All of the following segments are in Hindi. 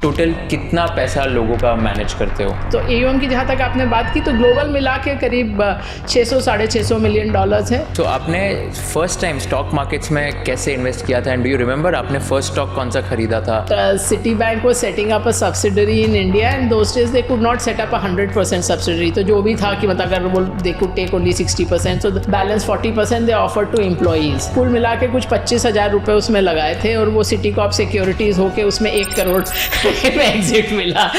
टोटल कितना पैसा लोगों का मैनेज करते हो? तो AUM की जहाँ तक आपने बात की तो ग्लोबल मिला के करीब 600-650 मिलियन डॉलर्स है। तो आपने फर्स्ट टाइम स्टॉक मार्केट्स में कैसे इन्वेस्ट किया था, एंड डू यू रिमेंबर आपने फर्स्ट स्टॉक कौन सा खरीदा था? City bank was setting up a subsidiary in India and those days they could not set up a 100% subsidiary. तो जो भी था कि मतलब अगर वो they could take only 60%, so the balance 40% they offered to employees. कुल मिला के कुछ 25,000 रुपए उसमें लगाए थे और वो सिटी कॉप सिक्योरिटीज होके उसमें 1 करोड़ में एग्जिट मिला।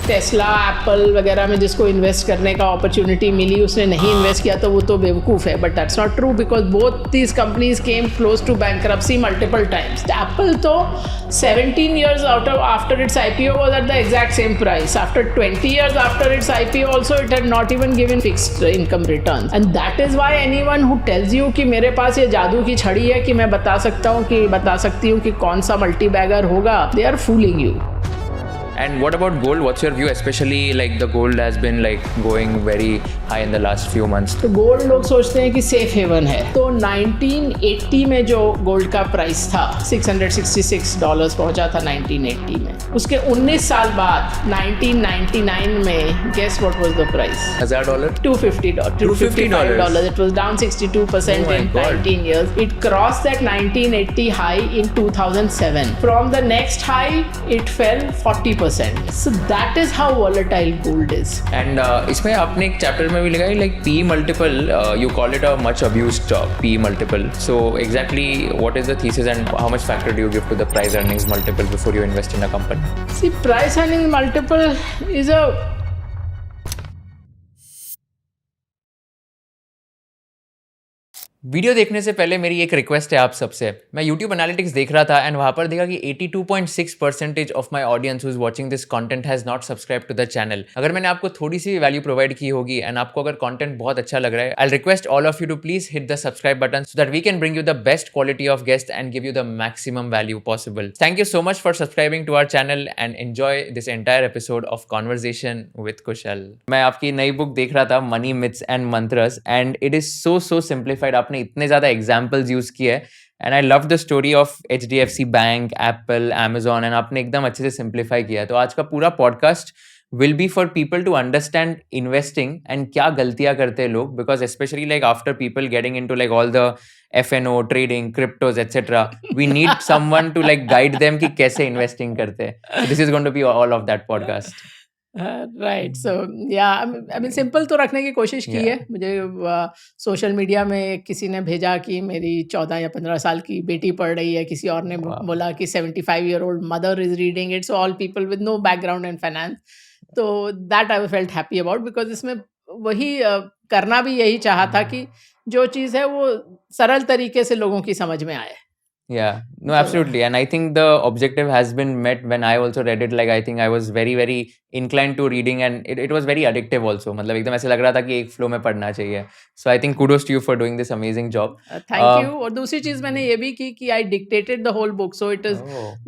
टेस्ला, एप्पल वगैरह में जिसको इन्वेस्ट करने का अपॉर्चुनिटी मिली उसने नहीं इन्वेस्ट किया तो वो तो बेवकूफ़ है, but that's not true because both these companies came close to bankruptcy multiple times. Apple तो 17 years after its IPO was at the exact same price. After 20 years after its IPO also it had not even given fixed income returns. And that is why anyone who tells you कि मेरे पास ये जादू की छड़ी है कि मैं बता सकती हूँ कि कौन सा मल्टी बैगर होगा, they are fooling you. And what about gold? What's your view? Especially like the gold has been like going very high in the last few months. तो गोल्ड लोग सोचते हैं कि सेफ हेवन है। तो 1980 में जो गोल्ड का प्राइस था $666 पहुंचा था 1980 में। उसके 19 साल बाद 1999 में guess what was the price? $1,000? $255. It was down 62% in 19 years. It crossed that 1980 high in 2007. From the next high, it fell 40%. So that is how volatile gold is. And इसमें आपने एक चैप्टर में भी लिखा है like PE multiple, you call it a much abused PE multiple. So exactly what is the thesis and how much factor do you give to the price earnings multiple before you invest in a company? See, price earnings multiple is a video देखने से पहले मेरी एक रिक्वेस्ट है आप सबसे। मैं YouTube एनालिटिक्स देख रहा था एंड वहाँ पर देखा कि 82.6% of my audience who is watching this content has not subscribe to the channel. अगर मैंने आपको थोड़ी सी वैल्यू प्रोवाइड की होगी एंड आपको अगर कंटेंट बहुत अच्छा लग रहा है, I request all of you to please hit the subscribe button so that we can bring you the best quality of guest and give you the maximum value possible. Thank you so much for subscribing to our channel and enjoy this entire episode of conversation with Kushal. मैं आपकी नई बुक देख रहा था, Money Myths and Mantras, and it is so simplified. आपने इतने ज्यादा एग्जाम्पल्स यूज किए and I love the story of HDFC bank, Apple, Amazon, and आपने एकदम अच्छे से सिंप्लीफाई किया। तो आज का पूरा podcast will be for people to understand investing and क्या गलतियां करते हैं लोग, because especially like after people getting into like all the FNO, trading, cryptos, etc. we need someone to like guide them कि कैसे investing करते हैं. So this is going to be all of that podcast. Right. So yeah I mean simple तो रखने की कोशिश की है। मुझे सोशल मीडिया में किसी ने भेजा कि मेरी 14 या 15 साल की बेटी पढ़ रही है, किसी और ने बोला कि 75-year-old mother is reading it, so all people with no background in finance. तो that I felt happy about because इसमें वही करना भी यही चाहा था कि जो चीज़ है वो सरल तरीके से लोगों की समझ में आए। Yeah, no, absolutely. And I think the objective has been met when I also read it. Like, I think I was very inclined to reading and it was very addictive also. मतलब एकदम ऐसे लग रहा था कि एक flow में पढ़ना चाहिए. So I think kudos to you for doing this amazing job. Thank you. और दूसरी चीज़ मैंने ये भी की कि I dictated the whole book. So it is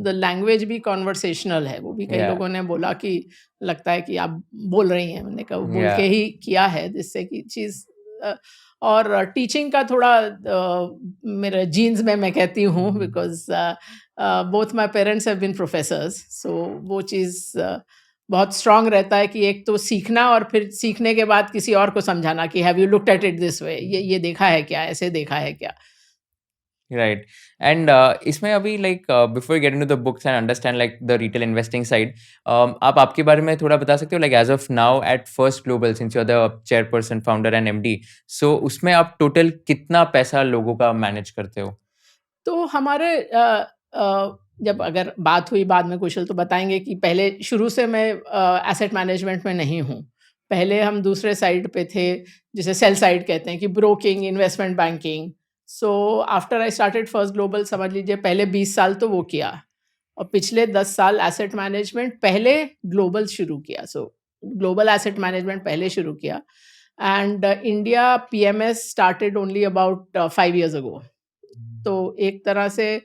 the language भी conversational है। वो भी कई लोगों ने बोला कि लगता है कि आप बोल रही हैं। मैंने कहा बोल के ही किया है, जिससे कि चीज़ और टीचिंग का थोड़ा मेरे जीन्स में मैं कहती हूँ because both my parents have been professors. सो वो चीज़ बहुत स्ट्रांग रहता है कि एक तो सीखना और फिर सीखने के बाद किसी और को समझाना कि have you looked at it this way, ये देखा है क्या, ऐसे देखा है क्या। राइट। एंड इसमें अभी like before get into the books and understand like the retail investing side, आप आपके बारे में थोड़ा बता सकते हो like as of now at First Global, since you are the chairperson, founder and MD, so उसमें आप टोटल कितना पैसा लोगों का मैनेज करते हो? तो हमारे जब अगर बात हुई बाद में कुशल तो बताएंगे कि पहले शुरू से मैं एसेट मैनेजमेंट में नहीं हूँ। पहले हम दूसरे साइड पे थे, जिसे सेल साइड कहते हैं, कि broking, investment banking. So after I started first global, समझ लीजिए पहले 20 साल तो वो किया और पिछले 10 साल एसेट मैनेजमेंट, पहले ग्लोबल शुरू किया। सो ग्लोबल एसेट मैनेजमेंट पहले शुरू किया and India PMS started only about 5 years ago। तो एक तरह से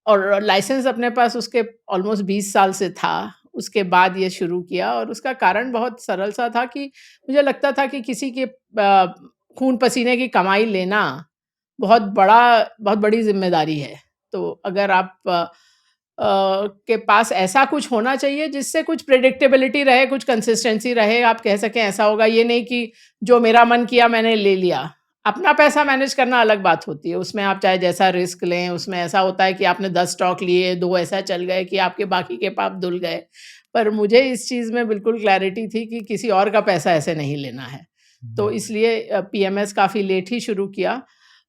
और लाइसेंस अपने पास उसके ऑलमोस्ट 20 साल से था। उसके बाद ये शुरू किया और उसका कारण बहुत सरल सा था कि मुझे लगता था कि किसी के खून पसीने की कमाई लेना बहुत बड़ी जिम्मेदारी है। तो अगर आप के पास ऐसा कुछ होना चाहिए जिससे कुछ प्रेडिक्टेबिलिटी रहे, कुछ कंसिस्टेंसी रहे, आप कह सकें ऐसा होगा, ये नहीं कि जो मेरा मन किया मैंने ले लिया। अपना पैसा मैनेज करना अलग बात होती है, उसमें आप चाहे जैसा रिस्क लें, उसमें ऐसा होता है कि आपने 10 स्टॉक लिए, 2 ऐसा चल गए कि आपके बाकी के पाप धुल गए। पर मुझे इस चीज़ में बिल्कुल क्लैरिटी थी कि किसी और का पैसा ऐसे नहीं लेना है। तो इसलिए पीएमएस काफ़ी लेट ही शुरू किया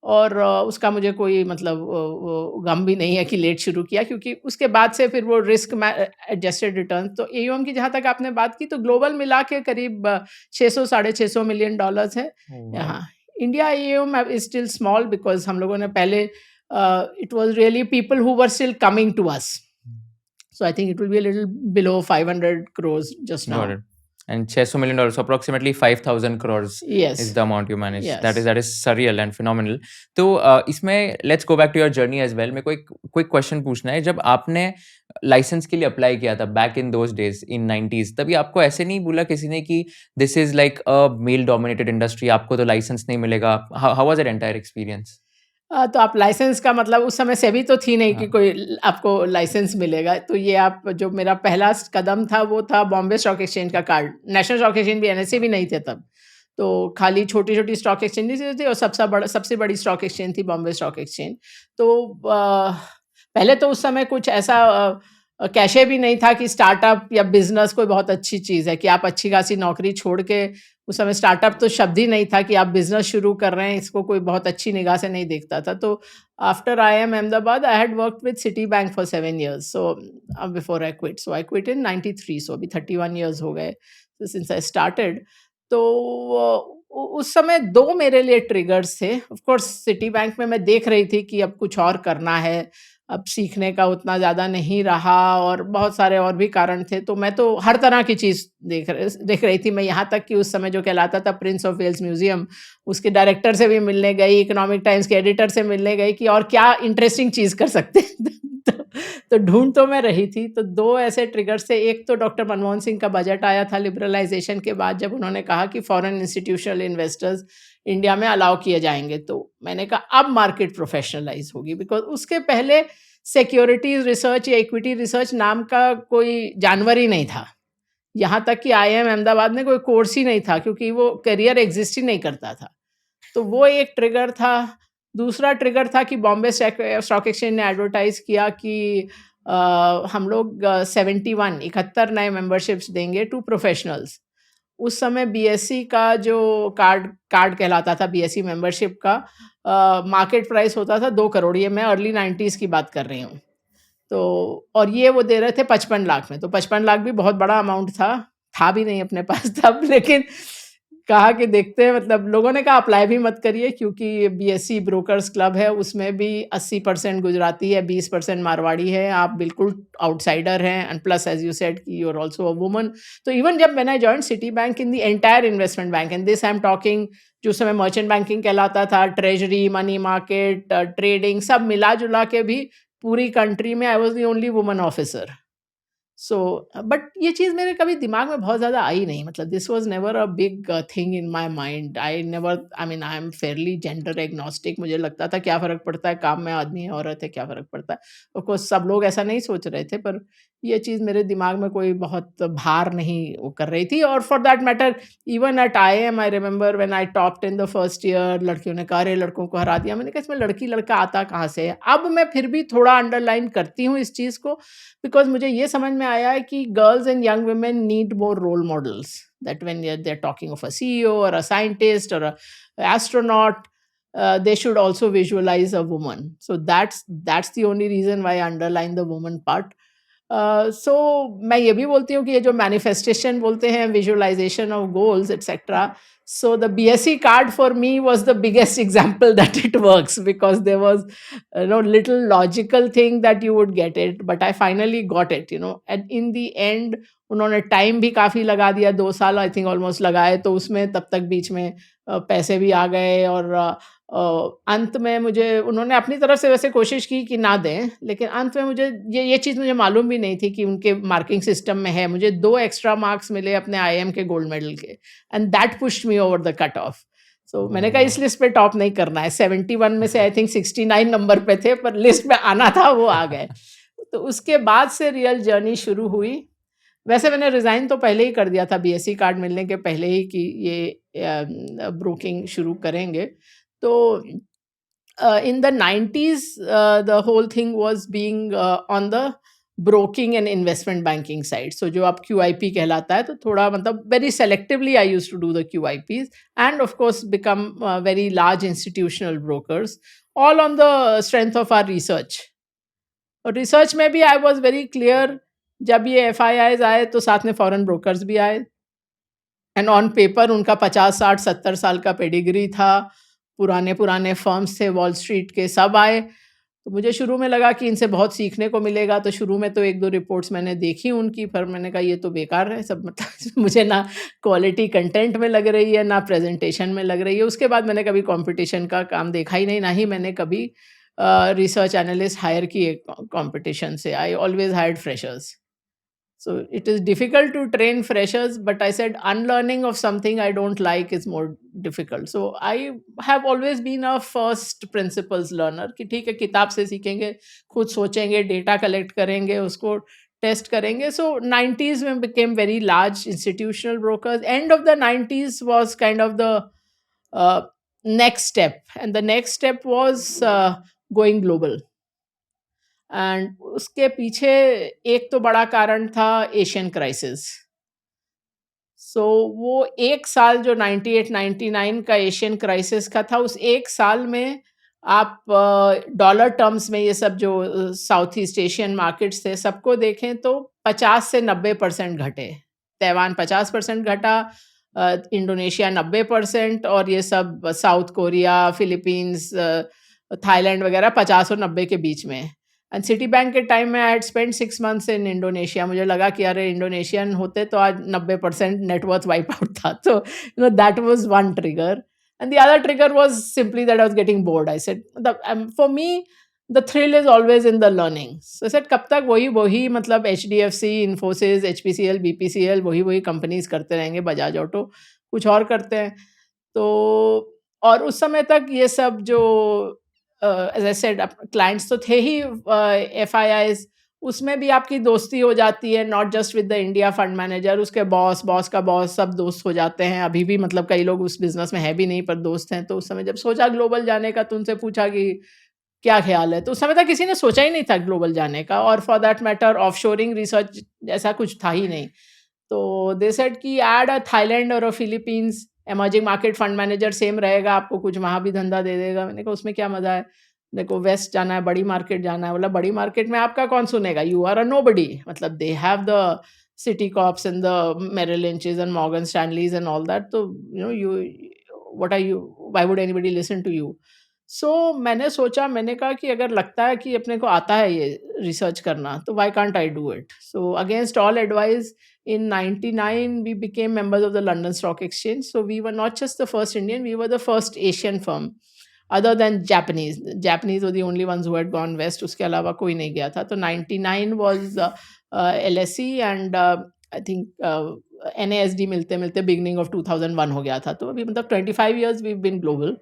और उसका मुझे कोई मतलब वो गम भी नहीं है कि लेट शुरू किया, क्योंकि उसके बाद से फिर वो रिस्क एडजस्टेड रिटर्न, तो एयूएम की जहाँ तक आपने बात की, तो ग्लोबल मिला के करीब 600 साढ़े 600 मिलियन डॉलर्स है यहाँ। India AUM is still small because हम लोगों ने पहले it was really people who were still coming to us, so I think it will be a little below 500 crores just now. Got it. And $600 million, so approximately 5,000 crores Yes. is the amount you manage. Yes. That is surreal and phenomenal. तो इसमें let's go back to your journey as well. मेरे को एक quick question पूछना है. जब आपने लाइसेंस के लिए अप्लाई किया था back in those days in 90s, तभी आपको ऐसे नहीं बोला किसी ने कि this is like a male dominated industry, आपको तो लाइसेंस नहीं मिलेगा? How was that entire experience? तो आप लाइसेंस का मतलब उस समय सेबी तो थी नहीं कि कोई आपको लाइसेंस मिलेगा, तो ये आप जो मेरा पहला कदम था वो था बॉम्बे स्टॉक एक्सचेंज का कार्ड। नेशनल स्टॉक एक्सचेंज भी, एनएसए भी नहीं थे तब, तो खाली छोटी छोटी स्टॉक एक्सचेंजेस थी और सबसे बड़ी स्टॉक एक्सचेंज थी बॉम्बे स्टॉक एक्सचेंज। तो पहले तो उस समय कुछ ऐसा कैशे भी नहीं था कि स्टार्टअप या बिजनेस कोई बहुत अच्छी चीज़ है कि आप अच्छी खासी नौकरी छोड़ के, उस समय स्टार्टअप तो शब्द ही नहीं था कि आप बिजनेस शुरू कर रहे हैं, इसको कोई बहुत अच्छी निगाह से नहीं देखता था। तो after IIM Ahmedabad I had worked with Citibank for 7 years, so before I quit, so I quit in 93, so अभी 31 years हो गए सिंस आई स्टार्टेड। तो उस समय 2 मेरे लिए ट्रिगर्स थे। ऑफ कोर्स सिटी बैंक में मैं देख रही थी कि अब कुछ और करना है, अब सीखने का उतना ज़्यादा नहीं रहा और बहुत सारे और भी कारण थे, तो मैं तो हर तरह की चीज़ देख रही थी। मैं यहाँ तक कि उस समय जो कहलाता था प्रिंस ऑफ वेल्स म्यूज़ियम, उसके डायरेक्टर से भी मिलने गई, इकोनॉमिक टाइम्स के एडिटर से मिलने गई कि और क्या इंटरेस्टिंग चीज़ कर सकते हैं। तो ढूंढ तो मैं रही थी। तो 2 ऐसे ट्रिगर्स थे। एक तो डॉक्टर मनमोहन सिंह का बजट आया था लिबरलाइजेशन के बाद, जब उन्होंने कहा कि फॉरेन इंस्टीट्यूशनल इन्वेस्टर्स इंडिया में अलाउ किए जाएंगे, तो मैंने कहा अब मार्केट प्रोफेशनलाइज होगी, बिकॉज उसके पहले सिक्योरिटीज रिसर्च या इक्विटी रिसर्च नाम का कोई जानवर ही नहीं था। यहाँ तक कि IIM अहमदाबाद में कोई कोर्स ही नहीं था, क्योंकि वो करियर एग्जिस्ट ही नहीं करता था। तो वो एक ट्रिगर था। दूसरा ट्रिगर था कि बॉम्बे स्टॉक एक्सचेंज ने एडवर्टाइज किया कि हम लोग 71 नए मेंबरशिप्स देंगे टू प्रोफेशनल्स। उस समय BSc का जो कार्ड कहलाता था, BSc मेंबरशिप का मार्केट प्राइस होता था 2 करोड़। ये मैं अर्ली 90s की बात कर रही हूँ। तो और ये वो दे रहे थे 55 लाख में, तो 55 लाख भी बहुत बड़ा अमाउंट था भी नहीं अपने पास तब, लेकिन कहा कि देखते हैं, मतलब लोगों ने कहा अप्लाई भी मत करिए, क्योंकि BSc ब्रोकर्स क्लब है, उसमें भी 80% गुजराती है, 20% मारवाड़ी है, आप बिल्कुल आउटसाइडर हैं, and plus as you said कि you are also a woman. तो इवन जब मैंने join Citibank in the entire investment bank, and this I am talking जो समय मर्चेंट बैंकिंग कहलाता था, ट्रेजरी, मनी मार्केट, ट्रेडिंग, सब मिला जुला के भी पूरी कंट्री में I was the only woman officer. So but ये चीज़ मेरे कभी दिमाग में बहुत ज़्यादा आई नहीं, मतलब this was never a big thing in my mind. I mean I am Fairlie gender agnostic. मुझे लगता था क्या फ़र्क पड़ता है, काम में आदमी है औरत है, क्या फ़र्क पड़ता है। ऑफ कोर्स सब लोग ऐसा नहीं सोच रहे थे, पर ये चीज़ मेरे दिमाग में कोई बहुत भार नहीं वो कर रही थी। और for that matter even at IIM I remember when I topped in the first year, लड़कियों ने कहा अरे लड़कों को हरा दिया। मैंने कहा इसमें लड़की लड़का आता कहाँ से है। अब मैं फिर भी थोड़ा अंडरलाइन करती हूँ इस चीज़ को, बिकॉज मुझे ये समझ में आया है कि girls and young women need more role models, that when they are talking of a CEO और अ साइंटिस्ट और a astronaut, they should also visualize a woman. So that's the only reason why I underline the woman part. So मैं ये भी बोलती हूँ कि ये जो मैनिफेस्टेशन बोलते हैं, visualisation of goals etcetera, so the BSc card for me was the biggest example that it works, because there was little logical thing that you would get it, but I finally got it, and in the end उन्होंने टाइम भी काफ़ी लगा दिया, 2 साल आई थिंक ऑलमोस्ट लगाए, तो उसमें तब तक बीच में पैसे भी आ गए, और अंत में मुझे उन्होंने अपनी तरफ से वैसे कोशिश की कि ना दें, लेकिन अंत में मुझे ये चीज़ मुझे मालूम भी नहीं थी कि उनके मार्किंग सिस्टम में है। मुझे 2 एक्स्ट्रा मार्क्स मिले अपने IIM के गोल्ड मेडल के, and that pushed me over the cut off. So मैंने कहा इस लिस्ट पे टॉप नहीं करना है। 71 में से आई थिंक 69 नंबर पे थे, पर लिस्ट में आना था, वो आ गए। तो उसके बाद से रियल जर्नी शुरू हुई। वैसे मैंने रिज़ाइन तो पहले ही कर दिया था बीएससी कार्ड मिलने के पहले ही कि ये ब्रोकिंग शुरू करेंगे। तो in the 90s, the whole thing was being on the broking and investment banking side. So जो आप QIP कहलाता है, तो थोड़ा मतलब very selectively I used to do the QIPs and of course become very large institutional brokers, all on the strength of our research. और रिसर्च में भी आई वॉज वेरी क्लियर, जब ये FIIs आए तो साथ में फॉरेन ब्रोकर्स भी आए एंड ऑन पेपर उनका 50 60 70 साल का पेडिग्री था, पुराने पुराने फर्म्स थे वॉल स्ट्रीट के, सब आए। तो मुझे शुरू में लगा कि इनसे बहुत सीखने को मिलेगा, तो शुरू में तो 1-2 रिपोर्ट्स मैंने देखी उनकी, पर मैंने कहा ये तो बेकार है सब, मतलब मुझे ना क्वालिटी कंटेंट में लग रही है, ना प्रेजेंटेशन में लग रही है। उसके बाद मैंने कभी कंपटीशन का काम देखा ही नहीं, ना ही मैंने कभी रिसर्च एनालिस्ट हायर किए कंपटीशन से। I always hired freshers. So it is difficult to train freshers, but I said unlearning of something I don't like is more difficult. So I have always been a first principles learner कि ठीक है किताब से सीखेंगे, खुद सोचेंगे, डेटा कलेक्ट करेंगे, उसको टेस्ट करेंगे. So 90s में became very large institutional brokers. End of the 90s was kind of the next step, and the next step was going global. And उसके पीछे एक तो बड़ा कारण था एशियन क्राइसिस। सो वो एक साल जो 98-99 का एशियन क्राइसिस का था, उस एक साल में आप डॉलर टर्म्स में ये सब जो साउथ ईस्ट एशियन मार्केट्स थे सबको देखें तो 50 से 90% घटे। ताइवान 50% घटा, इंडोनेशिया 90%, और ये सब साउथ कोरिया, फिलीपींस, थाईलैंड वगैरह 50 और 90 के बीच में। एंड सिटी बैंक के टाइम में I had spend 6 months in Indonesia. मुझे लगा कि अरे इंडोनेशियन होते तो आज 90% नेटवर्थ वाइप आउट था। तो that was one trigger, and the other trigger was simply that I was getting bored. I said for me the thrill is always in the learning. So I said कब तक वही मतलब HDFC, इन्फोसिस, HPCL, BPCL वही कंपनीज करते रहेंगे, बजाज ऑटो कुछ और करते हैं। तो और उस समय तक ये सब जो एज आई सेड क्लाइंट्स तो थे ही FIIs, उसमें भी आपकी दोस्ती हो जाती है, not just with the India fund manager, उसके बॉस का बॉस, सब दोस्त हो जाते हैं। अभी भी मतलब कई लोग उस बिजनेस में है भी नहीं पर दोस्त हैं। तो उस समय जब सोचा ग्लोबल जाने का, तो उनसे पूछा कि क्या ख्याल है, तो उस समय तक किसी ने सोचा ही नहीं था ग्लोबल जाने का, और for that matter offshoring research ऐसा कुछ था ही नहीं। तो दे सेड कि ऐड अ थाईलैंड और a Philippines emerging market fund manager, same रहेगा, आपको कुछ वहाँ भी धंधा दे देगा। मैंने कहा उसमें क्या मजा है, देखो वेस्ट जाना है, बड़ी मार्केट जाना है। बोला बड़ी मार्केट में आपका कौन सुनेगा, यू आर अ नोबडी। मतलब they have the Citicorps and the Merrill Lynches and Morgan Stanleys and all that, तो you what are you, why would anybody listen to you. So मैंने सोचा, मैंने कहा कि अगर लगता है कि अपने को आता है ये रिसर्च करना, तो why can't I do it. So against all advice in 99 we became members of the London Stock Exchange. So we were not just the first Indian, we were the first Asian firm other than Japanese were the only ones who had gone west. उसके अलावा कोई नहीं गया था। तो 99 was LSE and I think NASD मिलते मिलते beginning of 2001 हो गया था। तो अभी मतलब 25 years we've been global.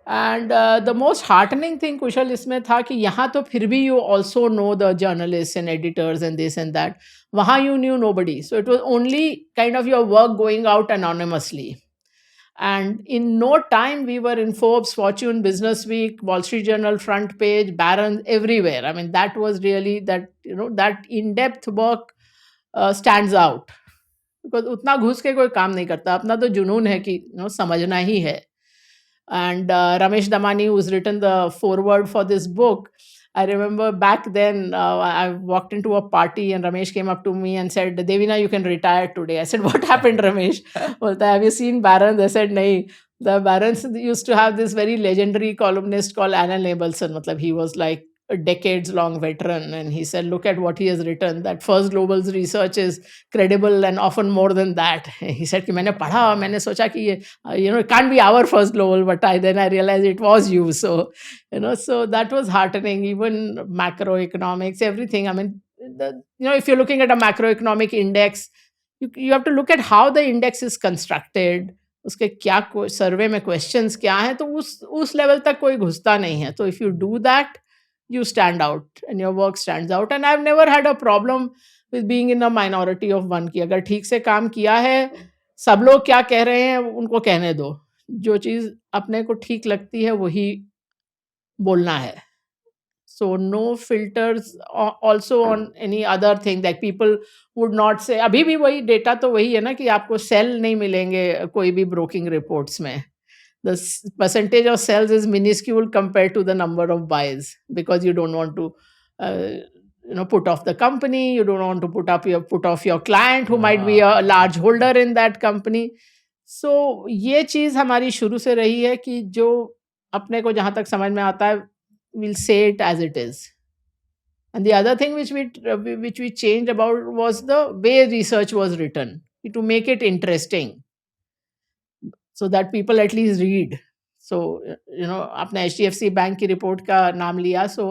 And the most heartening thing Kushal इसमें था कि यहाँ तो फिर भी you also know the journalist and editors and this and that, वहाँ you knew nobody. So it was only kind of your work going out anonymously. And in no time we were in Forbes, Fortune, Business Week, Wall Street Journal front page, Barron's, everywhere. I mean, that was really that, that in-depth work stands out. Because उतना घुस के कोई काम नहीं करता, अपना तो जुनून है कि समझना ही है. And Ramesh Damani, who's written the foreword for this book, I remember back then I walked into a party and Ramesh came up to me and said, Devina, you can retire today. I said, what happened, Ramesh? Well, have you seen Barron's? I said, nahi. The Barron's used to have this very legendary columnist called Alan Abelson. Matlab, he was like a decades-long veteran, and he said, look at what he has written, that First Global's research is credible and often more than that. He said कि मैंने पढ़ा, मैंने सोचा कि it can't be our First Global, but then I realized it was you. So so that was heartening. Even macroeconomics, everything. I mean, if you're looking at a macroeconomic index, you have to look at how the index is constructed, उसके क्या सर्वे में क्वेश्चंस क्या हैं, तो उस लेवल तक कोई घुसता नहीं है। तो if you do that, you stand out and your work stands out. And I've never had a problem with being in a minority of one कि अगर ठीक से काम किया है, सब लोग क्या कह रहे हैं उनको कहने दो। जो चीज़ अपने को ठीक लगती है वही बोलना है। So no filters also on any other thing that people would not say। अभी भी वही डेटा तो वही है ना कि आपको सेल नहीं मिलेंगे कोई भी ब्रोकिंग रिपोर्ट्स में। The percentage of sells is minuscule compared to the number of buys because you don't want to uh, put off the company, you don't want to put off your client who might be a large holder in that company। So ये चीज़ हमारी शुरू से रही है कि जो अपने को जहाँ तक समझ में आता है we'll say it as it is। And the other thing which we changed about was the way research was written to make it interesting so that people at least read। So आपने HDFC बैंक की रिपोर्ट का नाम लिया। So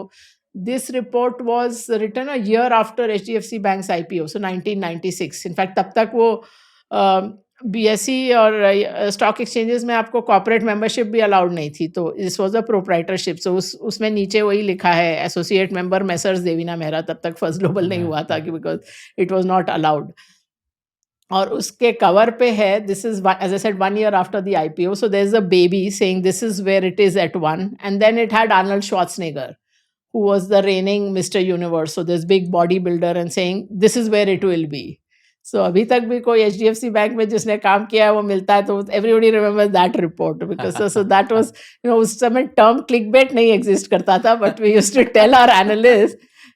this report was written a year after HDFC Bank's IPO, so 1996। In fact तब तक वो BSE और स्टॉक एक्सचेंजेस में आपको कॉर्पोरेट मेंबरशिप भी अलाउड नहीं थी। तो this was a proprietorship. So उसमें नीचे वही लिखा है associate member messrs Devina Mehra. तब तक फर्स्ट ग्लोबल नहीं हुआ था कि because it was not allowed. और उसके कवर पे है this is as I said 1 year after the IPO, so there's a baby saying this is where it is at 1, and then it had Arnold Schwarzenegger who was the reigning Mr. Universe, so this big bodybuilder, and saying this is where it will be। So अभी तक भी कोई HDFC बैंक में जिसने काम किया है वो मिलता है तो everybody remembers that report because so that was उस समय term clickbait नहीं exist करता था, but we used to tell our analysts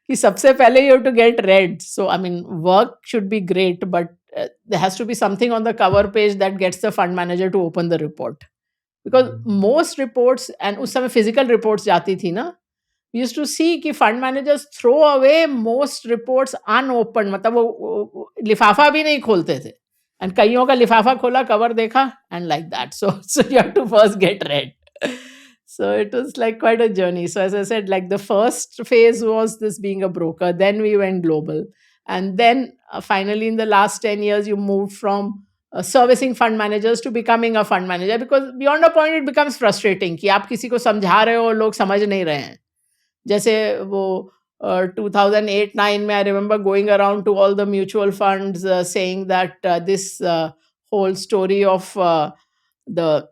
कि सबसे पहले you have to get read। So I mean work should be great, but there has to be something on the cover page that gets the fund manager to open the report, because most reports, and उस समय physical reports जाती थी ना, we used to see कि fund managers throw away most reports unopened, मतलब वो लिफाफा भी नहीं खोलते थे, and कईयों का लिफाफा खोला, cover देखा, and like that। So you have to first get read। So it was like quite a journey। So as I said, like the first phase was this being a broker, then we went global, and then finally in the last 10 years you moved from servicing fund managers to becoming a fund manager, because beyond a point it becomes frustrating कि आप किसी को समझा रहे हो, लोग समझ नहीं रहे हैं। जैसे वो 2008-9 में I remember going around to all the mutual funds saying that this whole story of the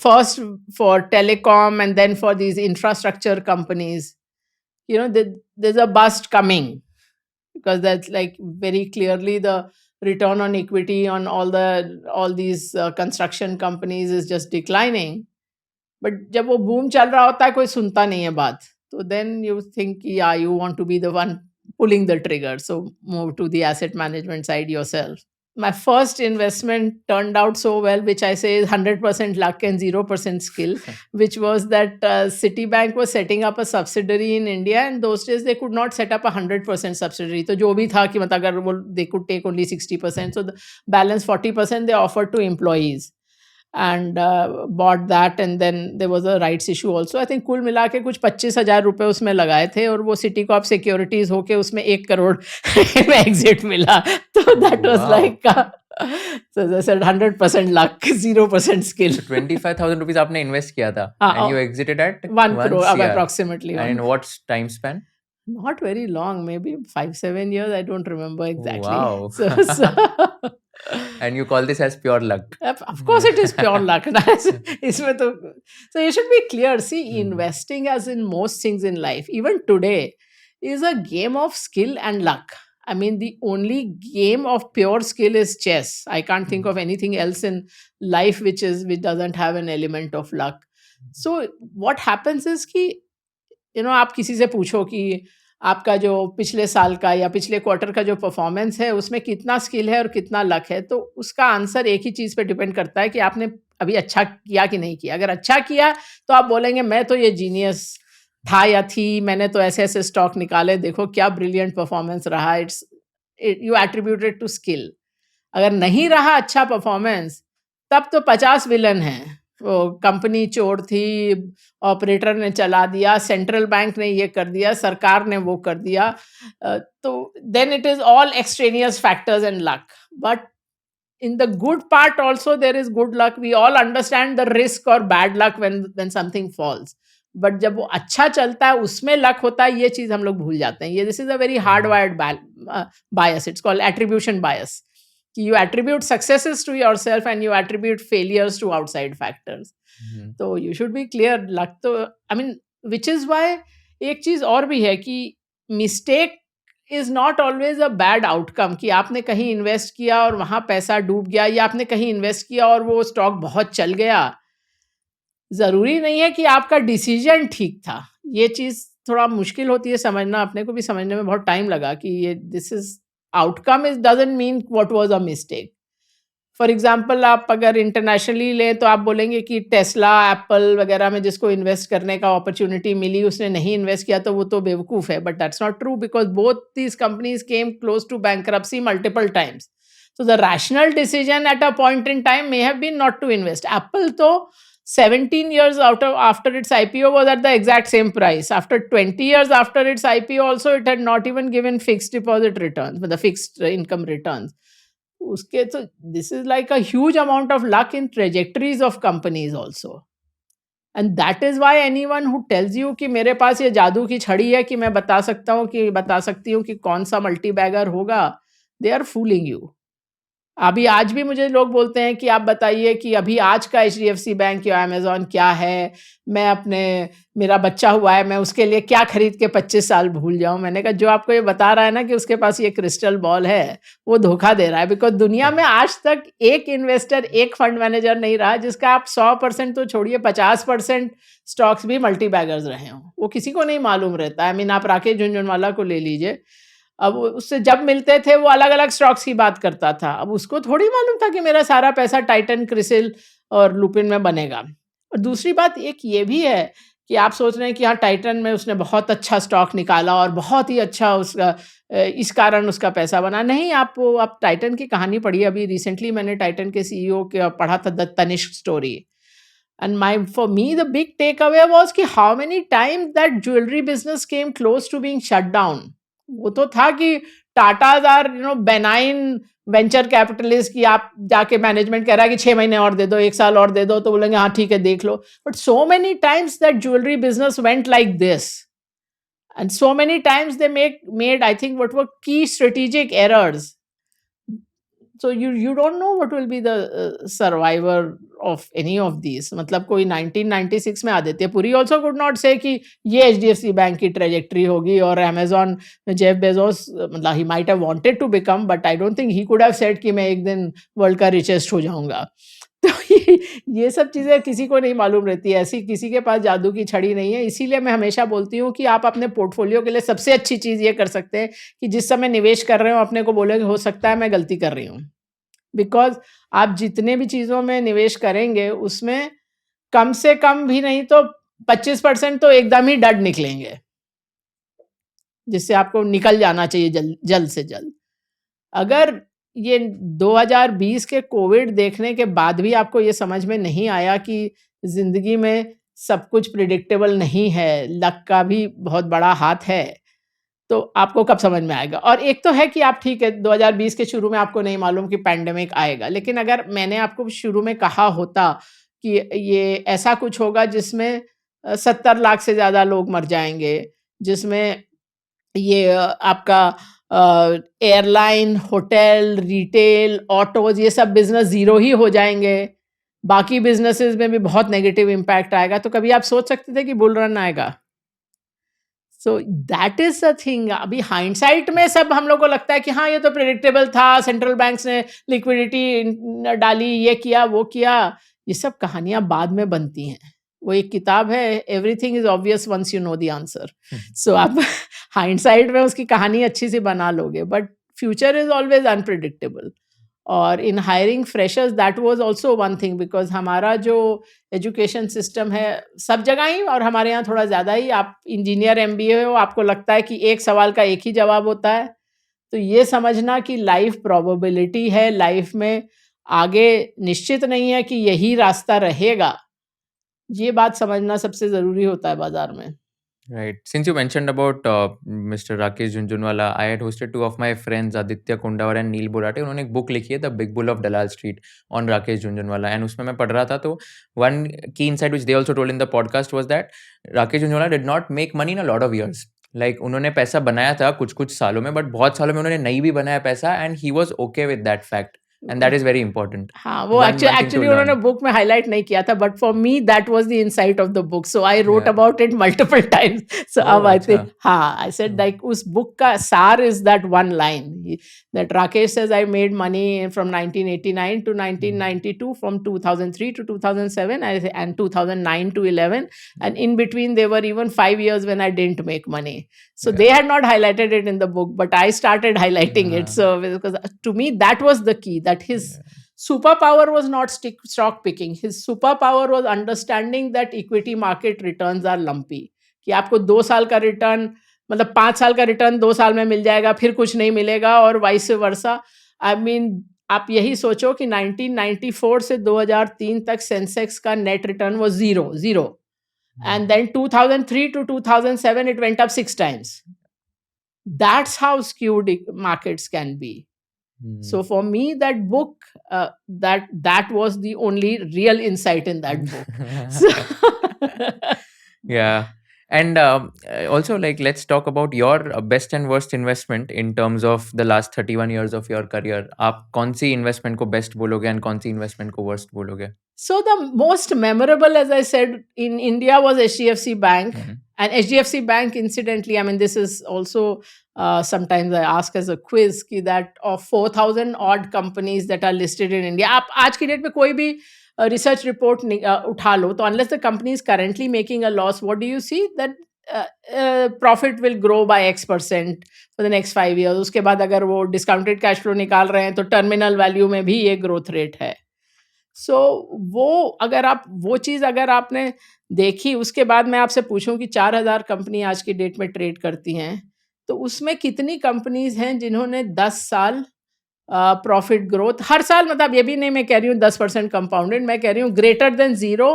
first for telecom and then for these infrastructure companies, there's a bust coming, because that's like very clearly the return on equity on all these construction companies is just declining। But जब वो boom चल रहा होता है कोई सुनता नहीं है बात, तो then you think yeah, you want to be the one pulling the trigger, so move to the asset management side yourself। My first investment turned out so well, which I say is 100% luck and 0% skill, which was that Citibank was setting up a subsidiary in India, and those days they could not set up a 100% subsidiary। तो जो भी था कि मतलब अगर वो they could take only 60%, so the balance 40% they offered to employees, and bought that, and then there was a rights issue also। I think कुल मिला के कुछ 25,000 रुपए उसमें लगाए थे, और वो सिटी कॉप सिक्योरिटीज होके उसमें 1 करोड़ में एग्जिट मिला। तो that was like so as I said 100% luck, 0% skill। 25,000 rupees आपने इन्वेस्ट किया था and you exited at 1 crore approximately। and in what time span? Not very long, maybe 5-7 years, I don't remember exactly। Wow। so And you call this as pure luck? Of course it is pure luck। इसमें तो so you should be clear। See, investing, as in most things in life, even today, is a game of skill and luck। I mean, the only game of pure skill is chess। I can't think of anything else in life which doesn't have an element of luck। So what happens is कि आप किसी से पूछो कि आपका जो पिछले साल का या पिछले क्वार्टर का जो परफॉर्मेंस है उसमें कितना स्किल है और कितना लक है, तो उसका आंसर एक ही चीज़ पे डिपेंड करता है कि आपने अभी अच्छा किया कि नहीं किया। अगर अच्छा किया तो आप बोलेंगे मैं तो ये जीनियस था या थी, मैंने तो ऐसे ऐसे स्टॉक निकाले, देखो क्या ब्रिलियंट परफॉर्मेंस रहा, यू एट्रीब्यूटेड टू स्किल। अगर नहीं रहा अच्छा परफॉर्मेंस, तब तो 50 विलन हैं। वो कंपनी चोर थी, ऑपरेटर ने चला दिया, सेंट्रल बैंक ने ये कर दिया, सरकार ने वो कर दिया। तो then it is all extraneous factors and luck. But in the good part also there is good luck। We all understand the risk or bad luck when something falls, but जब वो अच्छा चलता है उसमें लक होता है, ये चीज़ हम लोग भूल जाते हैं। ये this is a very hard wired bias, it's called attribution bias, कि you attribute successes to yourself and you attribute failures to outside factors. तो you should be clear, luck तो I mean which is why एक चीज़ और भी है कि mistake is not always a bad outcome, कि आपने कहीं इन्वेस्ट किया और वहाँ पैसा डूब गया, या आपने कहीं इन्वेस्ट किया और वो स्टॉक बहुत चल गया। ज़रूरी नहीं है कि आपका डिसीजन ठीक था। ये चीज़ थोड़ा मुश्किल होती है समझना, अपने को भी समझने में बहुत टाइम लगा कि ये this is outcome is doesn't mean what was a mistake. For example आप अगर इंटरनेशनली लें तो आप बोलेंगे कि टेस्ला, एप्पल वगैरह में जिसको इन्वेस्ट करने का अपॉर्च्युनिटी मिली, उसने नहीं इन्वेस्ट किया तो वो तो बेवकूफ़ है। But that's not true, because both these companies came close to bankruptcy multiple times. So the rational decision at a point in time may have been not to invest. Apple though 17 years after its IPO was at the exact same price. After 20 years after its IPO also it had not even given fixed deposit returns, the fixed income returns. उसके तो this is like a huge amount of luck in trajectories of companies also. And that is why anyone who tells you कि मेरे पास ये जादू की छड़ी है कि मैं बता सकती हूँ कि कौन सा मल्टी बैगर होगा, they are fooling you. अभी आज भी मुझे लोग बोलते हैं कि आप बताइए कि अभी आज का एचडीएफसी बैंक या अमेज़न क्या है? मेरा बच्चा हुआ है, मैं उसके लिए क्या खरीद के 25 साल भूल जाऊँ? मैंने कहा जो आपको ये बता रहा है ना कि उसके पास ये क्रिस्टल बॉल है, वो धोखा दे रहा है। बिकॉज़ दुनिया में आज तक एक इन्वेस्टर, एक फंड मैनेजर नहीं रहा जिसका आप 100% तो छोड़िए 50% स्टॉक्स भी मल्टी बैगर्स रहे हों। वो किसी को नहीं मालूम रहता है। आई मीन आप राकेश झुनझुनवाला को ले लीजिए। अब उससे जब मिलते थे वो अलग-अलग स्टॉक्स की बात करता था। अब उसको थोड़ी मालूम था कि मेरा सारा पैसा टाइटन, क्रिसिल और लुपिन में बनेगा। और दूसरी बात एक ये भी है कि आप सोच रहे हैं कि हाँ, टाइटन में उसने बहुत अच्छा स्टॉक निकाला और बहुत ही अच्छा उसका इस कारण उसका पैसा बना। नहीं, आप टाइटन की कहानी पढ़िए। अभी रिसेंटली मैंने टाइटन के सीईओ के पढ़ा था the Tanishq story. And for me the big take away was कि how many times that jewellery business came close to being shut down. वो तो था कि Tatas are benign venture capitalist, कि आप जाके मैनेजमेंट कह रहा है कि 6 महीने और दे दो, 1 साल और दे दो, तो बोलेंगे हाँ ठीक है देख लो। But so many times that jewellery business went like this, and so many times they made I think what were key strategic errors. So you don't know what will be the survivor of any of these. मतलब कोई 1996 में Aditya Puri also could not say कि ये HDFC बैंक की ट्रेजेक्ट्री होगी, और Amazon में जेफ बेजोस, मतलब he might have wanted to become, but I don't think he could have said कि मैं एक दिन वर्ल्ड का रिचेस्ट हो जाऊंगा. तो ये सब चीज़ें किसी को नहीं मालूम रहती है। ऐसी किसी के पास जादू की छड़ी नहीं है। इसीलिए मैं हमेशा बोलती हूँ कि आप अपने पोर्टफोलियो के लिए सबसे अच्छी चीज़ ये कर सकते हैं कि जिस समय निवेश कर रहे हो अपने को बोलेंगे हो सकता है मैं गलती कर रही हूँ। बिकॉज़ आप जितने भी चीज़ों में निवेश करेंगे उसमें कम से कम भी नहीं तो 25% तो एकदम ही डड निकलेंगे, जिससे आपको निकल जाना चाहिए जल्द से जल्द। अगर ये 2020 के कोविड देखने के बाद भी आपको ये समझ में नहीं आया कि ज़िंदगी में सब कुछ प्रेडिक्टेबल नहीं है, लक का भी बहुत बड़ा हाथ है, तो आपको कब समझ में आएगा? और एक तो है कि आप ठीक है 2020 के शुरू में आपको नहीं मालूम कि पैंडेमिक आएगा, लेकिन अगर मैंने आपको शुरू में कहा होता कि ये ऐसा कुछ होगा जिसमें 70 लाख से ज़्यादा लोग मर जाएँगे, जिसमें ये आपका एयरलाइन, होटल, रिटेल, ऑटोज़, ये सब बिज़नेस ज़ीरो ही हो जाएँगे, बाकी बिज़नेसेस में भी बहुत नेगेटिव इम्पैक्ट आएगा, तो कभी आप सोच सकते थे कि बुल रन आएगा? So that is the thing. अभी हाइंडसाइट में सब हम लोग को लगता है कि हाँ, ये तो प्रेडिक्टेबल था, सेंट्रल बैंक्स ने लिक्विडिटी डाली, ये किया, वो किया। ये सब कहानियाँ बाद में बनती हैं। वो एक किताब है, everything is obvious once you know the answer. So आप हाइंडसाइट में उसकी कहानी अच्छी सी बना लोगे, but future is always unpredictable. और in hiring freshers that was also one thing, because हमारा जो एजुकेशन सिस्टम है सब जगह ही, और हमारे यहाँ थोड़ा ज़्यादा ही, आप इंजीनियर एमबीए हो, आपको लगता है कि एक सवाल का एक ही जवाब होता है। तो ये समझना कि लाइफ प्रोबेबिलिटी है, लाइफ में आगे निश्चित नहीं है कि यही रास्ता रहेगा, ये बात समझना सबसे ज़रूरी होता है बाज़ार में। Right. Since you mentioned about Mr. Rakesh Jhunjhunwala, I had hosted two of my friends, Aditya Kundawar and Neil Borate. उन्होंने एक बुक लिखी है the big bull of Dalal street on Rakesh Jhunjhunwala and उसमें मैं पढ़ रहा था तो वन की insight which they also told in the podcast was that Rakesh Jhunjhunwala did not make money in a lot of years like उन्होंने पैसा बनाया था कुछ कुछ सालों में बट बहुत सालों में उन्होंने नहीं भी बनाया पैसा and he was okay with that fact and that is very important हाँ वो वन थिंग टू एक्चुअली उन्होंने लर्न बुक में हाईलाइट नहीं किया था but for me that was the insight of the book so I wrote या about it multiple times so oh अब आई अच्छा थिंक हाँ आई सेड लाइक उस बुक का सार is that one line that Rakesh says I made money from 1989 to 1992 from 2003 to 2007 and 2009 to 11 and in between there were even 5 years when I didn't make money so they या had not highlighted it in the book but I started highlighting it so because to me that was the key that his superpower was not stock picking his superpower was understanding that equity market returns are lumpy कि आपको 2 साल का रिटर्न मतलब 5 साल का रिटर्न 2 साल में मिल जाएगा फिर कुछ नहीं मिलेगा और वाइस वर्सा आई मीन आप यही सोचो कि 1994 से 2003 तक सेंसेक्स का नेट रिटर्न वो zero and then 2003 to 2007 it went up 6 times that's how skewed markets can be so for me that book that was the only real insight in that book so Yeah. And also, like, let's talk about your best and worst investment in terms of the last 31 years of your career. आप कौन सी investment को best बोलोगे and कौन सी investment को worst बोलोगे? So the most memorable, as I said, in India was HDFC Bank. Mhm. And HDFC Bank, incidentally, I mean, this is also sometimes I ask as a quiz कि that of 4,000 odd companies that are listed in India. आप आज की डेट में कोई भी रिसर्च रिपोर्ट उठा लो तो unless the company is currently making a loss, what do you see? That profit will grow by X% for the next 5 years. उसके बाद अगर वो discounted cash flow निकाल रहे हैं तो terminal value में भी ये growth rate है. सो वो अगर आप वो चीज़ अगर आपने देखी उसके बाद मैं आपसे पूछूं कि 4,000 कंपनी आज की डेट में ट्रेड करती हैं तो उसमें कितनी कंपनीज हैं जिन्होंने 10 साल प्रॉफिट ग्रोथ हर साल मतलब ये भी नहीं मैं कह रही हूँ 10% कंपाउंडेड मैं कह रही हूँ greater than zero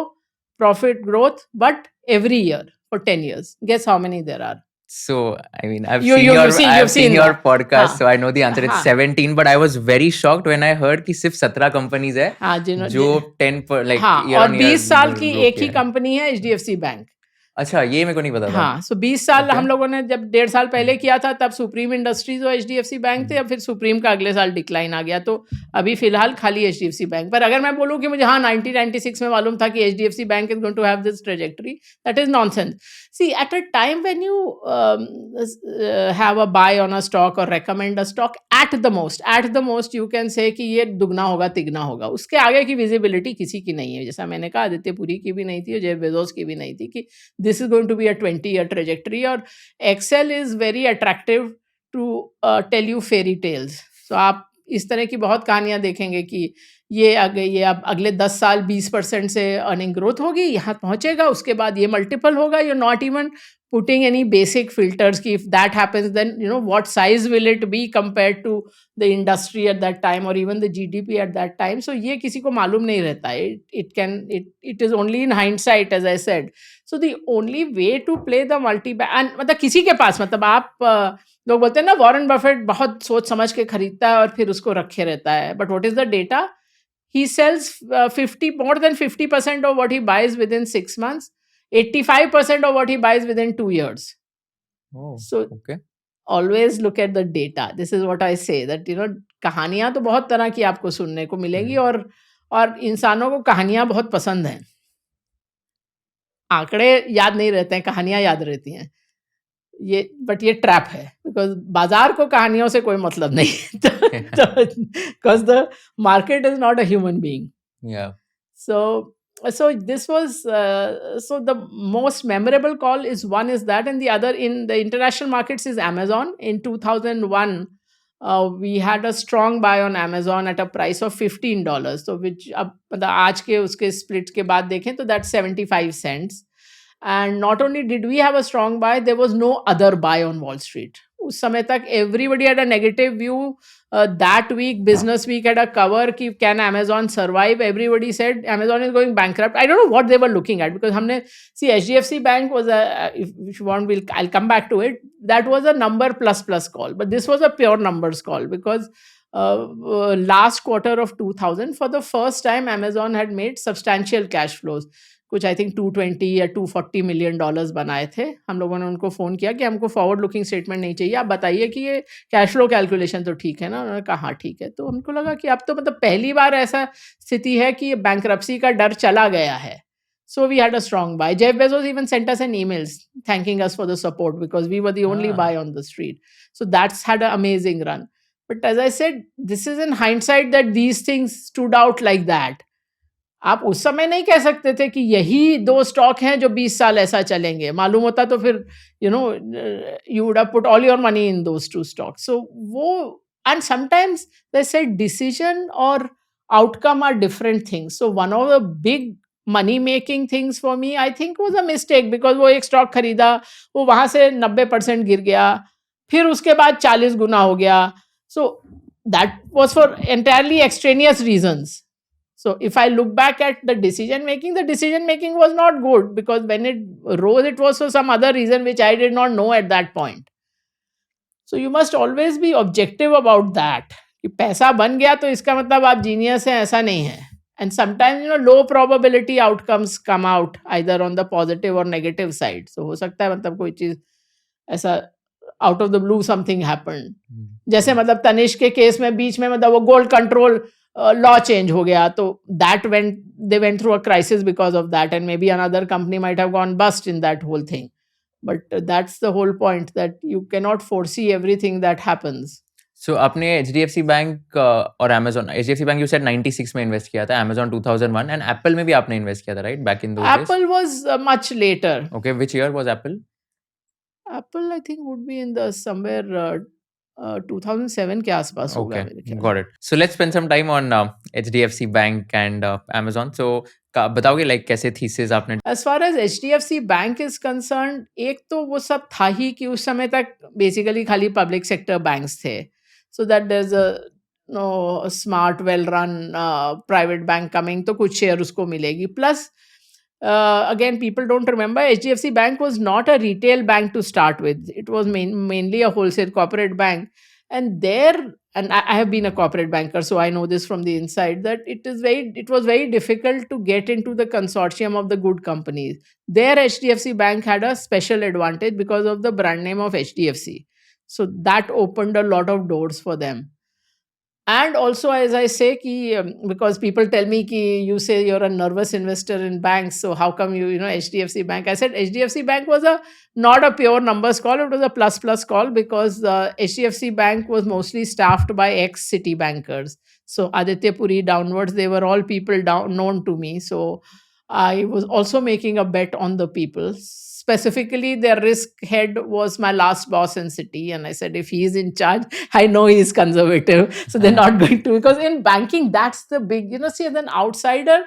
profit growth but every year for 10 years guess how many there are So, I mean, I've you've seen seen your that. podcast, हाँ, so I know the answer. It's हाँ, 17, but I was very shocked when I heard कि सिर्फ 17 companies है हाँ जो 10 पर like हाँ year और on year 20 साल की grow एक ही किया है। कंपनी है HDFC बैंक अच्छा, ये मेरे को नहीं पता था। हाँ सो 20 साल Okay. हम लोगों ने जब 1.5 साल पहले किया था तब सुप्रीम इंडस्ट्रीज और HDFC बैंक थे अब फिर सुप्रीम का अगले साल डिक्लाइन आ गया तो अभी फिलहाल खाली HDFC बैंक पर अगर मैं बोलूँ कि मुझे हाँ 1996 में मालूम था कि HDFC bank is going to have this trajectory that is nonsense see at a time when you have a buy on a stock और recommend a stock at the most you can say कि ये दुगना होगा तिगना होगा उसके आगे की विजिबिलिटी किसी की नहीं है जैसा मैंने कहा आदित्य पुरी की भी नहीं थी और जेफ बेजोस की भी नहीं थी कि this is going to be a 20-year trajectory और Excel is very attractive to tell you fairy tales. So आप इस तरह की बहुत कहानियाँ देखेंगे कि ये अब अगले 10 साल 20% से अर्निंग ग्रोथ होगी यहाँ पहुँचेगा उसके बाद ये मल्टीपल होगा you're not even putting any basic filters कि if that happens then you know what size will it be compared to the industry at that time or even the GDP at that time so ये किसी को मालूम नहीं रहता है it is only in hindsight as I said so the only way to play the and मतलब किसी के पास मतलब आप लोग बोलते हैं ना वॉरेन बफेट बहुत सोच समझ के खरीदता है और फिर उसको रखे रहता है but what is the data he sells more than 50% of what he buys within 6 months 85% of what he buys within 2 years Oh, so okay. always look at the data this is what I say that you know कहानियां तो बहुत तरह की आपको सुनने को मिलेगी और इंसानों को कहानियां बहुत पसंद हैं आंकड़े याद नहीं रहते हैं कहानियां याद रहती हैं बट ये ट्रैप है बिकॉज बाजार को कहानियों से कोई मतलब नहीं because the market is not a human being Yeah. so this was so the most memorable call is one is that and the other in the international markets is Amazon in 2001 we had a strong buy on Amazon at a price of $15 so which अब मतलब आज के उसके स्प्लिट के बाद देखें तो that's 75 cents And not only did we have a strong buy, there was no other buy on Wall Street. उस समय तक everybody had a negative view. That week, Business Week had a cover कि can Amazon survive? Everybody said Amazon is going bankrupt. I don't know what they were looking at because हमने see HDFC Bank was a if you want I'll come back to it. That was a number plus call, but this was a pure numbers call because last quarter of 2000 for the first time Amazon had made substantial cash flows. कुछ आई थिंक 220 या 240 मिलियन डॉलर्स बनाए थे. हम लोगों ने उनको फ़ोन किया कि हमको फॉरवर्ड लुकिंग स्टेटमेंट नहीं चाहिए, आप बताइए कि ये कैश फ्लो कैलकुलेशन तो ठीक है ना? उन्होंने कहा हाँ ठीक है. तो हमको लगा कि अब तो मतलब पहली बार ऐसा स्थिति है कि बैंकरप्सी का डर चला गया है. So we had a strong buy. Jeff Bezos even sent us an emails thanking us for the support because we were the only buy on the street. So that's had an amazing run. But as I said, this is in hindsight that these things stood out like that. आप उस समय नहीं कह सकते थे कि यही 2 स्टॉक हैं जो 20 साल ऐसा चलेंगे. मालूम होता तो फिर you would have put all your money in those 2 stocks. So वो and sometimes they said decision और outcome are different things. So one of the big money making things for me I think was a mistake because वो एक स्टॉक खरीदा, वो वहां से 90% गिर गया, फिर उसके बाद 40 गुना हो गया. So that was for entirely extraneous reasons. So if I look back at the decision making was not good because when it rose, it was for some other reason which I did not know at that point. So you must always be objective about that. कि पैसा बन गया तो इसका मतलब आप जीनियस हैं, ऐसा नहीं है. And sometimes low probability outcomes come out either on the positive or negative side. So हो सकता है मतलब कोई चीज ऐसा out of the blue something happened. जैसे मतलब तनिष्क के केस में बीच में मतलब वो गोल्ड कंट्रोल लॉ चेंज हो गया तो that they went through a crisis because of that and maybe another company might have gone bust in that whole thing. But that's the whole point that you can not foresee everything that happens. So आपने एचडीएफसी बैंक और Amazon, HDFC bank you said 96 में इन्वेस्ट किया था, अमेजोन 2001 एंड एप्पल में भी आपने इन्वेस्ट किया था right back in those days? Apple was much later. Okay, which year was Apple? Apple I think would be in the somewhere 2007 के आसपास होगा मेरे ख्याल. Got it. So let's spend some time on HDFC Bank and Amazon. So बताओगे लाइक कैसे थीसिस आपने? As far as HDFC Bank is concerned, एक तो वो सब था ही कि उस समय तक बेसिकली खाली पब्लिक सेक्टर बैंक्स थे. So that there's a smart well run private bank coming तो कुछ शेयर उसको मिलेगी. Plus again, people don't remember HDFC Bank was not a retail bank to start with. It was mainly a wholesale corporate bank. And I have been a corporate banker, so I know this from the inside that it was very difficult to get into the consortium of the good companies. There, HDFC Bank had a special advantage because of the brand name of HDFC. So that opened a lot of doors for them. And also, as I say, because people tell me you say you're a nervous investor in banks, so how come you HDFC Bank? I said HDFC Bank was not a pure numbers call, it was a plus call because HDFC Bank was mostly staffed by ex-City bankers. So Aditya Puri downwards, they were all people known to me. So I was also making a bet on the people. Specifically, their risk head was my last boss in City. And I said, if he's in charge, I know he's conservative. So they're not going to, because in banking, that's the big, see, as an outsider,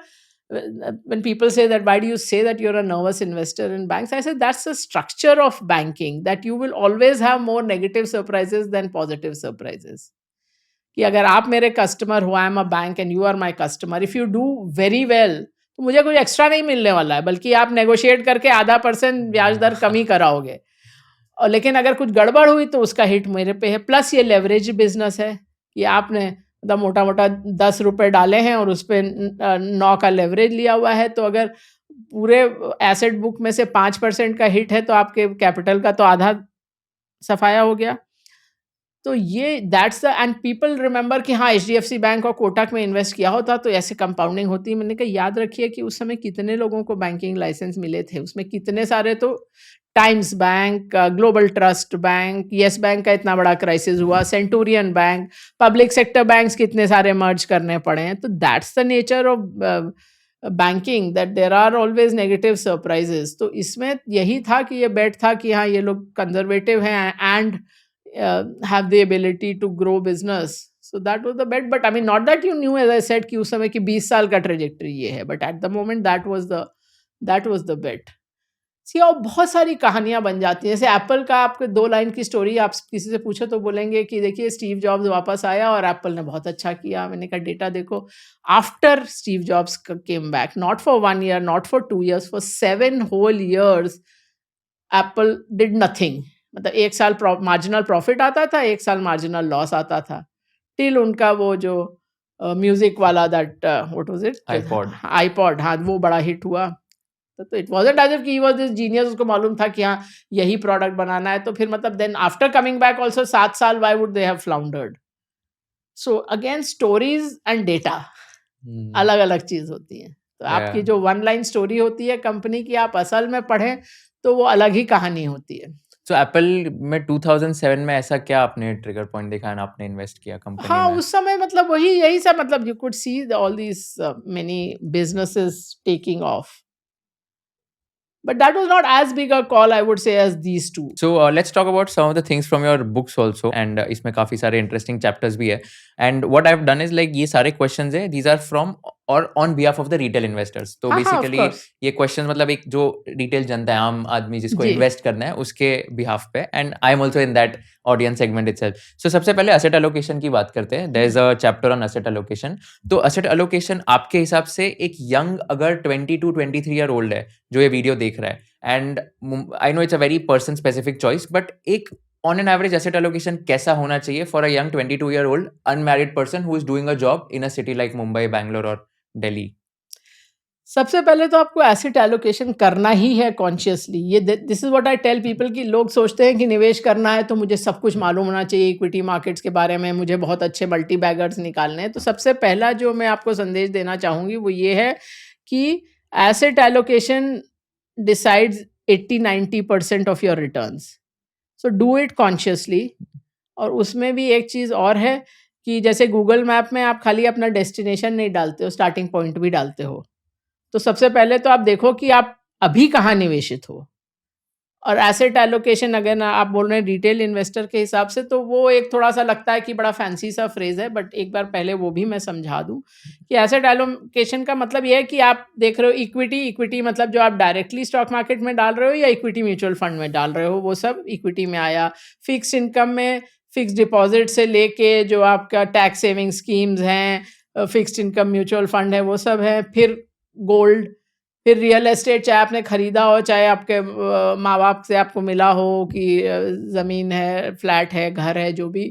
when people say that, why do you say that you're a nervous investor in banks? I said, that's the structure of banking, that you will always have more negative surprises than positive surprises. कि अगर आप मेरे कस्टमर हो, I am a bank and you are my customer, if you do very well तो मुझे कुछ एक्स्ट्रा नहीं मिलने वाला है, बल्कि आप नेगोशिएट करके 0.5% ब्याज दर कम ही कराओगे. और लेकिन अगर कुछ गड़बड़ हुई तो उसका हिट मेरे पे है. प्लस ये लेवरेज बिजनेस है कि आपने मतलब मोटा मोटा 10 रुपए डाले हैं और उस पर 9 का लेवरेज लिया हुआ है, तो अगर पूरे एसेट बुक में से 5% का हिट है तो आपके कैपिटल का तो आधा सफाया हो गया. तो ये that's the end people remember कि हाँ HDFC बैंक और कोटक में इन्वेस्ट किया होता तो ऐसे कंपाउंडिंग होती. मैंने कहा याद रखिए कि उस समय कितने लोगों को बैंकिंग लाइसेंस मिले थे, उसमें कितने सारे तो Times Bank, Global Trust Bank, Yes Bank का इतना बड़ा क्राइसिस हुआ, Centurion Bank, public sector banks कितने सारे मर्ज करने पड़े हैं. तो that's the nature of banking that there are always negative surprises. तो इसमें यही था कि ये बेट था कि हाँ ये लोग कंजर्वेटिव हैं and have the ability to grow business. So that was the bet. But I mean, not that you knew, as I said, कि उस समय की 20 साल का trajectory ये है. But at the moment, that was the bet. सी और बहुत सारी कहानियां बन जाती हैं। जैसे एप्पल का आपको 2 लाइन की स्टोरी आप किसी से पूछो तो बोलेंगे कि देखिए स्टीव जॉब्स वापस आया और एप्पल ने बहुत अच्छा किया। मैंने कहा डेटा देखो, after Steve Jobs came back, not for 1 year, not for 2 years, for 7 whole years Apple did nothing. मतलब 1 साल मार्जिनल प्रॉफिट आता था, 1 साल मार्जिनल लॉस आता था। टिल उनका वो जो म्यूजिक वाला that what was it? IPod. IPod, हाँ, वो बड़ा हिट हुआ। तो it wasn't as if he was this genius, उसको मालूम था कि हाँ, यही प्रोडक्ट बनाना है। तो फिर मतलब then after coming back also 7 साल why would they have floundered? So again stories and data hmm, अलग-अलग चीज़ होती है। तो या आपकी जो वन लाइन स्टोरी होती है कंपनी की, आप असल में पढ़ें तो वो अलग ही कहानी होती है। सो एप्पल में 2007 में ऐसा क्या आपने ट्रिगर पॉइंट देखा एंड आपने इन्वेस्ट किया कंपनी हाँ, में? उस समय मतलब वही यही सब, मतलब you could see all these many businesses taking off. But that was not as big a call I would say as these 2। So let's talk about some of the things from your books also and इसमें काफ़ी सारे इंटरेस्टिंग चैप्टर्स भी है and what I have done is like ये सारे क्वेश्चंस है दीज़ आर फ्रॉम और on behalf of the retail investors. तो हाँ, हाँ, ऑफ बेसिकली कोर्स। ये क्वेश्चन मतलब एक जो रिटेल जनता है, आम आदमी जिसको जी। इन्वेस्ट करना है उसके बिहाफ पे and I am also in that audience segment itself. So सबसे पहले असेट एलोकेशन की बात करते हैं। There is a chapter on asset allocation. तो असेट एलोकेशन आपके हिसाब से एक यंग अगर 20 टू 23 ईयर ओल्ड है जो ये वीडियो देख रहा है and I know it's a very person specific choice but एक on an average asset allocation कैसा होना चाहिए for a young 22 year old unmarried person who is doing a job in a city like Mumbai, Bangalore और दिल्ली? सबसे पहले तो आपको एसेट एलोकेशन करना ही है कॉन्शियसली। ये this is what I tell people कि लोग सोचते हैं कि निवेश करना है तो मुझे सब कुछ मालूम होना चाहिए इक्विटी मार्केट्स के बारे में, मुझे बहुत अच्छे मल्टी बैगर्स निकालने हैं। तो सबसे पहला जो मैं आपको संदेश देना चाहूँगी वो ये है कि asset allocation decides 80-90% of your returns. So do it consciously. और उसमें भी एक चीज़ और है कि जैसे गूगल मैप में आप खाली अपना डेस्टिनेशन नहीं डालते हो, स्टार्टिंग पॉइंट भी डालते हो। तो सबसे पहले तो आप देखो कि आप अभी कहाँ निवेशित हो। और एसेट एलोकेशन अगर आप बोल रहे हैं रिटेल इन्वेस्टर के हिसाब से, तो वो एक थोड़ा-सा लगता है कि बड़ा फैंसी सा फ्रेज़ है, बट एक बार पहले वो भी मैं समझा दूँ कि एसेट एलोकेशन का मतलब ये है कि आप देख रहे हो इक्विटी मतलब जो आप डायरेक्टली स्टॉक मार्केट में डाल रहे हो या इक्विटी म्यूचुअल फंड में डाल रहे हो, वो सब इक्विटी में आया। फिक्स्ड इनकम में फिक्स्ड डिपॉज़िट से लेके जो आपका टैक्स सेविंग स्कीम्स हैं, फिक्स्ड इनकम म्यूचुअल फंड है, वो सब है। फिर गोल्ड, फिर रियल एस्टेट, चाहे आपने खरीदा हो, चाहे आपके माँ-बाप से आपको मिला हो कि ज़मीन है, फ्लैट है, घर है, जो भी।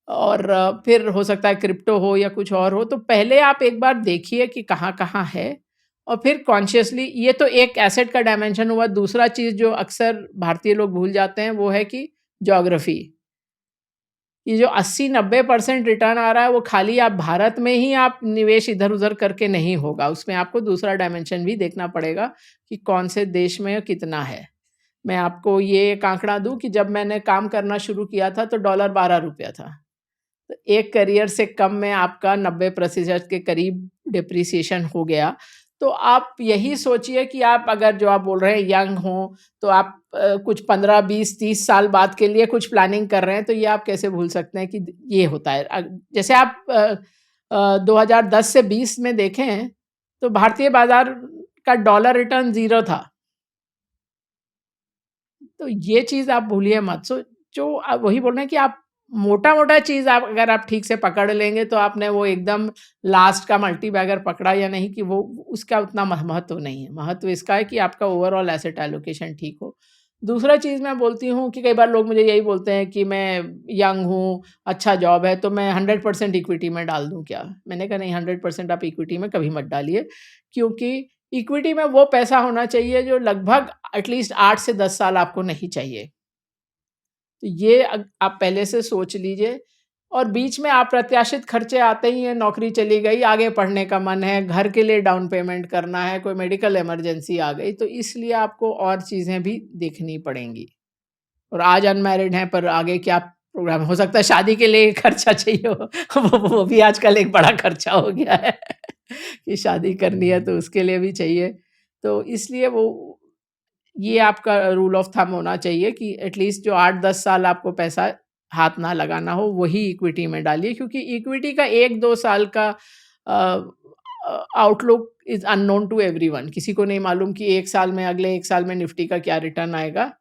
और फिर हो सकता है क्रिप्टो हो या कुछ और हो। तो पहले आप एक बार देखिए कि कहाँ-कहाँ है और फिर कॉन्शियसली, ये तो एक एसेट का डायमेंशन हुआ। दूसरा चीज़ जो अक्सर भारतीय लोग भूल जाते हैं, वो है कि ज्योग्राफ़ी। ये जो 80-90% रिटर्न आ रहा है, वो खाली आप भारत में ही आप निवेश इधर-उधर करके नहीं होगा। उसमें आपको दूसरा डायमेंशन भी देखना पड़ेगा कि कौन से देश में कितना है। मैं आपको ये एक आंकड़ा दूँ कि जब मैंने काम करना शुरू किया था तो डॉलर ₹12 था। तो एक करियर से कम में आपका 90% के करीब डिप्रिसिएशन हो गया। तो आप यही सोचिए कि आप अगर जो आप बोल रहे हैं यंग हो, तो आप कुछ 15, 20, 30 साल बाद के लिए कुछ प्लानिंग कर रहे हैं, तो ये आप कैसे भूल सकते हैं कि ये होता है। जैसे आप 2010 से 20 में देखें, तो भारतीय बाज़ार का डॉलर रिटर्न 0 था। तो ये चीज़ आप भूलिए मत। सो जो वही बोल रहे हैं कि आप मोटा-मोटा चीज़ आप अगर आप ठीक से पकड़ लेंगे, तो आपने वो एकदम लास्ट का मल्टी बैगर पकड़ा या नहीं, कि वो उसका उतना महत्व नहीं है। महत्व इसका है कि आपका ओवरऑल एसेट एलोकेशन ठीक हो। दूसरा चीज़ मैं बोलती हूँ कि कई बार लोग मुझे यही बोलते हैं कि मैं यंग हूँ, अच्छा जॉब है, तो मैं 100% इक्विटी में डाल दूँ क्या? मैंने कहा नहीं, 100% आप इक्विटी में कभी मत डालिए, क्योंकि इक्विटी में वो पैसा होना चाहिए जो लगभग एटलीस्ट 8 से 10 साल आपको नहीं चाहिए। तो ये आप पहले से सोच लीजिए। और बीच में अप्रत्याशित खर्चे आते ही हैं, नौकरी चली गई, आगे पढ़ने का मन है, घर के लिए डाउन पेमेंट करना है, कोई मेडिकल इमरजेंसी आ गई, तो इसलिए आपको और चीज़ें भी देखनी पड़ेंगी। और आज अनमैरिड हैं, पर आगे क्या प्रोग्राम हो सकता है, शादी के लिए खर्चा चाहिए हो वो भी आजकल एक बड़ा खर्चा हो गया है कि शादी करनी है तो उसके लिए भी चाहिए। तो इसलिए वो ये आपका रूल ऑफ थंब होना चाहिए कि एटलीस्ट जो 8-10 साल आपको पैसा हाथ ना लगाना हो, वही इक्विटी में डालिए, क्योंकि इक्विटी का 1-2 साल का outlook is unknown to everyone. किसी को नहीं मालूम कि अगले 1 साल में निफ्टी का क्या रिटर्न आएगा।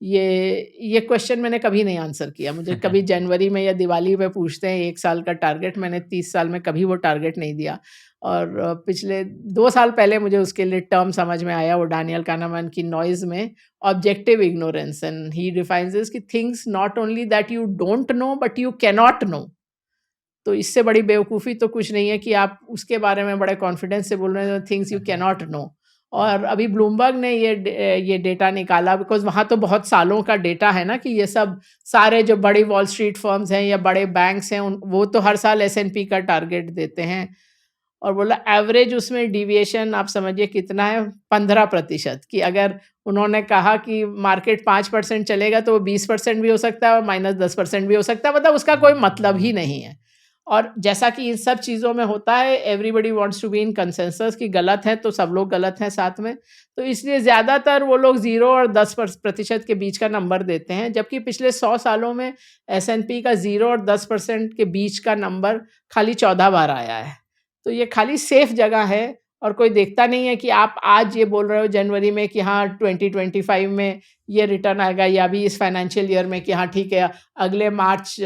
ये क्वेश्चन मैंने कभी नहीं आंसर किया। मुझे कभी जनवरी में या दिवाली पे पूछते हैं 1 साल का टारगेट, मैंने 30 साल में कभी वो टारगेट नहीं दिया। और पिछले 2 साल पहले मुझे उसके लिए टर्म समझ में आया, वो डैनियल kahneman की नॉइज़ में, objective ignorance, and he defines this कि things not only that you don't know but you can not know. तो इससे बड़ी बेवकूफ़ी तो कुछ नहीं है कि आप उसके बारे में बड़े कॉन्फिडेंस से बोल रहे हैं, things you can not no. और अभी ब्लूमबर्ग ने ये डेटा निकाला, बिकॉज़ वहाँ तो बहुत सालों का डेटा है ना, कि ये सब सारे जो बड़ी वॉल स्ट्रीट फर्म्स हैं या बड़े बैंक्स हैं, वो तो हर साल S&P का टारगेट देते हैं। और बोला एवरेज उसमें डिविएशन आप समझिए कितना है, 15%। कि अगर उन्होंने कहा कि मार्केट 5% चलेगा तो वो 20% भी हो सकता है और -10% भी हो सकता है, मतलब उसका कोई मतलब ही नहीं है। और जैसा कि इन सब चीज़ों में होता है, everybody wants to be in consensus कि गलत है तो सब लोग गलत हैं साथ में। तो इसलिए ज़्यादातर वो लोग 0 और 10% के बीच का नंबर देते हैं, जबकि पिछले 100 सालों में S&P का 0 और 10% के बीच का नंबर खाली 14 बार आया है। तो ये खाली सेफ जगह है, और कोई देखता नहीं है कि आप आज ये बोल रहे हो जनवरी में कि हाँ 2025 में ये रिटर्न आएगा, या अभी इस फाइनेंशियल ईयर में कि हाँ ठीक है अगले मार्च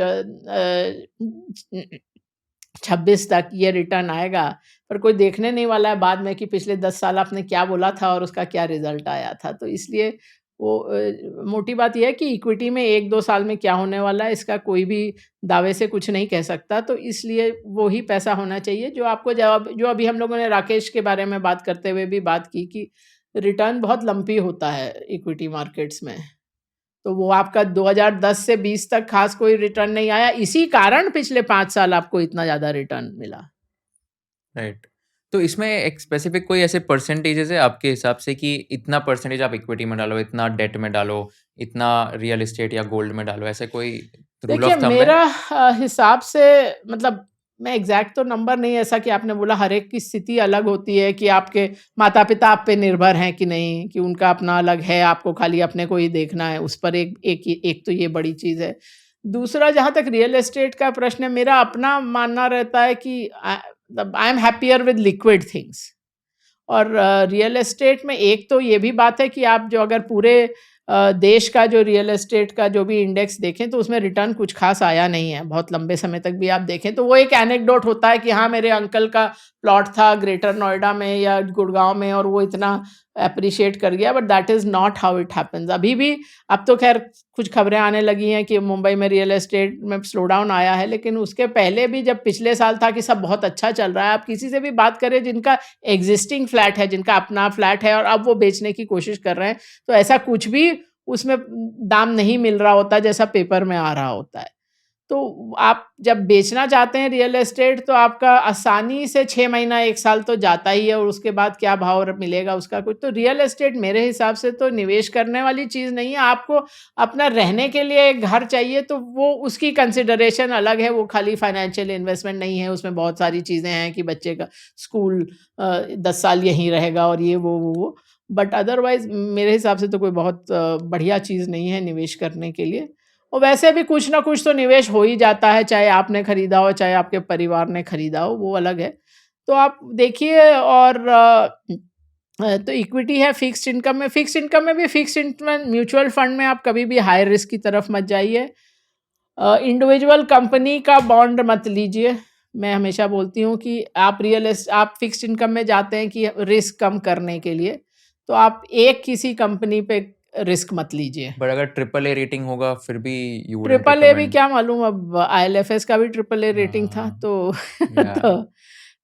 26 तक ये रिटर्न आएगा। पर कोई देखने नहीं वाला है बाद में कि पिछले 10 साल आपने क्या बोला था और उसका क्या रिजल्ट आया था। तो इसलिए वो मोटी बात ये है कि इक्विटी में 1-2 साल में क्या होने वाला है, इसका कोई भी दावे से कुछ नहीं कह सकता। तो इसलिए वो ही पैसा होना चाहिए जो आपको जो अभी हम लोगों ने राकेश के बारे में बात करते हुए भी बात की कि रिटर्न बहुत लंपी होता है इक्विटी मार्केट्स में। तो वो आपका 2010 से 20 तक खास कोई रिटर्न नहीं आया, इसी कारण पिछले 5 साल आपको इतना ज़्यादा रिटर्न मिला। राइट। तो इसमें एक स्पेसिफिक कोई ऐसे परसेंटेजेस है आपके हिसाब से कि इतना परसेंटेज आप इक्विटी में डालो, इतना डेट में डालो, इतना रियल एस्टेट या गोल्ड में डालो, ऐसे कोई रूल देखिए ऑफ थंब है? मेरा हिसाब से, मतलब मैं एग्जैक्ट तो नंबर नहीं, ऐसा कि आपने बोला हर एक की स्थिति अलग होती है, कि आपके माता-पिता आप पे निर्भर हैं कि नहीं, कि उनका अपना अलग है, आपको खाली अपने को ही देखना है, उस पर एक तो ये बड़ी चीज़ है। दूसरा, जहाँ तक रियल एस्टेट का प्रश्न है, मेरा अपना मानना रहता है कि मतलब I am happier with liquid things. और रियल एस्टेट में एक तो ये भी बात है कि आप जो अगर पूरे देश का जो रियल एस्टेट का जो भी इंडेक्स देखें तो उसमें रिटर्न कुछ खास आया नहीं है, बहुत लंबे समय तक भी आप देखें तो वो एक एनेक्डोट होता है कि हाँ मेरे अंकल का प्लॉट था ग्रेटर नोएडा में या गुड़गांव में और वो इतना अप्रिशिएट कर गया, but that is not how it happens. अभी भी, अब तो खैर कुछ खबरें आने लगी हैं कि मुंबई में रियल एस्टेट में स्लो डाउन आया है, लेकिन उसके पहले भी जब पिछले साल था कि सब बहुत अच्छा चल रहा है, आप किसी से भी बात करें जिनका एग्जिस्टिंग फ्लैट है, जिनका अपना फ्लैट है और अब वो बेचने की कोशिश कर रहे हैं, तो ऐसा कुछ भी उसमें दाम नहीं मिल रहा होता जैसा पेपर में आ रहा होता है। तो आप जब बेचना चाहते हैं रियल एस्टेट तो आपका आसानी से 6 महीना 1 साल तो जाता ही है, और उसके बाद क्या भाव मिलेगा उसका कुछ। तो रियल एस्टेट मेरे हिसाब से तो निवेश करने वाली चीज़ नहीं है। आपको अपना रहने के लिए एक घर चाहिए तो वो उसकी कंसिडरेशन अलग है, वो खाली फाइनेंशियल इन्वेस्टमेंट नहीं है, उसमें बहुत सारी चीज़ें हैं कि बच्चे का स्कूल 10 साल यहीं रहेगा और ये वो। बट अदरवाइज़ मेरे हिसाब से तो कोई बहुत बढ़िया चीज़ नहीं है निवेश करने के लिए। और वैसे भी कुछ ना कुछ तो निवेश हो ही जाता है, चाहे आपने खरीदा हो, चाहे आपके परिवार ने खरीदा हो, वो अलग है। तो आप देखिए, और तो इक्विटी है, फिक्स्ड इनकम में भी फिक्स्ड इनकम म्यूचुअल फंड में आप कभी भी हाई रिस्क की तरफ मत जाइए। इंडिविजुअल कंपनी का बॉन्ड मत लीजिए। मैं हमेशा बोलती हूँ कि आप फिक्स्ड इनकम में जाते हैं कि रिस्क कम करने के लिए, तो आप एक किसी कंपनी पे रिस्क मत लीजिए। बट अगर ट्रिपल ए रेटिंग होगा फिर भी यू वुडंट ट्रिपल ए भी रिकमेंड? क्या मालूम, अब IL&FS का भी ट्रिपल ए रेटिंग था, हाँ, तो या तो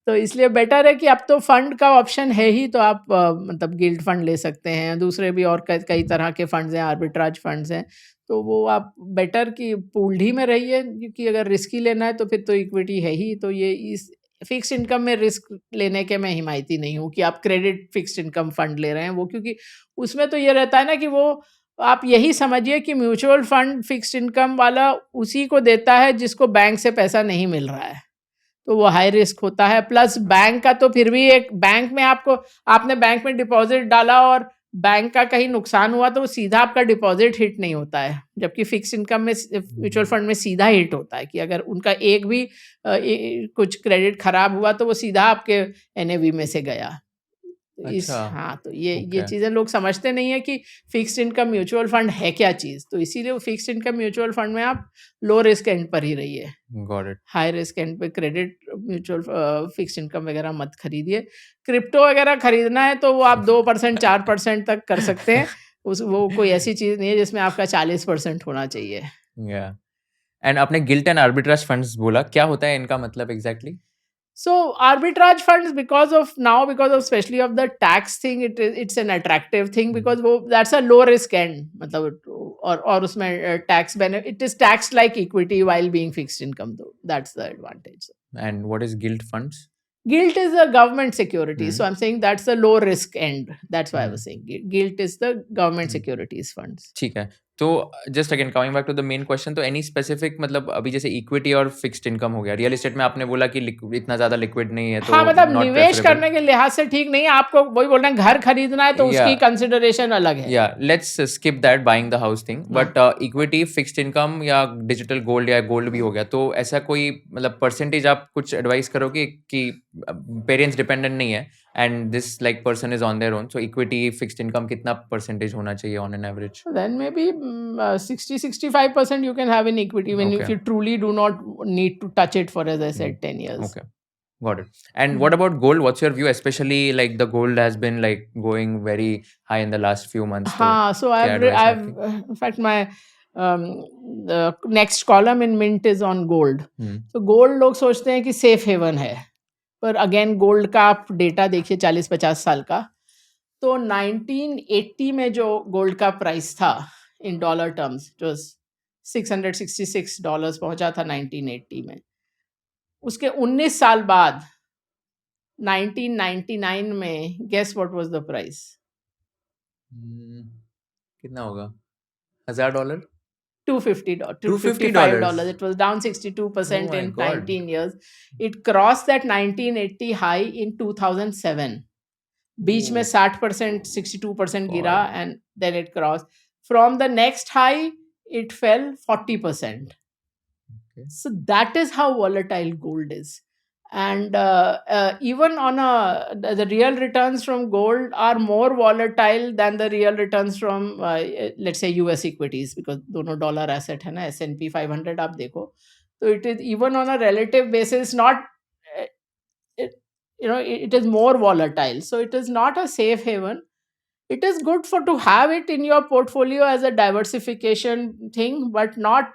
तो इसलिए बेटर है कि अब तो फंड का ऑप्शन है ही, तो आप मतलब गिल्ड फंड ले सकते हैं, दूसरे भी और कई तरह के फंड्स हैं, आर्बिट्राज फंड्स हैं, तो वो आप बेटर कि पूल्ड ही में रहिए, क्योंकि अगर रिस्क ही लेना है तो फिर तो इक्विटी है ही। तो ये इस फिक्स्ड इनकम में रिस्क लेने के मैं हिमायती नहीं हूँ कि आप क्रेडिट फिक्स्ड इनकम फंड ले रहे हैं, वो क्योंकि उसमें तो ये रहता है ना कि वो आप यही समझिए कि म्यूचुअल फंड फिक्स्ड इनकम वाला उसी को देता है जिसको बैंक से पैसा नहीं मिल रहा है, तो वो हाई रिस्क होता है। प्लस बैंक का तो फिर भी एक बैंक में आपने बैंक में डिपॉजिट डाला और बैंक का कहीं नुकसान हुआ तो वो सीधा आपका डिपॉजिट हिट नहीं होता है, जबकि फिक्स इनकम में म्यूचुअल फंड में सीधा हिट होता है कि अगर उनका एक भी कुछ क्रेडिट खराब हुआ तो वो सीधा आपके एनएवी में से गया। तो अच्छा, हाँ, तो ये ओके, चीज़ें लोग समझते नहीं है कि फिक्स्ड इनकम म्यूचुअल फंड है क्या चीज़। तो इसीलिए वो फिक्स्ड इनकम म्यूचुअल फंड में आप लो रिस्क एंड पर ही रहिए, got it. High risk and पे क्रेडिट म्यूचुअल फिक्स्ड इनकम वगैरह मत खरीदिए। क्रिप्टो वगैरह खरीदना है तो वो आप 2% 4% तक कर सकते हैं। वो कोई ऐसी चीज़ नहीं है जिसमें आपका 40% होना चाहिए। या एंड आपने गिल्ट एंड आर्बिट्राज फंड्स बोला, क्या होता है इनका मतलब exactly? So arbitrage funds, because of especially of the tax thing, it's an attractive thing because that's a low risk end, मतलब और उसमें tax benefit, it is taxed like equity while being fixed income though. That's the advantage. And what is guilt funds? Gilt is a government security, so I'm saying that's the low risk end. That's why I was saying gilt is the government securities funds. ठीक है, तो just again coming back to the main question, तो एनी स्पेसिफिक मतलब अभी जैसे इक्विटी और फिक्स्ड इनकम हो गया, रियल एस्टेट में आपने बोला कि इतना ज्यादा लिक्विड नहीं है तो हाँ, मतलब not निवेश preferable. करने के लिहाज से ठीक नहीं है। आपको वही बोल रहे हैं, घर खरीदना है तो उसकी Yeah. कंसिडरेशन अलग है। या let's skip that buying the house thing, but equity, fixed income या डिजिटल गोल्ड या गोल्ड भी हो गया, तो ऐसा कोई मतलब परसेंटेज आप कुछ एडवाइस करोगे कि पेरेंट्स डिपेंडेंट नहीं है and this like person is on their own, so equity fixed income कितना परसेंटेज होना चाहिए on an average? Then maybe 60-65% you can have in equity when if Okay. you truly do not need to touch it for, as I said, 10 years. Okay, got it. And what about gold? What's your view? Especially like the gold has been like going very high in the last few months. हाँ, so I've in fact my the next column in Mint is on gold. So gold लोग सोचते हैं कि सेफ हेवन है, पर अगेन गोल्ड का आप डेटा देखिए 40-50 साल का, तो 1980 में जो गोल्ड का प्राइस था इन डॉलर टर्म्स, जो $666 पहुंचा था 1980 में, उसके 19 साल बाद 1999 में guess what was the price? कितना होगा? $1000? $250, $250? $255. It was down 62% Oh my in God. 19 years. It crossed that 1980 high in 2007. बीच में 60%, 62% गिरा and then it crossed. From the next high, it fell 40%. Okay. So that is how volatile gold is. And even on the real returns from gold are more volatile than the real returns from let's say US equities, because दोनों dollar asset है ना, S&P 500 आप देखो, so it is even on a relative basis not it is more volatile, so it is not a safe haven. It is good to have it in your portfolio as a diversification thing, but not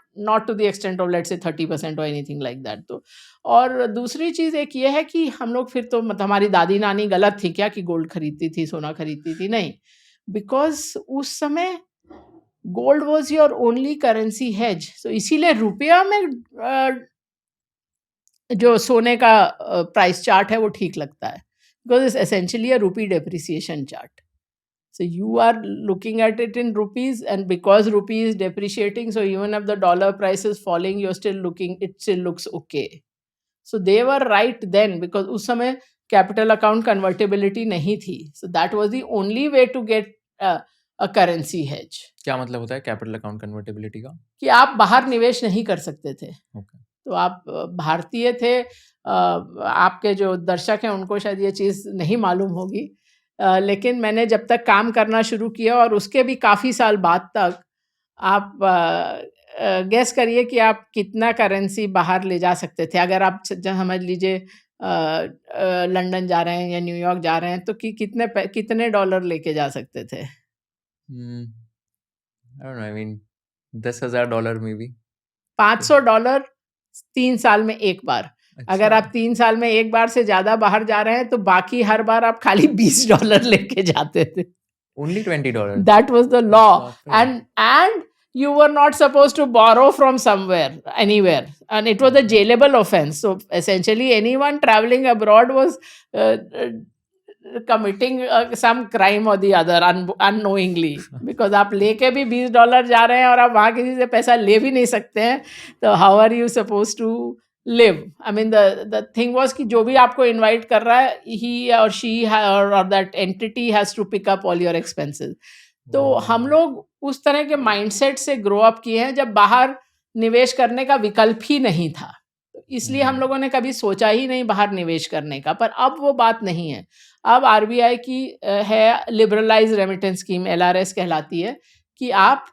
to the extent of let's say 30% or anything like that. तो और दूसरी चीज़ एक ये है कि हम लोग फिर तो मतलब हमारी दादी नानी गलत थी क्या कि गोल्ड खरीदती थी, सोना खरीदती थी? नहीं, बिकॉज उस समय gold was your only currency hedge. So इसीलिए रुपया में जो सोने का प्राइस चार्ट है वो ठीक लगता है, बिकॉज इट्स एसेंशियली अ रूपी depreciation chart. So you are looking at it in rupees, and because rupee is depreciating, so even if the dollar price is falling, you're still looking, it still looks okay. So they were right then, because उस समय capital account convertibility नहीं थी. So that was the only way to get a currency hedge. क्या मतलब होता है कैपिटल अकाउंट कन्वर्टिबिलिटी का? कि आप बाहर निवेश नहीं कर सकते थे. Okay. तो आप भारतीय थे, आपके जो दर्शक हैं उनको शायद ये चीज़ नहीं मालूम होगी, लेकिन मैंने जब तक काम करना शुरू किया और उसके भी काफ़ी साल बाद तक, आप गेस करिए कि आप कितना करेंसी बाहर ले जा सकते थे. अगर आप समझ लीजिए लंदन जा रहे हैं या न्यूयॉर्क जा रहे हैं, तो कितने डॉलर लेके जा सकते थे? I don't know, I mean $10,000 में भी $500 3 साल में एक बार. अगर आप 3 साल में एक बार से ज्यादा बाहर जा रहे हैं तो बाकी हर बार आप खाली $20 लेके जाते थे. Only $20? That was the law. And you were not supposed to borrow from anywhere. And it was a jailable offense. So essentially anyone traveling abroad was committing some crime or the other unknowingly. Because आप लेके भी $20 जा रहे हैं और आप वहाँ किसी से पैसा ले भी नहीं सकते हैं, तो how are you supposed to live, I mean the thing was कि जो भी आपको इनवाइट कर रहा है, ही और शी और that entity has to pick up all your expenses. तो हम लोग उस तरह के माइंडसेट से ग्रो अप किए हैं जब बाहर निवेश करने का विकल्प ही नहीं था। तो इसलिए हम लोगों ने कभी सोचा ही नहीं बाहर निवेश करने का। पर अब वो बात नहीं है। अब आरबीआई की है लिबरलाइज रेमिटेंस स्कीम, एलआरएस कहलाती है, कि आप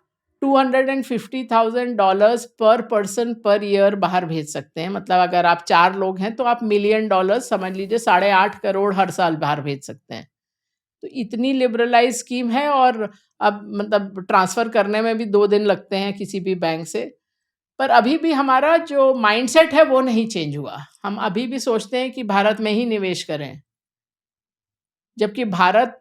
$250,000 पर पर्सन पर ईयर बाहर भेज सकते हैं। मतलब अगर आप 4 लोग हैं तो आप $1 मिलियन समझ लीजिए 8.5 करोड़ हर साल बाहर भेज सकते हैं। तो इतनी लिबरलाइज स्कीम है, और अब मतलब ट्रांसफ़र करने में भी 2 दिन लगते हैं किसी भी बैंक से। पर अभी भी हमारा जो माइंडसेट है वो नहीं चेंज हुआ। हम अभी भी सोचते हैं कि भारत में ही निवेश करें। जबकि भारत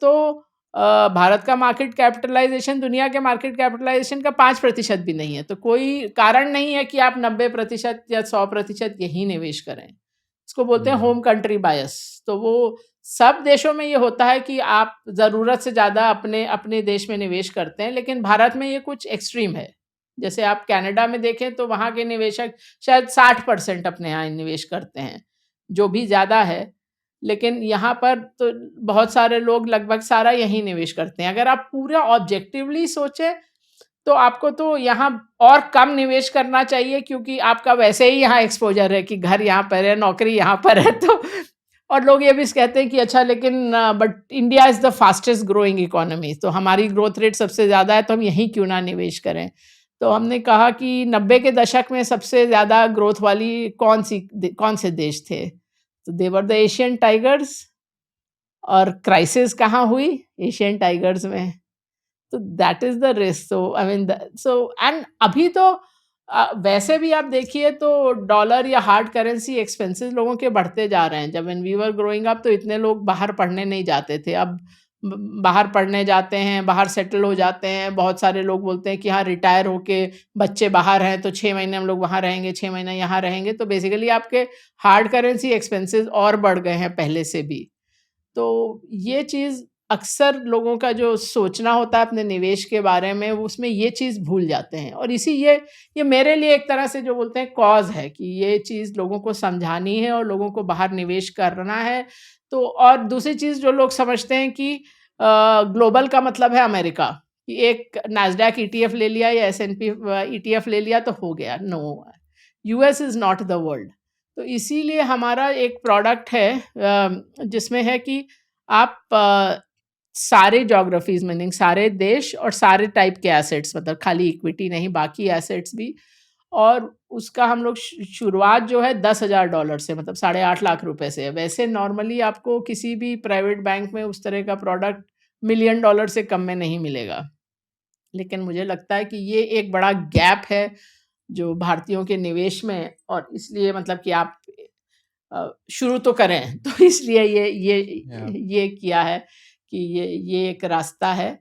का मार्केट कैपिटलाइज़ेशन दुनिया के मार्केट कैपिटलाइज़ेशन का 5% भी नहीं है। तो कोई कारण नहीं है कि आप 90% या 100% यहीं निवेश करें। इसको बोलते हैं होम कंट्री बायस। तो वो सब देशों में ये होता है कि आप ज़रूरत से ज़्यादा अपने अपने देश में निवेश करते हैं, लेकिन भारत में ये कुछ एक्सट्रीम है। जैसे आप कनाडा में देखें तो वहाँ के निवेशक शायद 60% अपने यहाँ निवेश करते हैं, जो भी ज़्यादा है। लेकिन यहाँ पर तो बहुत सारे लोग लगभग सारा यहीं निवेश करते हैं। अगर आप पूरा ऑब्जेक्टिवली सोचें तो आपको तो यहाँ और कम निवेश करना चाहिए, क्योंकि आपका वैसे ही यहाँ एक्सपोज़र है कि घर यहाँ पर है, नौकरी यहाँ पर है। तो और लोग ये भी कहते हैं कि अच्छा, लेकिन but India is the fastest growing economy, तो हमारी ग्रोथ रेट सबसे ज़्यादा है, तो हम यहीं क्यों ना निवेश करें। तो हमने कहा कि 90 के दशक में सबसे ज़्यादा ग्रोथ वाली कौन से देश थे? तो दे वर द एशियन टाइगर्स। और क्राइसिस कहाँ हुई? एशियन टाइगर्स में। तो that is the risk. So I mean so and अभी तो वैसे भी आप देखिए तो डॉलर या हार्ड करेंसी एक्सपेंसेस लोगों के बढ़ते जा रहे हैं। जब when we were growing up तो इतने लोग बाहर पढ़ने नहीं जाते थे। अब बाहर पढ़ने जाते हैं, बाहर सेटल हो जाते हैं। बहुत सारे लोग बोलते हैं कि हाँ, रिटायर होके बच्चे बाहर हैं तो 6 महीने हम लोग वहाँ रहेंगे, 6 महीने यहाँ रहेंगे। तो बेसिकली आपके हार्ड करेंसी एक्सपेंसेस और बढ़ गए हैं पहले से भी। तो ये चीज़ अक्सर लोगों का जो सोचना होता है अपने निवेश के बारे में, वो उसमें ये चीज़ भूल जाते हैं। और ये मेरे लिए एक तरह से जो बोलते हैं कॉज़ है कि ये चीज़ लोगों को समझानी है और लोगों को बाहर निवेश करना है। तो और दूसरी चीज़ जो लोग समझते हैं कि ग्लोबल का मतलब है अमेरिका, कि एक नास्डैक ईटीएफ ले लिया या एसएनपी ईटीएफ ले लिया तो हो गया। No, US is not the world. तो इसीलिए हमारा एक प्रोडक्ट है जिसमें है कि आप सारे ज्योग्राफीज़ मीनिंग सारे देश और सारे टाइप के एसेट्स, मतलब खाली इक्विटी नहीं, बाकी एसेट्स भी। और उसका हम लोग शुरुआत जो है $10,000 से, मतलब 8.5 लाख रुपए से है। वैसे नॉर्मली आपको किसी भी प्राइवेट बैंक में उस तरह का प्रोडक्ट $1 मिलियन से कम में नहीं मिलेगा। लेकिन मुझे लगता है कि ये एक बड़ा गैप है जो भारतीयों के निवेश में, और इसलिए मतलब कि आप शुरू तो करें। तो इसलिए या ये किया है कि ये एक रास्ता है।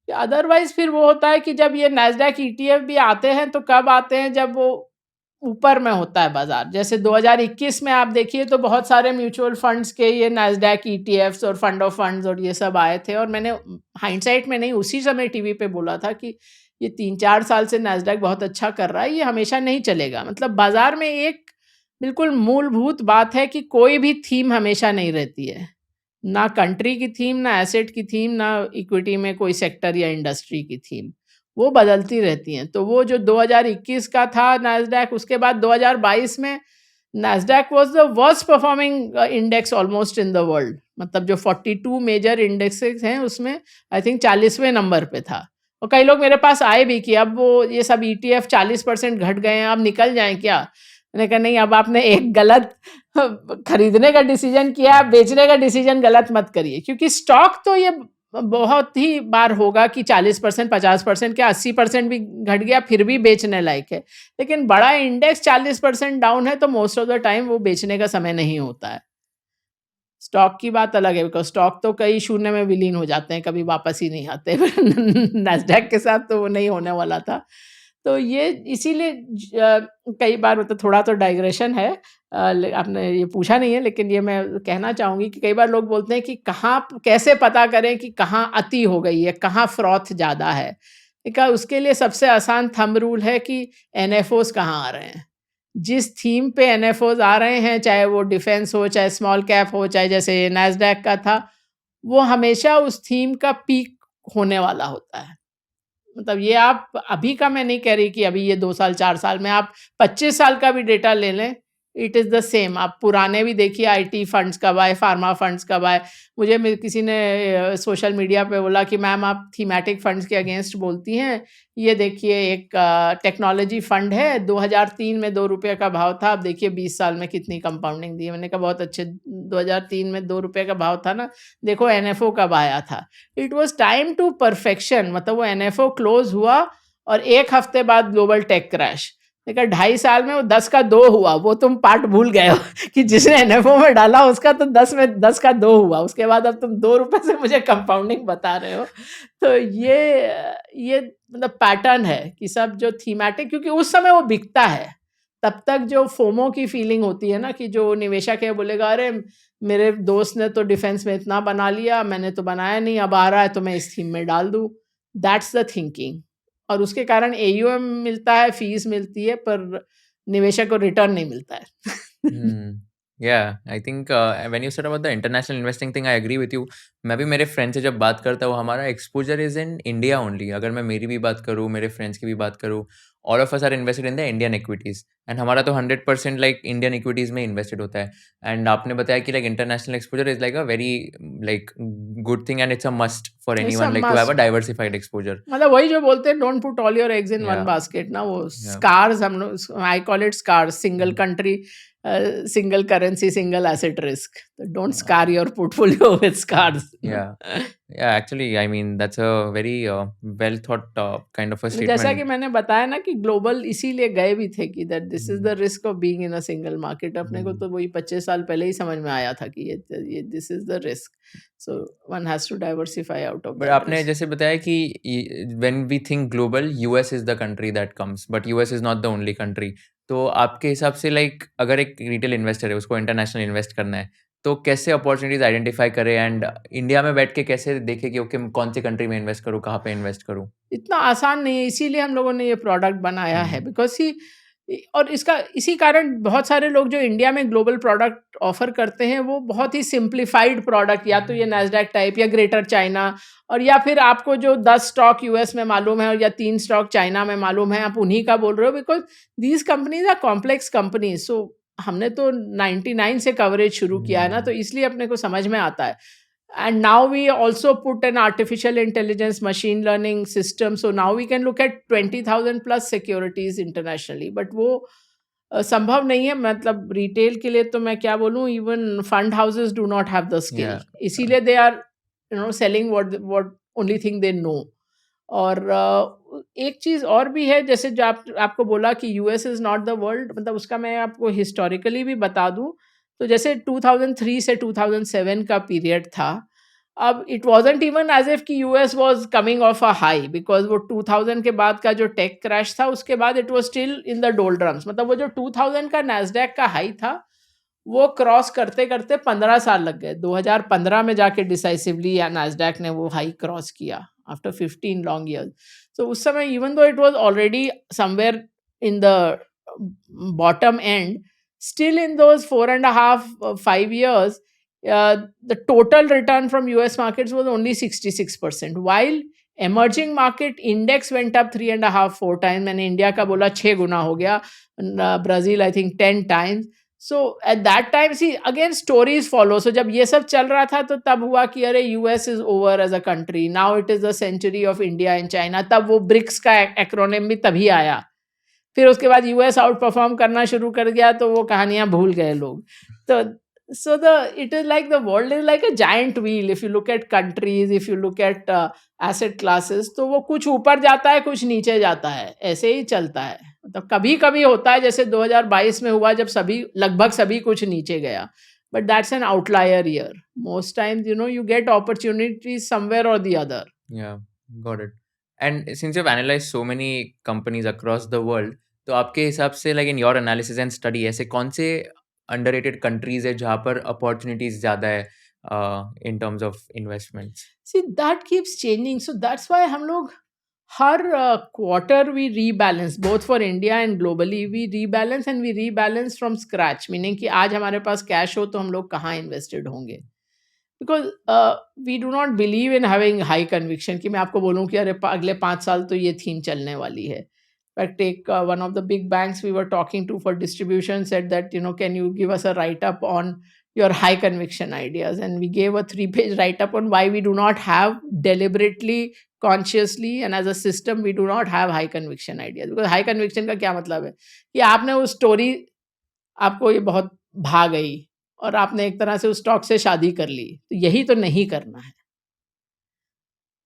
अदरवाइज़ फिर वो होता है कि जब ये नैस्डैक ईटीएफ भी आते हैं तो कब आते हैं, जब वो ऊपर में होता है बाज़ार। जैसे 2021 में आप देखिए तो बहुत सारे म्यूचुअल फंड्स के ये नैस्डैक ईटीएफ्स और फंड ऑफ फंड्स और ये सब आए थे, और मैंने हाइंडसाइट में नहीं, उसी समय टीवी पे बोला था कि ये 3-4 साल से नैस्डैक बहुत अच्छा कर रहा है, ये हमेशा नहीं चलेगा। मतलब बाज़ार में एक बिल्कुल मूलभूत बात है कि कोई भी थीम हमेशा नहीं रहती है। ना कंट्री की थीम, ना एसेट की थीम, ना इक्विटी में कोई सेक्टर या इंडस्ट्री की थीम। वो बदलती रहती हैं। तो वो जो 2021 का था नैस्डैक, उसके बाद 2022 में Nasdaq was the worst performing index almost in the world. मतलब जो 42 मेजर इंडेक्सेस हैं उसमें आई थिंक 40वें नंबर पे था। और कई लोग मेरे पास आए भी कि अब वो ये सब ईटीएफ 40% घट गए हैं, अब निकल जाएँ क्या? मैंने कहा नहीं, अब आपने एक गलत खरीदने का डिसीजन किया, आप बेचने का डिसीजन गलत मत करिए। क्योंकि स्टॉक तो ये बहुत ही बार होगा कि 40%, 50% क्या 80% भी घट गया फिर भी बेचने लायक है। लेकिन बड़ा इंडेक्स 40% डाउन है तो मोस्ट ऑफ द टाइम वो बेचने का समय नहीं होता है। स्टॉक की बात अलग है, बिकॉज़ स्टॉक तो कई शून्य में विलीन हो जाते हैं, कभी वापस ही नहीं आते। नैस्डैक के साथ तो वो नहीं होने वाला था। तो ये इसीलिए कई बार मतलब थोड़ा तो डाइग्रेशन है। आपने ये पूछा नहीं है, लेकिन ये मैं कहना चाहूँगी कि कई बार लोग बोलते हैं कि कैसे पता करें कि कहाँ अति हो गई है, कहाँ फ्रॉथ ज़्यादा है? उसके लिए सबसे आसान थंब रूल है कि एनएफओज़ कहाँ आ रहे हैं। जिस थीम पे एनएफओज आ रहे हैं, चाहे वो डिफेंस हो, चाहे स्मॉल कैप हो, चाहे जैसे नैस्डैक का था, वो हमेशा उस थीम का पीक होने वाला होता है। मतलब ये आप अभी का मैं नहीं कह रही कि अभी ये 2 साल 4 साल में, आप 25 साल का भी डेटा ले लें, इट इज़ द सेम। आप पुराने भी देखिए, आईटी फंड्स कब आए, फार्मा फंड्स कब आए। मुझे किसी ने सोशल मीडिया पे बोला कि मैम आप थीमेटिक फंड्स के अगेंस्ट बोलती हैं। ये देखिए एक टेक्नोलॉजी फंड है, 2003 में ₹2 का भाव था, अब देखिए 20 साल में कितनी कंपाउंडिंग दी है। मैंने कहा बहुत अच्छे, 2003 में ₹2 का भाव था ना, देखो एनएफओ कब आया था। It was time to perfection. मतलब वो एनएफओ क्लोज हुआ और 1 हफ्ते बाद ग्लोबल टेक क्रैश। देखा 2.5 साल में वो 10 का 2 हुआ। वो तुम पार्ट भूल गए हो कि जिसने एनएफओ में डाला उसका तो 10 में 10 का 2 हुआ। उसके बाद अब तुम ₹2 से मुझे कंपाउंडिंग बता रहे हो। तो ये मतलब पैटर्न है कि सब जो थीमेटिक, क्योंकि उस समय वो बिकता है। तब तक जो फोमो की फीलिंग होती है ना, कि जो निवेशक है बोलेगा अरे मेरे दोस्त ने तो डिफेंस में इतना बना लिया, मैंने तो बनाया नहीं, अब आ रहा है तो मैं इस थीम में डाल दूँ। That's the thinking. और उसके कारण एयूएम मिलता है, फीस मिलती है, पर निवेशक को रिटर्न नहीं मिलता है। Yeah, I think when you said about the international investing thing, I agree with you. मैं भी मेरे फ्रेंड से जब बात करता हूँ, हमारा exposure is in India only. अगर मैं मेरी भी बात करूँ, मेरे फ्रेंड्स की भी बात करूँ, all of us are invested in the Indian equities, and हमारा तो 100% लाइक इंडियन इक्विटीज में इन्वेस्टेड होता है। एंड आपने बताया कि like international exposure is like a very like good thing, and it's a must for it's a anyone like to have a must. Diversified exposure. मतलब वही जो बोलते हैं, don't put all your eggs in one या बास्केट ना, वो या स्कार्स, हम लोग, I call it scars, single country, single currency, single asset risk. Don't scar your portfolio with scars. या Yeah, actually, I mean, that's a very well thought kind of a जैसा कि statement. मैंने बताया ना कि ग्लोबल इसीलिए गए भी थे कि that this is the Mm, risk of being in a single market. अपने को mm. तो वही 25 साल पहले ही समझ में आया था कि ये this is the risk, so one has to diversify out of but that आपने रिस्क। जैसे बताया कि when we think global, US is the country that comes, but US is not the only country. तो आपके हिसाब से लाइक अगर एक रिटेल इन्वेस्टर है, उसको इंटरनेशनल इन्वेस्ट करना है, तो कैसे अपॉर्चुनिटीज आइडेंटिफाई करे, एंड इंडिया में बैठ के कैसे देखे कि ओके कौन सी कंट्री में इन्वेस्ट करूँ, कहाँ पे इन्वेस्ट करूँ? इतना आसान नहीं है, इसीलिए हम लोगों ने ये प्रोडक्ट बनाया है, हम्म, बिकॉज़ ही और इसका इसी कारण बहुत सारे लोग जो इंडिया में ग्लोबल प्रोडक्ट ऑफ़र करते हैं, वो बहुत ही सिम्प्लिफाइड प्रोडक्ट, या तो ये नैस्डैक टाइप या ग्रेटर चाइना, और या फिर आपको जो 10 स्टॉक यूएस में मालूम है और या 3 स्टॉक चाइना में मालूम है, आप उन्हीं का बोल रहे हो, because these companies are complex companies. So हमने तो 99 से कवरेज शुरू किया है ना, तो हम्म, इसलिए अपने को समझ में आता है। And now we also put an artificial intelligence machine learning system, so now we can look at 20,000 plus securities internationally, but वो संभव नहीं है। मतलब रिटेल के लिए तो मैं क्या बोलूँ, even fund houses do not have the skill, yeah, इसीलिए they are selling what only thing they know. और एक चीज़ और भी है, जैसे जो आपको बोला कि US is not the world, मतलब उसका मैं आपको हिस्टोरिकली भी बता दूँ, तो जैसे 2003 से 2007 का पीरियड था। अब it wasn't even as if कि US was coming off a high, because वो 2000 के बाद का जो टेक क्रैश था, उसके बाद it was still in the doldrums. मतलब वो जो 2000 का नैस्डैक का हाई था, वो क्रॉस करते-करते 15 साल लग गए। 2015 में जाके डिसाइसिवली या नैस्डैक ने वो हाई क्रॉस किया आफ्टर 15 लॉन्ग ईयर्स। सो उस समय even though it was already somewhere in the bottom and, still in those 4.5 5 years, the total return from US markets was only 66%, while emerging market index went up 3.5 4 times। मैंने इंडिया का बोला 6 गुना हो गया, Brazil I think 10 times। So at that time see again stories follow. So जब ये सब चल रहा था, तो तब हुआ कि अरे US is over as a country, now it is the century of India and China. तब वो ब्रिक्स का एक्रोनिम भी तभी आया। फिर उसके बाद यूएस आउट परफॉर्म करना शुरू कर गया, तो वो कहानियां भूल गए लोग। तो so the it is like the world is like a giant wheel. If you look at countries, if you look at asset classes, तो वो कुछ ऊपर जाता है, कुछ नीचे जाता है, ऐसे ही चलता है। मतलब कभी कभी होता है, जैसे 2022 में हुआ, जब सभी लगभग सभी कुछ नीचे गया, but that's an outlier year. Most times you get opportunities somewhere or the other. yeah, got it. And since you've analyzed so many companies across the world, तो आपके हिसाब से like in your analysis and study ऐसे कौन से अंडररेटेड कंट्रीज है जहाँ पर अपॉर्चुनिटीज ज़्यादा है in terms of investments? See, that keeps changing. So that's why हम लोग हर quarter we rebalance both for India and globally, we rebalance and we rebalance from scratch, meaning कि आज हमारे पास कैश हो तो हम लोग कहाँ इन्वेस्टेड होंगे, because we do not believe in having high conviction कि मैं आपको बोलूँ कि अरे अगले 5 साल तो ये थीम चलने वाली है. But take one of the big banks we were talking to for distribution said that, can you give us a write up on your high conviction ideas? And we gave a 3-page write up on why we do not have deliberately, consciously, and as a system we do not have high conviction ideas. Because high conviction का क्या मतलब है कि आपने वो स्टोरी, आपको ये बहुत भा गई और आपने एक तरह से उस स्टॉक से शादी कर ली, तो यही तो नहीं करना है.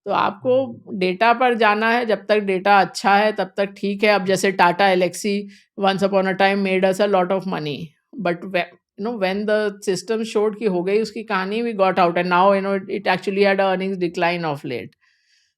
तो आपको डेटा पर जाना है, जब तक डेटा अच्छा है तब तक ठीक है. अब जैसे Tata Elxsi once upon a time made us a lot of money, but when the system showed कि हो गई उसकी कहानी, we got out and now it actually had earnings decline of late.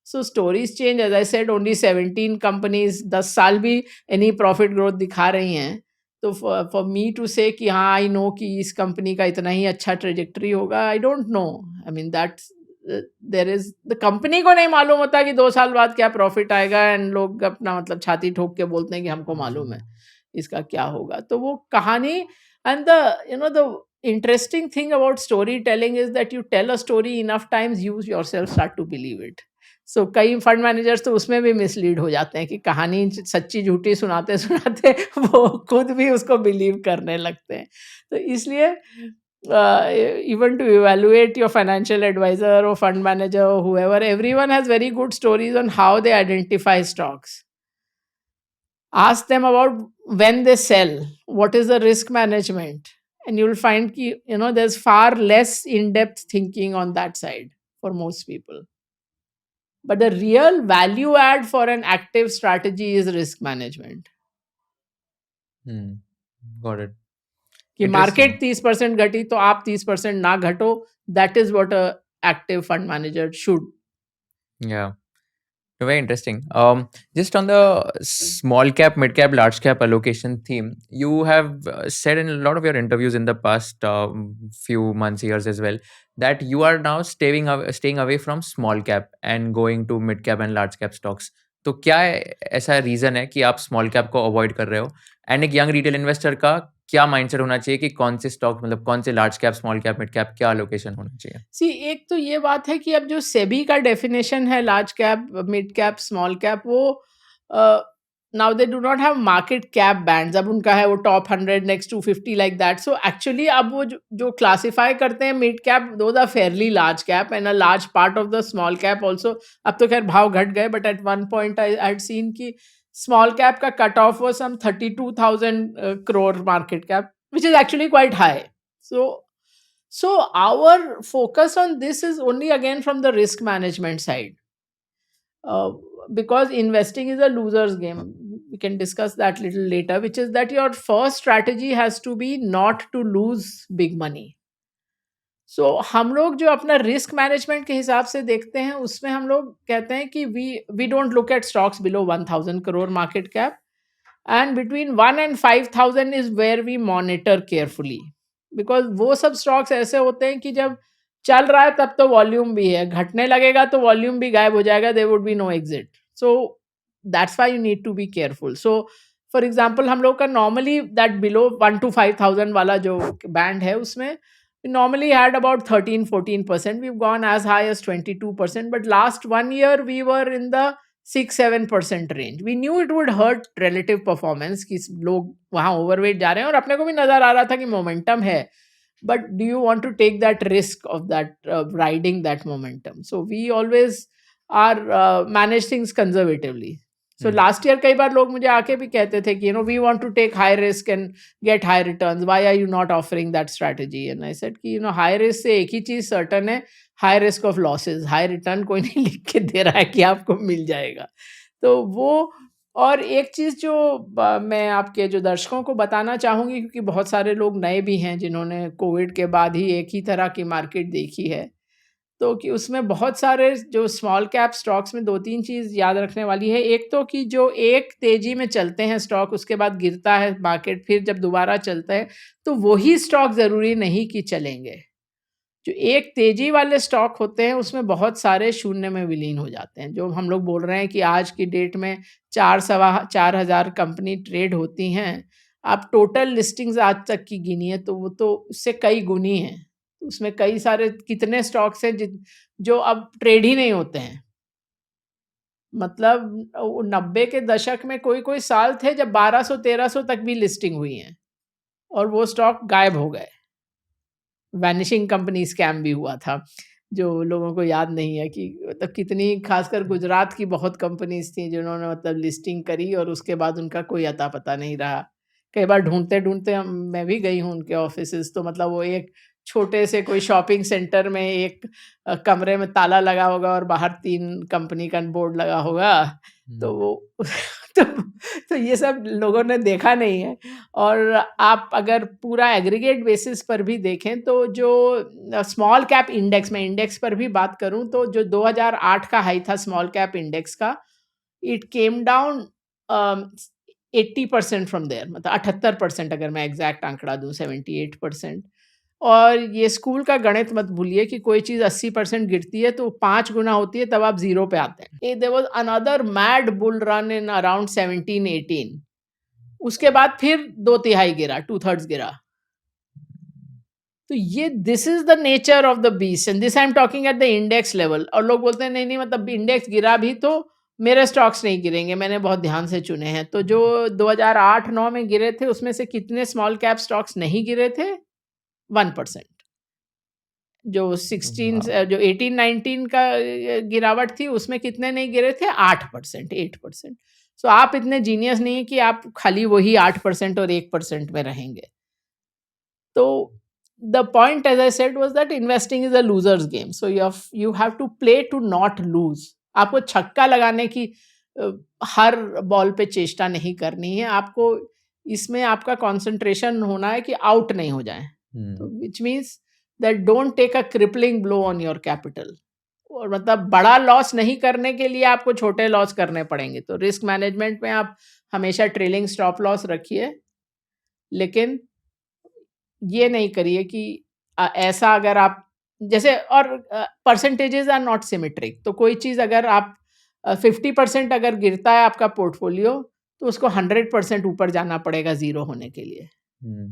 So stories change. As I said only 17 companies 10 साल भी एनी प्रॉफिट ग्रोथ दिखा रही हैं. तो फॉर मी टू से कि हाँ आई नो कि इस कंपनी का इतना ही अच्छा ट्रेजेक्टरी होगा, I don't know. I mean that's there is the company को नहीं मालूम होता कि 2 साल बाद क्या प्रॉफिट आएगा, एंड लोग अपना मतलब छाती ठोक के बोलते हैं कि हमको मालूम है इसका क्या होगा. तो वो कहानी, and the interesting thing about storytelling is that you tell a story enough times, you yourself start to believe it. So कई फंड मैनेजर्स तो उसमें भी मिसलीड हो जाते हैं कि कहानी सच्ची झूठी सुनाते सुनाते वो खुद भी उसको बिलीव करने लगते हैं. तो इसलिए even to evaluate your financial advisor or fund manager or whoever, everyone has very good stories on how they identify stocks. Ask them about when they sell, what is the risk management, and you'll find ki, there's far less in-depth thinking on that side for most people. But the real value add for an active strategy is risk management. Got it. कि Interesting. मार्केट 30% घटी तो आप 30% ना घटो. That is what a active fund manager should. Yeah. Very interesting. Just on the small cap, mid cap, large cap allocation theme, you have said in a lot of your interviews in the past few months, years as well, that you are now staying away from small cap and going to mid cap and large cap stocks. तो क्या ऐसा रीजन है कि आप स्मॉल कैप को अवॉइड कर रहे हो? एंड एक यंग रिटेल इन्वेस्टर का क्या माइंडसेट होना चाहिए कि कौन से स्टॉक, मतलब कौन से large cap, small cap, mid cap, क्या एलोकेशन होना चाहिए? सी एक तो ये बात है कि अब जो सेबी का डेफिनेशन है large cap, mid cap, small cap, वो now they do not have market cap bands. अब उनका है वो top 100, next 250 like that. So actually अब वो जो क्लासिफाई करते हैं mid cap, those are fairly large cap and a large part of the small cap also. अब तो खैर भाव घट गए, but at one point I had seen कि स्मॉल कैप का cut off was some 32,000 crore market cap, which is actually quite high. So our focus on this is only again from the risk management side, because investing is a loser's game. We can discuss that little later, which is that your first strategy has to be not to lose big money. So हम लोग जो अपना रिस्क मैनेजमेंट के हिसाब से देखते हैं, उसमें हम लोग कहते हैं कि we don't look at stocks below 1,000 crore market cap, and between 1 and 5,000 is where we monitor carefully. Because वो सब स्टॉक्स ऐसे होते हैं कि जब चल रहा है तब तो वॉल्यूम भी है, घटने लगेगा तो वॉल्यूम भी गायब हो जाएगा, there would be no exit. So that's why you need to be careful. So for example हम लोग का नॉर्मली दैट बिलो 1 to 5,000 वाला जो बैंड है, उसमें normally had about 13-14%. We've gone as high as 22%, but last 1 year we were in the 6-7% range. We knew it would hurt relative performance कि लोग वहाँ overweight जा रहे हैं, और अपने को भी नजर आ रहा था कि momentum है, but do you want to take that risk of that riding that momentum? So we always are manage things conservatively. So last year कई बार लोग मुझे आके भी कहते थे कि we want to take high risk and get high returns. Why are you not offering that strategy? And I said कि high risk से एक ही चीज certain है, high risk of losses. High return कोई नहीं लिख के दे रहा है कि आपको मिल जाएगा. तो वो, और एक चीज जो मैं आपके जो दर्शकों को बताना चाहूंगी, क्योंकि बहुत सारे लोग नए भी हैं जिन्होंने कोविड के बाद ही एक ही तरह की मार्केट देखी है, तो कि उसमें बहुत सारे जो स्मॉल कैप स्टॉक्स में 2-3 चीज़ याद रखने वाली है. एक तो कि जो एक तेज़ी में चलते हैं स्टॉक, उसके बाद गिरता है मार्केट, फिर जब दोबारा चलता है तो वही स्टॉक ज़रूरी नहीं कि चलेंगे. जो एक तेजी वाले स्टॉक होते हैं उसमें बहुत सारे शून्य में विलीन हो जाते हैं। जो हम लोग बोल रहे हैं कि आज की डेट में 4 सवा 4 हज़ार कंपनी ट्रेड होती हैं, आप टोटल लिस्टिंग्स आज तक की गिनिए तो वो तो उससे कई गुनी है। उसमें कई सारे कितने स्टॉक्स हैं जो अब ट्रेड ही नहीं होते हैं। मतलब 90 के दशक में कोई-कोई साल थे जब 1200-1300 तक भी लिस्टिंग हुई हैं और वो स्टॉक गायब हो गए। वैनिशिंग कंपनी स्कैम भी हुआ था, जो लोगों को याद नहीं है कि मतलब कितनी खासकर गुजरात की बहुत कंपनीज़ थी जिन्होंने मतलब लिस्टिंग करी और उसके बाद उनका कोई अता-पता नहीं रहा। कई बार ढूँढते-ढूँढते मैं भी गई हूँ उनके ऑफ़िसेज़ तो मतलब वो एक छोटे से कोई शॉपिंग सेंटर में एक कमरे में ताला लगा होगा और बाहर 3 कंपनी का बोर्ड लगा होगा। तो हुँ। वो तो तो ये सब लोगों ने देखा नहीं है। और आप अगर पूरा एग्रीगेट बेसिस पर भी देखें तो जो स्मॉल कैप इंडेक्स मैं इंडेक्स पर भी बात करूं तो जो 2008 का हाई था स्मॉल कैप इंडेक्स का, it came down 80% from there, मतलब 78% अगर मैं एग्जैक्ट आंकड़ा दूं 78%। और ये स्कूल का गणित मत भूलिए कि कोई चीज़ 80% गिरती है तो 5 गुना होती है तब आप ज़ीरो पे आते हैं। There was another mad bull run in around 17-18, उसके बाद फिर 2/3 गिरा, 2/3 गिरा। तो ये this is the nature of the beast and this I am talking at the index level. और लोग बोलते हैं नहीं मतलब इंडेक्स गिरा भी तो मेरे स्टॉक्स नहीं गिरेंगे, मैंने बहुत ध्यान से चुने हैं। तो जो 2008-9 में गिरे थे उसमें से कितने स्मॉल कैप स्टॉक्स नहीं गिरे थे? 1%। जो 16 वाह! जो 18-19 का गिरावट थी उसमें कितने नहीं गिरे थे? 8%, 8%। सो आप इतने जीनियस नहीं है कि आप खाली वही 8% और 1% में रहेंगे। तो the point as I said was that investing is a loser's game, so you have to play to not lose. आपको छक्का लगाने की अ, हर बॉल पे चेष्टा नहीं करनी है, आपको इसमें आपका कंसंट्रेशन होना है कि आउट नहीं हो जाएँ। तो hmm. Which means that don't take a crippling blow on your capital. और मतलब बड़ा लॉस नहीं करने के लिए आपको छोटे लॉस करने पड़ेंगे। तो रिस्क मैनेजमेंट में आप हमेशा ट्रेलिंग स्टॉप लॉस रखिए, लेकिन ये नहीं करिए कि ऐसा अगर आप जैसे और परसेंटेजेस आर नॉट सिमेट्रिक। तो कोई चीज़ अगर आप 50% अगर गिरता है आपका पोर्टफोलियो तो उसको 100% ऊपर जाना पड़ेगा ज़ीरो होने के लिए।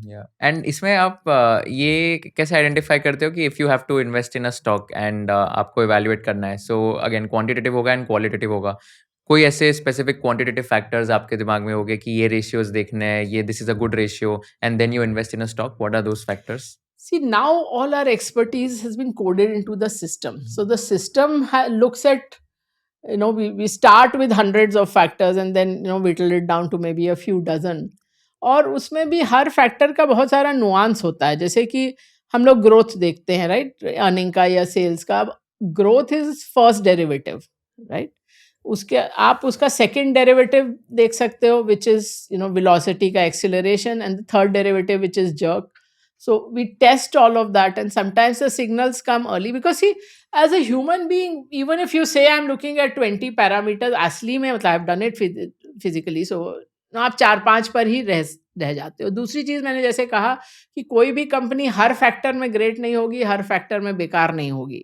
या एंड इसमें आप ये कैसे आइडेंटिफाई करते हो कि if you have to invest in a stock and आपको इवैल्यूएट करना है, सो अगेन क्वांटिटेटिव होगा एंड क्वालिटेटिव होगा। कोई ऐसे स्पेसिफिक क्वांटिटेटिव फैक्टर्स आपके दिमाग में होंगे कि ये रेशियोज़ देखने हैं, ये this is a good ratio and then you invest in a stock, what are those factors? See, now all our expertise has been coded into the system. So the system looks at, we start with hundreds of factors and then whittle it down to maybe a few dozen. और उसमें भी हर फैक्टर का बहुत सारा नुआंस होता है। जैसे कि हम लोग ग्रोथ देखते हैं, राइट, अर्निंग का या सेल्स का। Growth is first derivative, right. उसके आप उसका सेकंड डेरिवेटिव देख सकते हो विच इज वेलोसिटी का acceleration, and third derivative which is jerk. So we test all of that, and sometimes the signals come early because see, as a human being, even if you say I'm looking at 20 parameters, असली में मतलब I've done it physically, so आप 4-5 पर ही रह जाते हो. दूसरी चीज मैंने जैसे कहा कि कोई भी कंपनी हर फैक्टर में ग्रेट नहीं होगी, हर फैक्टर में बेकार नहीं होगी.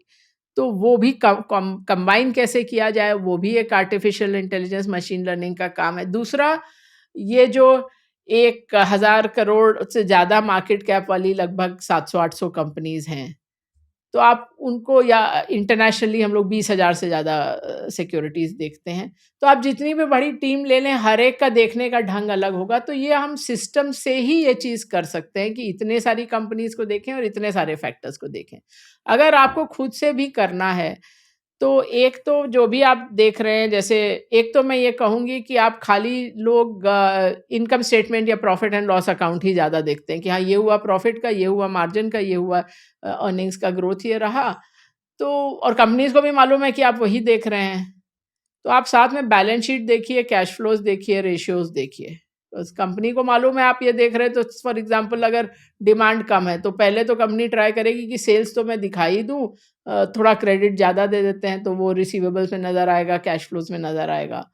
तो वो भी कंबाइन कैसे किया जाए, वो भी एक आर्टिफिशियल इंटेलिजेंस मशीन लर्निंग का काम है. दूसरा, ये जो 1,000 करोड़ से ज़्यादा मार्केट कैप वाली लगभग 700-800 कंपनीज़ हैं, तो आप उनको, या इंटरनेशनली हम लोग 20,000 से ज़्यादा सिक्योरिटीज़ देखते हैं. तो आप जितनी भी बड़ी टीम ले लें, हर एक का देखने का ढंग अलग होगा. तो ये हम सिस्टम से ही ये चीज़ कर सकते हैं कि इतने सारी कंपनीज़ को देखें और इतने सारे फैक्टर्स को देखें. अगर आपको खुद से भी करना है, तो एक तो जो भी आप देख रहे हैं, जैसे एक तो मैं ये कहूँगी कि आप खाली लोग इनकम स्टेटमेंट या प्रॉफिट एंड लॉस अकाउंट ही ज़्यादा देखते हैं कि हाँ, ये हुआ प्रॉफिट का, ये हुआ मार्जिन का, ये हुआ अर्निंग्स का, ग्रोथ ये रहा. तो और कंपनीज़ को भी मालूम है कि आप वही देख रहे हैं. तो आप साथ में बैलेंस शीट देखिए, कैश फ्लोज़ देखिए, रेशियोज़ देखिए. उस कंपनी को मालूम है आप ये देख रहे हैं, तो फॉर एग्ज़ाम्पल अगर डिमांड कम है, तो पहले तो कंपनी ट्राई करेगी कि सेल्स तो मैं दिखा ही दूँ, थोड़ा क्रेडिट ज़्यादा दे देते हैं तो वो रिसीवेबल्स में नज़र आएगा, कैश फ्लोज़ में नज़र आएगा.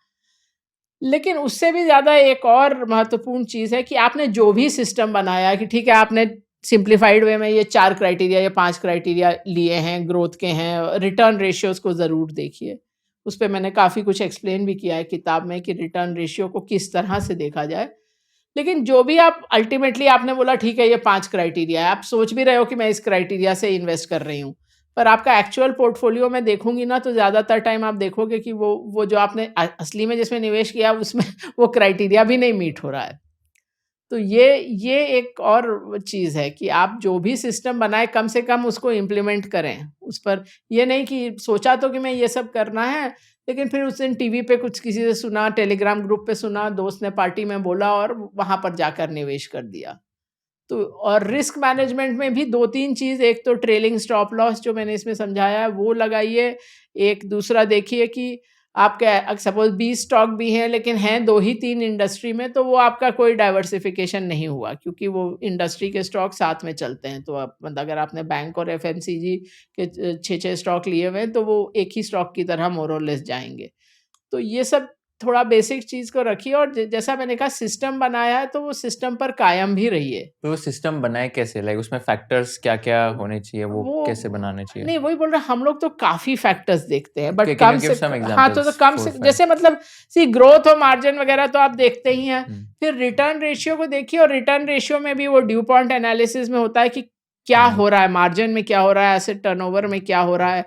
लेकिन उससे भी ज़्यादा एक और महत्वपूर्ण चीज़ है कि आपने जो भी सिस्टम बनाया कि ठीक है, आपने सिंप्लीफाइड वे में ये 4 क्राइटेरिया या 5 क्राइटेरिया लिए हैं, ग्रोथ के हैं। रिटर्न रेशियोज़ को ज़रूर देखिए। उस पे मैंने काफ़ी कुछ एक्सप्लेन भी किया है किताब में कि रिटर्न रेशियो को किस तरह से देखा जाए। लेकिन जो भी आप अल्टीमेटली आपने बोला ठीक है ये 5 क्राइटेरिया है, आप सोच भी रहे हो कि मैं इस क्राइटेरिया से इन्वेस्ट कर रही हूँ। पर आपका एक्चुअल पोर्टफोलियो में देखूँगी ना तो ज़्यादातर टाइम आप देखोगे कि वो जो आपने असली में जिसमें निवेश किया उसमें वो क्राइटेरिया भी नहीं मीट हो रहा है। तो ये एक और चीज़ है कि आप जो भी सिस्टम बनाएँ कम से कम उसको इम्प्लीमेंट करें। उस पर ये नहीं कि सोचा तो कि मैं ये सब करना है, लेकिन फिर उस दिन टीवी पे कुछ किसी से सुना, टेलीग्राम ग्रुप पे सुना, दोस्त ने पार्टी में बोला और वहाँ पर जाकर निवेश कर दिया। तो और रिस्क मैनेजमेंट में भी 2-3 चीज़, एक तो ट्रेलिंग स्टॉप लॉस जो मैंने इसमें समझाया है वो लगाइए। एक दूसरा देखिए कि आपके सपोज़ 20 स्टॉक भी हैं लेकिन हैं 2 ही 3 इंडस्ट्री में, तो वो आपका कोई डाइवर्सिफ़िकेशन नहीं हुआ क्योंकि वो इंडस्ट्री के स्टॉक साथ में चलते हैं। तो आप मतलब अगर आपने बैंक और एफएमसीजी के 6-6 स्टॉक लिए हुए हैं तो वो एक ही स्टॉक की तरह मोर और लेस जाएँगे। तो ये सब थोड़ा बेसिक चीज़ को रखिए और जैसा मैंने कहा सिस्टम बनाया है तो वो सिस्टम पर कायम भी रहिए। तो वो सिस्टम बनाए कैसे? लाइक उसमें फैक्टर्स क्या-क्या होने चाहिए? वो कैसे बनाने चाहिए? नहीं वही बोल रहे हैं हम लोग तो काफ़ी फैक्टर्स देखते हैं but can come you give से सम हाँ, तो एग्जांपल्स कम 4 से 5? जैसे मतलब सी ग्रोथ और मार्जिन वगैरह तो आप देखते ही हैं। हुँ, फिर रिटर्न रेशियो को देखिए और रिटर्न रेशियो में भी वो ड्यू पॉइंट एनालिसिस में होता है कि क्या हुँ, हो रहा है, मार्जिन में क्या हो रहा है, एसेट टर्नओवर में क्या हो रहा है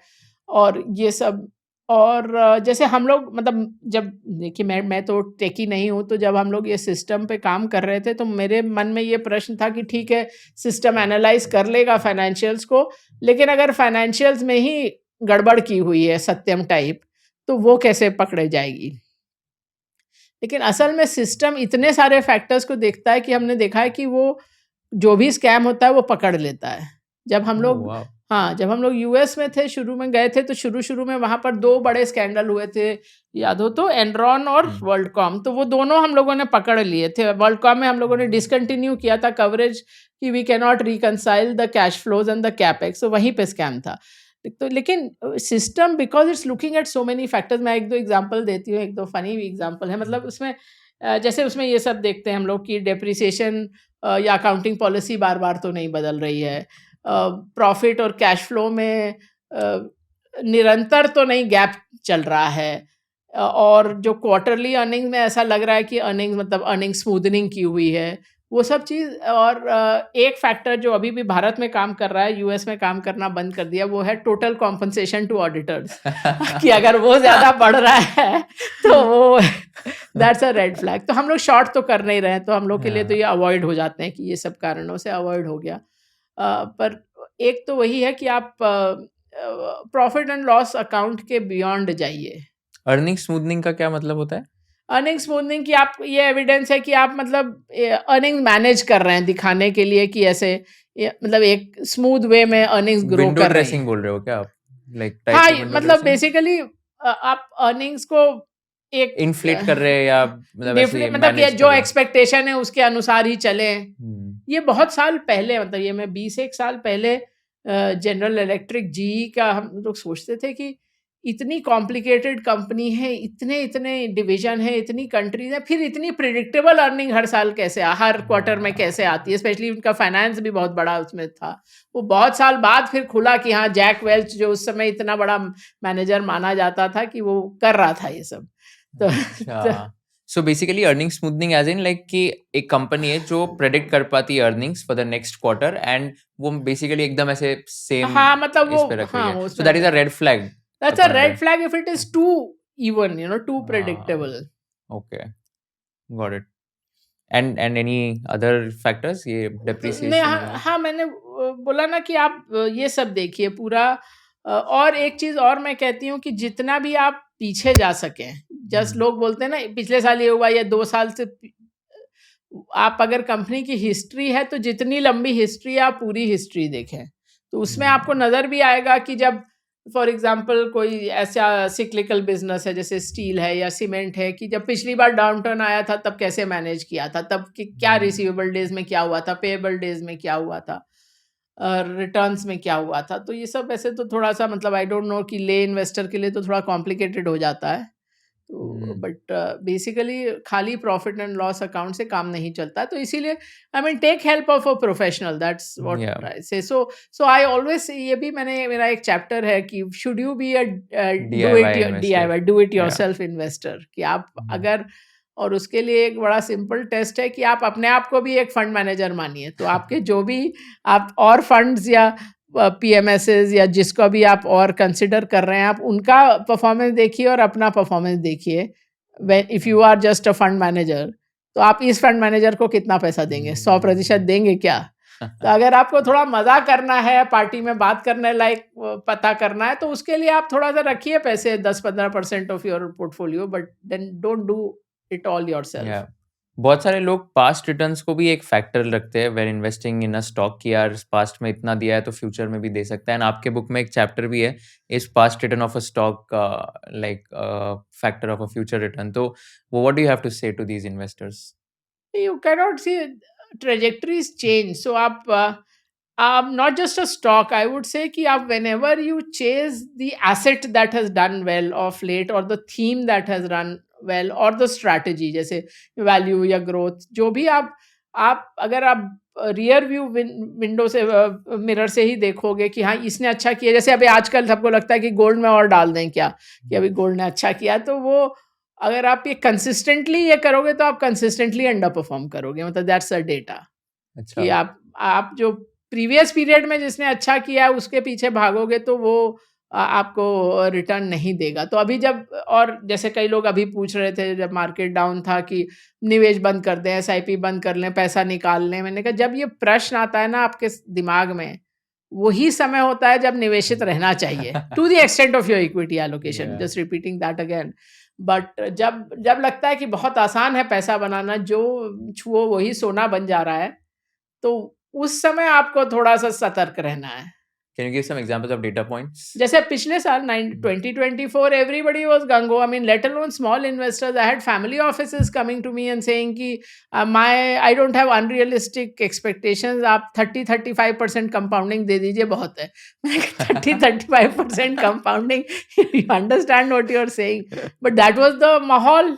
और ये सब। और जैसे हम लोग मतलब जब देखिए मैं तो टेकी नहीं हूँ, तो जब हम लोग ये सिस्टम पे काम कर रहे थे तो मेरे मन में ये प्रश्न था कि ठीक है, सिस्टम एनालाइज़ कर लेगा फाइनेंशियल्स को, लेकिन अगर फाइनेंशियल्स में ही गड़बड़ की हुई है सत्यम टाइप, तो वो कैसे पकड़े जाएगी? लेकिन असल में सिस्टम इतने सारे फैक्टर्स को देखता है कि हमने देखा है कि वो जो भी स्कैम होता है वो पकड़ लेता है। जब हम ओह लोग वाओ! हाँ, जब हम लोग यूएस में थे, शुरू में गए थे तो शुरू-शुरू में वहाँ पर 2 बड़े स्कैंडल हुए थे, याद हो तो एनरॉन और हुँ, वर्ल्डकॉम, तो वो दोनों हम लोगों ने पकड़ लिए थे। वर्ल्डकॉम में हम लोगों ने डिसकंटिन्यू किया था कवरेज कि we can not reconcile the cash flows and the capex, तो वहीं पे स्कैम था। तो लेकिन system because it's looking at so many factors, मैं 1-2 एग्ज़ाम्पल देती हूँ, 1-2 फ़नी एग्ज़ाम्पल है मतलब उसमें जैसे उसमें ये सब देखते हैं हम लोग कि डेप्रिसिएशन या अकाउंटिंग पॉलिसी बार-बार तो नहीं बदल रही है। प्रॉफ़िट और कैश फ्लो में निरंतर तो नहीं गैप चल रहा है। और जो क्वार्टरली अर्निंग्स में ऐसा लग रहा है कि अर्निंग्स मतलब अर्निंग स्मूथनिंग की हुई है, वो सब चीज़। और एक फैक्टर जो अभी भी भारत में काम कर रहा है, यूएस में काम करना बंद कर दिया, वो है टोटल कॉम्पेंसेशन टू ऑडिटर्स कि अगर वो ज़्यादा बढ़ रहा है तो वो दैट्स अ रेड फ्लैग। तो हम लोग शॉर्ट तो कर नहीं रहे हैं, तो हम लोग के लिए तो हाँ, ये अवॉइड हो जाते हैं कि ये सब कारणों से अवॉइड हो गया। पर एक तो वही है कि आप प्रॉफ़िट एंड लॉस अकाउंट के बियॉन्ड जाइए। अर्निंग स्मूथनिंग का क्या मतलब होता है? अर्निंग स्मूथनिंग की आप ये एविडेंस है कि आप मतलब अर्निंग मैनेज कर रहे हैं दिखाने के लिए कि ऐसे मतलब एक स्मूथ वे में अर्निंग्स ग्रो विंडो कर रही ड्रेसिंग हैं। बोल रहे हो क्या आप? लाइक हाँ, टाइप ऑफ विंडो मतलब ड्रेसिंग? बेसिकली आप अर्निंग्स को एक इन्फ्लेट कर रहे हैं या मतलब ऐसे मतलब कि मैनेज कर जो रहे हैं? एक्सपेक्टेशन है उसके अनुसार ही चलें। हुँ, ये बहुत साल पहले मतलब ये मैं 20 एक साल पहले जनरल इलेक्ट्रिक जीई का हम लोग सोचते थे कि इतनी कॉम्प्लिकेटेड कंपनी है, इतने-इतने डिवीज़न है, इतनी कंट्रीज़ हैं, फिर इतनी प्रेडिक्टेबल अर्निंग हर साल कैसे हर क्वार्टर में कैसे आती है? स्पेशली उनका फाइनेंस भी बहुत बड़ा उसमें था। वो बहुत साल बाद फिर खुला कि हाँ, जैक वेल्च जो उस समय इतना बड़ा मैनेजर माना जाता था कि वो कर रहा था ये सब। तो तो अच्छा। So basically earning smoothening as in like कि एक कंपनी है जो प्रेडिक्ट कर पाती है earnings for the next quarter and वो बेसिकली एकदम ऐसे सेम हाँ, मतलब इस वो पे रख रही हाँ, है। वो सो उसमें that is a red flag that's a according red flag if it is to even, too हाँ, predictable. Okay, got it. And any other factors ये तो नहीं डेप्रिसिएशन हाँ, वगैरह? हाँ मैंने बोला ना कि आप ये सब देखिए पूरा। और एक चीज़ और मैं कहती हूँ कि जितना भी आप पीछे जा सकें, जस्ट हुँ, लोग बोलते हैं ना पिछले साल ये हुआ या 2 साल से आप अगर कंपनी की हिस्ट्री है तो जितनी लंबी हिस्ट्री है आप पूरी हिस्ट्री देखें। तो उसमें आपको हुँ, नज़र भी आएगा कि जब फॉर एग्ज़ाम्पल कोई ऐसा सिक्लिकल बिज़नेस है जैसे स्टील है या सीमेंट है कि जब पिछली बार डाउनटर्न आया था तब कैसे मैनेज किया था, तब कि क्या हुँ, रिसीवेबल डेज़ में क्या हुआ था, पेएबल डेज़ में क्या हुआ था, रिटर्न्स में क्या हुआ था। तो ये सब ऐसे तो थोड़ा-सा मतलब आई डोंट नो कि ले इन्वेस्टर के लिए तो थोड़ा कॉम्प्लिकेटेड हो जाता है। तो बट बेसिकली खाली प्रॉफिट एंड लॉस अकाउंट से काम नहीं चलता, तो इसीलिए I mean take help of a professional, that's Yeah. What I say. So I always, ये भी मैंने, मेरा एक चैप्टर है कि should you be a DIY investor. Do it Yeah. Yourself investor, कि आप Mhm. अगर, और उसके लिए एक बड़ा सिंपल टेस्ट है कि आप अपने आप को भी एक फंड मैनेजर मानिए, तो आपके जो भी आप और फंड्स या पीएमएसएस या जिसको भी आप और कंसिडर कर रहे हैं, आप उनका परफॉर्मेंस देखिए और अपना परफॉर्मेंस देखिए। If you are just a fund manager, तो आप इस फंड मैनेजर को कितना पैसा देंगे, 100% देंगे क्या? तो अगर आपको थोड़ा मजा करना है, पार्टी में बात करने लायक पता करना है, तो उसके लिए आप थोड़ा सा रखिए पैसे, 10-15% of your portfolio, but then don't do it all yourself. Yeah. बहुत सारे लोग पास्ट रिटर्न्स को भी एक फैक्टर रखते हैं when investing in a stock, कि यार पास्ट में इतना दिया है तो फ्यूचर में भी दे सकता है। एंड आपके बुक में एक चैप्टर भी है, is past return of a stock like factor of a future return. तो वो what do you have to say to these investors? You cannot see trajectories change. So not just a stock, I would say कि आप whenever you chase the asset that has done well of late, or the theme that has run well, or the strategy, जैसे value या growth, जो भी आप अगर आप रियर व्यू विंडो से, मिरर से ही देखोगे कि हाँ इसने अच्छा किया, जैसे अभी आजकल सबको लगता है कि गोल्ड में और डाल दें क्या, कि अभी गोल्ड ने अच्छा किया, तो वो अगर आप ये कंसिस्टेंटली ये करोगे तो आप कंसिस्टेंटली अंडर परफॉर्म करोगे, मतलब दैट्स अ डेटा, अच्छा। कि आप जो प्रीवियस पीरियड में जिसने अच्छा किया है उसके पीछे भागोगे तो वो आपको रिटर्न नहीं देगा। तो अभी जब, और जैसे कई लोग अभी पूछ रहे थे जब मार्केट डाउन था कि निवेश बंद कर दें, एसआईपी बंद कर लें, पैसा निकाल लें, मैंने कहा जब ये प्रश्न आता है ना आपके दिमाग में, वही समय होता है जब निवेशित रहना चाहिए, to the extent of your equity allocation, Yeah. Just repeating that again. But जब लगता है कि बहुत आसान है पैसा बनाना, जो छुओ वही सोना बन जा रहा है, तो उस समय आपको थोड़ा सा सतर्क रहना है। Can you give some examples of data points? जैसे पिछले साल 2024 everybody was gung-ho. I mean, let alone small investors. I had family offices coming to me and saying कि I don't have unrealistic expectations. आप 30-35% कंपाउंडिंग दे दीजिए, बहुत है। मैंने कहा 30-35% compounding, you understand what you are saying? But that was the माहौल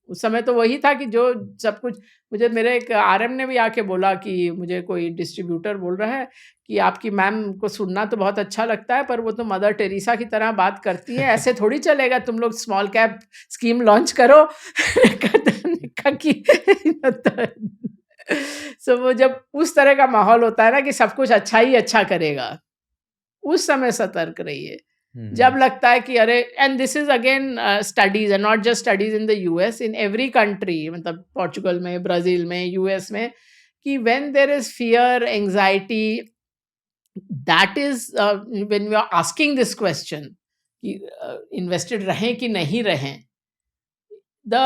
उस समय, तो वही था कि जो सब कुछ, मुझे मेरे एक आरएम ने भी आके बोला कि मुझे कोई डिस्ट्रीब्यूटर बोल रहा है कि आपकी मैम को सुनना तो बहुत अच्छा लगता है, पर वो तो मदर टेरेसा की तरह बात करती है, ऐसे थोड़ी चलेगा, तुम लोग स्मॉल कैप स्कीम लॉन्च करो। सो वो जब उस तरह का माहौल होता है ना कि सब कुछ अच्छा ही अच्छा करेगा, उस समय सतर्क रहिए। जब लगता है कि अरे, and this is again studies and not just studies in the US, in every country, मतलब पोर्चुगल में, ब्राजील में, यूएस में, कि when there is fear, anxiety, that is when you are asking this question कि इन्वेस्टेड रहें कि नहीं रहें, the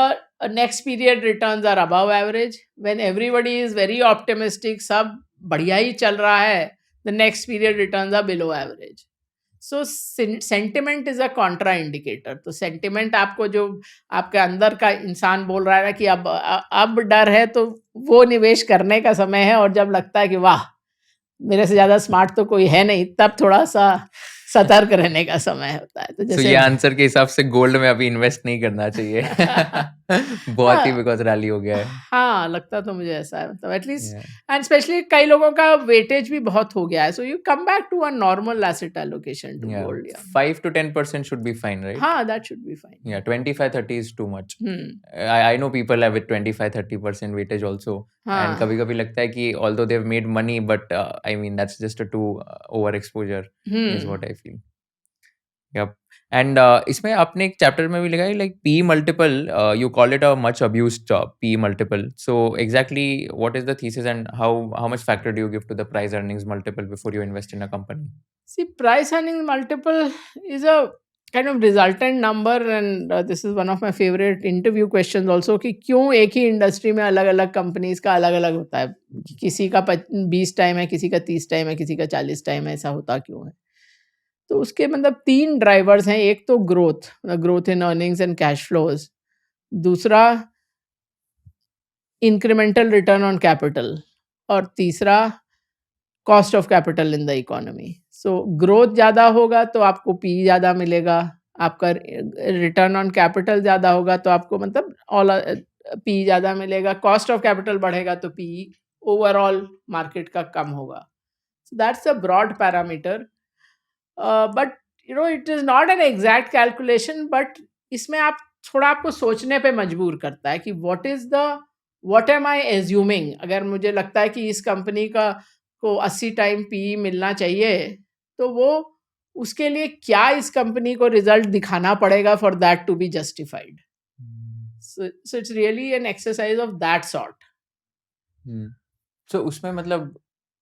next period returns are above average. When everybody is very optimistic, सब बढ़िया ही चल रहा है, the next period returns are below average. So sentiment is a contra indicator. तो sentiment आपको, जो आपके अंदर का इंसान बोल रहा है ना कि अब डर है, तो वो निवेश करने का समय है, और जब लगता है कि वाह मेरे से ज्यादा स्मार्ट तो कोई है नहीं, तब थोड़ा सा सतर्क रहने का समय होता है। तो So जैसे ये आंसर के हिसाब से गोल्ड में अभी इन्वेस्ट नहीं करना चाहिए। बहुत ही बिकॉज रैली हो गया है। हाँ, लगता तो मुझे ऐसा है, मतलब एटलीस्ट, Yeah. एंड स्पेशली कई लोगों का वेटेज भी बहुत हो गया है, so you come back to a normal asset allocation to Yeah. Gold. 5 to 10% should be fine, right? हाँ, that should be fine. Yeah, 25-30 is too much. I know people have with 25-30% weightage also. And हाँ, कभी-कभी लगता है कि although they've made money, but I mean that's just a too overexposure is what I feel. Yep. And इसमें आपने एक चैप्टर में भी लिखा है like P multiple, you call it a much abused P multiple. So exactly what is the thesis and how much factor do you give to the price earnings multiple before you invest in a company? see, price earning multiple is a kind of resultant number, and this is one of my favorite interview questions also, कि क्यों एक ही इंडस्ट्री में अलग अलग कंपनीज का अलग अलग होता है, कि किसी का 20 टाइम है, किसी का 30 टाइम है, किसी का 40 टाइम है, ऐसा होता क्यों है? तो उसके मतलब 3 ड्राइवर्स हैं। एक तो growth in earnings and cash flows, दूसरा इंक्रीमेंटल रिटर्न ऑन कैपिटल, और तीसरा cost of capital in the economy. So growth ज़्यादा होगा तो आपको पी ज़्यादा मिलेगा, आपका रिटर्न ऑन कैपिटल ज़्यादा होगा तो आपको मतलब ऑल पी ज़्यादा मिलेगा, कॉस्ट ऑफ कैपिटल बढ़ेगा तो पी ओवरऑल मार्केट का कम होगा। So that's a broad parameter. But you know it is not an exact calculation, but इसमें आप थोड़ा आपको सोचने पे मजबूर करता है कि what am I assuming? अगर मुझे लगता है कि इस कंपनी का को 80 टाइम पी मिलना चाहिए, तो वो उसके लिए क्या इस कंपनी को रिजल्ट दिखाना पड़ेगा for that to be justified. So it's really an exercise of that sort. So उसमें मतलब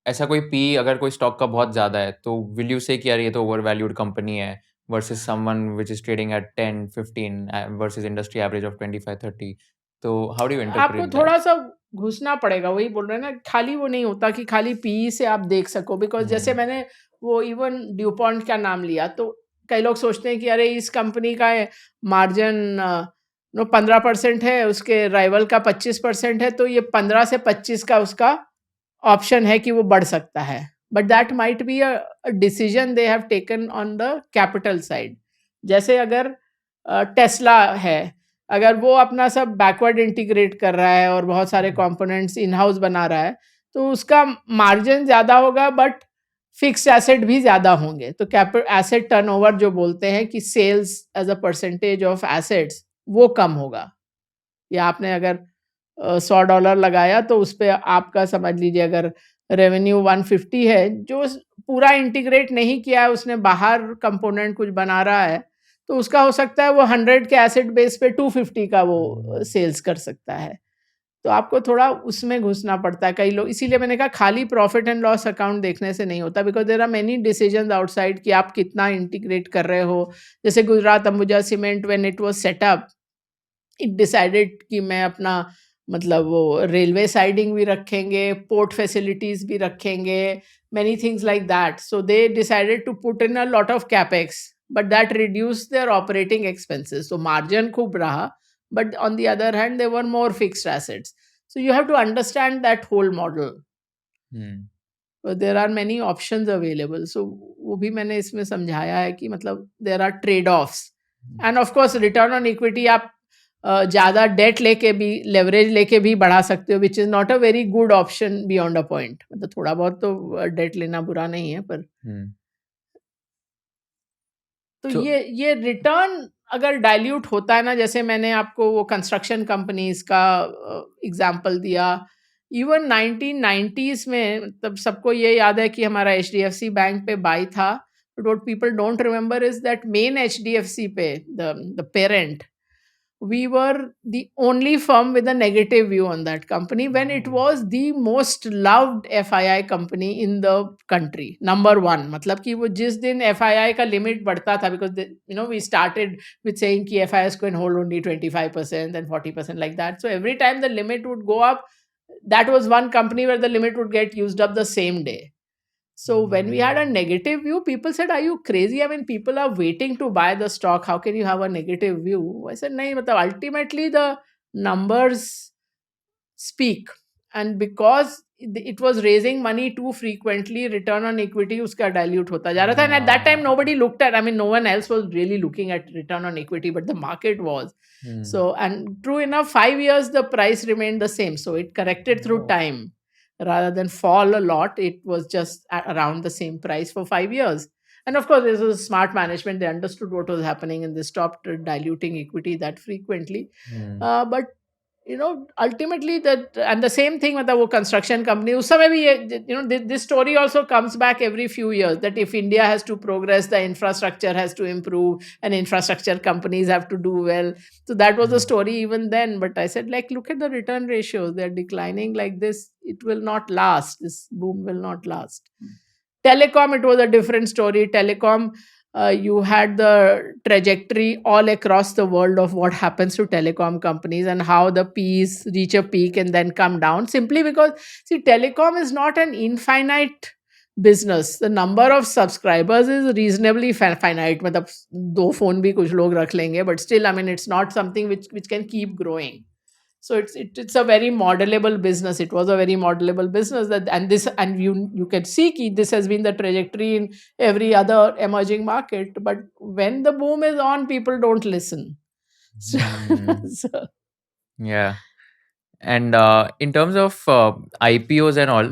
ऐसा कोई पी अगर कोई स्टॉक का बहुत ज़्यादा है तो विल यू से कि यार ये तो ओवर वैल्यूड कंपनी है versus someone which is trading at 10 15 versus industry average of 25 30, तो हाउ डू यू आपको इंटरप्रेट दैट? थोड़ा सा घुसना पड़ेगा, वही बोल रहे हैं ना, खाली वो नहीं होता कि खाली पी से आप देख सको, बिकॉज जैसे मैंने वो इवन ड्यूपॉन्ट का नाम लिया तो कई लोग सोचते हैं कि अरे इस कंपनी का मार्जिन 15% है, उसके राइवल का 25% है, तो ये 15 से 25 का उसका ऑप्शन है कि वो बढ़ सकता है. But that might be a decision they have taken on the capital side. जैसे अगर टेस्ला है, अगर वो अपना सब बैकवर्ड इंटीग्रेट कर रहा है और बहुत सारे कंपोनेंट्स इन हाउस बना रहा है, तो उसका मार्जिन ज़्यादा होगा बट फिक्स्ड एसेट भी ज़्यादा होंगे. तो एसेट टर्नओवर जो बोलते हैं कि sales as a percentage of assets, वो कम होगा. या आपने अगर $100 लगाया तो उस पे आपका समझ लीजिए अगर रेवेन्यू 150 है, जो पूरा इंटीग्रेट नहीं किया है, उसने बाहर कंपोनेंट कुछ बना रहा है, तो उसका हो सकता है वो 100 के एसेट बेस पे 250 का वो सेल्स कर सकता है. तो आपको थोड़ा उसमें घुसना पड़ता है. कई लोग, इसीलिए मैंने कहा खाली प्रॉफिट एंड लॉस अकाउंट देखने से नहीं होता, because there are many decisions outside कि आप कितना इंटीग्रेट कर रहे हो. जैसे Gujarat Ambuja cement when it was set up, it decided कि मैं अपना मतलब वो रेलवे साइडिंग भी रखेंगे, पोर्ट फैसिलिटीज भी रखेंगे, many things like that. So they decided to put in a lot of capex, but that reduced their operating expenses. So margin खूब रहा, but on the other hand, there were more fixed assets. So you have to understand that whole model. But there are many options available. So वो भी मैंने इसमें समझाया है कि मतलब there are trade-offs. And of course, return on equity आप ज़्यादा डेट लेके भी, लेवरेज लेके भी बढ़ा सकते हो, which is not a very good option beyond a point. मतलब थोड़ा बहुत तो डेट लेना बुरा नहीं है, पर तो So- ये रिटर्न अगर डाइल्यूट होता है ना, जैसे मैंने आपको वो कंस्ट्रक्शन कंपनीज का एग्जांपल दिया, इवन 1990s में, तब सबको ये याद है कि हमारा HDFC बैंक पे बाई था. But what people don't remember is that main HDFC पे the parent, we were the only firm with a negative view on that company when it was the most loved FII company in the country, number one. मतलब कि वो जिस दिन FII का लिमिट बढ़ता था, because we started with saying कि FIIs can hold only 25% and 40% like that. So every time the limit would go up, that was one company where the limit would get used up the same day. So when we had a negative view, people said, are you crazy? I mean, people are waiting to buy the stock. How can you have a negative view? I said, nahi, matlab, ultimately the numbers speak. And because it was raising money too frequently, return on equity uska dilute hota ja raha tha. And at that time, nobody looked at, I mean, no one else was really looking at return on equity, but the market was. So, and true enough, 5 years, the price remained the same. So it corrected through time. Rather than fall a lot, it was just around the same price for 5 years. And of course, this was smart management. They understood what was happening and they stopped diluting equity that frequently. But ultimately that, and the same thing with the construction company, उस समय भी this story also comes back every few years, that if India has to progress, the infrastructure has to improve and infrastructure companies have to do well. So that was the story even then. But I said, like, look at the return ratios, they're declining like this. It will not last. This boom will not last. Telecom, it was a different story. Telecom, you had the trajectory all across the world of what happens to telecom companies and how the P's reach a peak and then come down, simply because, see, telecom is not an infinite business. The number of subscribers is reasonably finite. मतलब 2 phone भी कुछ लोग रख लेंगे, but still, I mean, it's not something which can keep growing. So it's a very modelable business. It was a very modelable business, and you can see ki this has been the trajectory in every other emerging market. But when the boom is on, people don't listen. So, Hmm. so Yeah. And in terms of IPOs and all,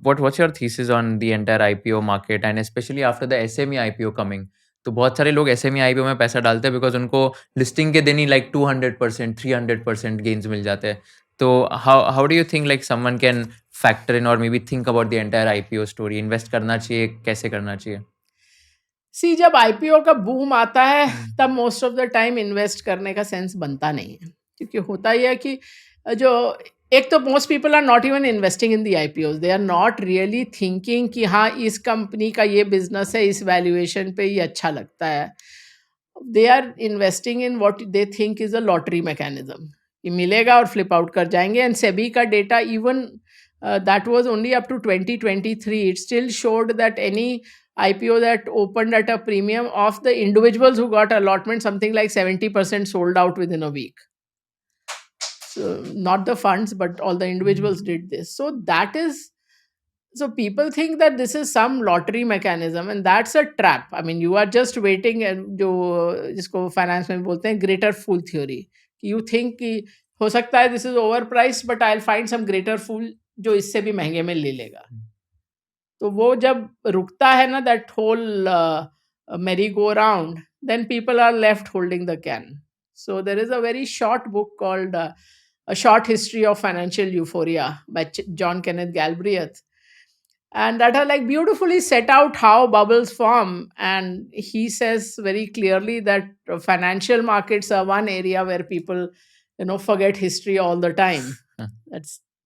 what's your thesis on the entire IPO market and especially after the SME IPO coming? तो बहुत सारे लोग SME IPO में पैसा डालते हैं बिकॉज उनको लिस्टिंग के दिन ही लाइक 200% 300% गेन्स मिल जाते हैं. तो how do you think like someone can factor in और maybe think about the entire IPO story? Invest करना चाहिए, कैसे करना चाहिए? सी जब आईपीओ का बूम आता है तब most of the time invest करने का सेंस बनता नहीं है, क्योंकि होता ही है कि जो एक तो most people are not even investing in the IPO, they are not really thinking कि हाँ इस कंपनी का ये बिजनेस है, इस वैल्यूएशन पे ये अच्छा लगता है. They are investing in what they think is a lottery mechanism, कि मिलेगा और फ्लिप आउट कर जाएंगे. एंड सेबी का data even that was only up to 2023. It still showed that any IPO that opened at a premium of the individuals who got allotment, something like 70% sold out within a week. So not the funds, but all the individuals did this. So that is, so people think that this is some lottery mechanism, and that's a trap. I mean, you are just waiting, and जो जिसको finance में बोलते हैं greater fool theory. You think कि हो सकता है this is overpriced, but I'll find some greater fool जो इससे भी महंगे में ले लेगा. तो वो जब रुकता है ना, that whole merry go round, then people are left holding the can. So there is a very short book called A Short History of Financial Euphoria by John Kenneth Galbraith, and that are like beautifully set out how bubbles form. And he says very clearly that financial markets are one area where people forget history all the time.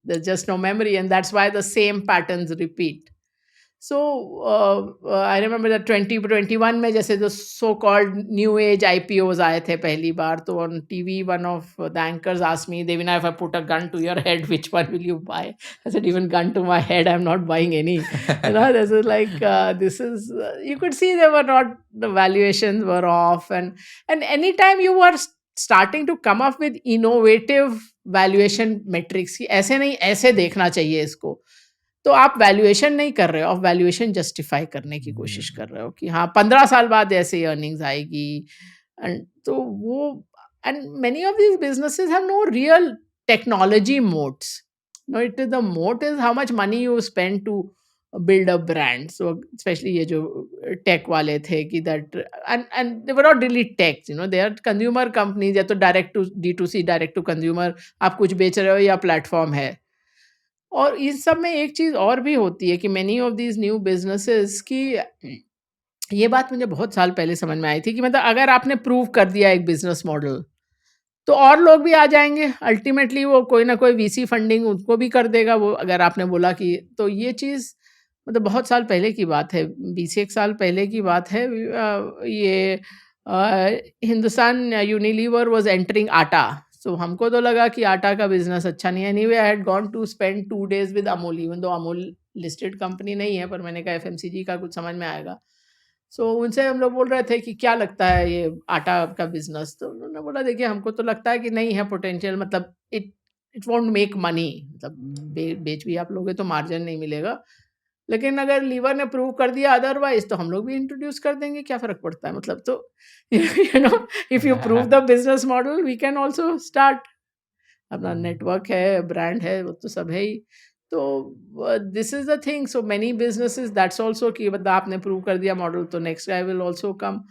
There's just no memory, and that's why the same patterns repeat. So I remember that 2021 में जैसे जो so called new age IPOs आए थे पहली बार, तो on TV one of the anchors asked me, Devina, if I put a gun to your head, which one will you buy? I said, even gun to my head, I'm not buying any. This is like you could see they were not, the valuations were off, and anytime you were starting to come up with innovative valuation metrics कि ऐसे नहीं, ऐसे देखना चाहिए इसको, तो आप वैल्यूएशन नहीं कर रहे हो, आप वैल्यूएशन जस्टिफाई करने की कोशिश कर रहे हो कि हाँ 15 साल बाद ऐसे अर्निंग्स आएगी. एंड तो वो, and many of these businesses have no real technology moats. No, it is the moat is how much money you spend to build a brand. So especially ये जो टेक वाले थे कि that, and they were not really tech, they are consumer companies, या तो direct to D2C, direct to consumer, आप कुछ बेच रहे हो या प्लेटफॉर्म है. और इस सब में एक चीज़ और भी होती है कि many of these new businesses की, ये बात मुझे बहुत साल पहले समझ में आई थी कि मतलब अगर आपने प्रूव कर दिया एक बिजनेस मॉडल, तो और लोग भी आ जाएंगे. अल्टीमेटली वो कोई ना कोई वीसी फंडिंग उनको भी कर देगा वो, अगर आपने बोला कि. तो ये चीज़ मतलब बहुत साल पहले की बात है, 20 साल पहले की बात है. ये हिंदुस्तान यूनिलीवर वाज एंटरिंग आटा. सो हमको तो लगा कि आटा का बिजनेस अच्छा नहीं है. Anyway, I had gone to spend 2 days with Amul, even though Amul listed company नहीं है, पर मैंने कहा एफएमसीजी का कुछ समझ में आएगा. सो उनसे हम लोग बोल रहे थे कि क्या लगता है ये आटा का बिजनेस. तो उन्होंने बोला देखिए हमको तो लगता है कि नहीं है पोटेंशियल, मतलब इट वोंट मेक मनी, मतलब बेच भी आप लोगे तो मार्जिन नहीं मिलेगा, लेकिन अगर लीवर ने प्रूव कर दिया अदरवाइज तो हम लोग भी इंट्रोड्यूस कर देंगे, क्या फ़र्क पड़ता है. मतलब तो if you prove the business model we can also start. अपना नेटवर्क है, ब्रांड है, वो तो सब है ही. तो this is the thing. So many businesses that's also कि मतलब आपने प्रूव कर दिया मॉडल तो next guy will also come.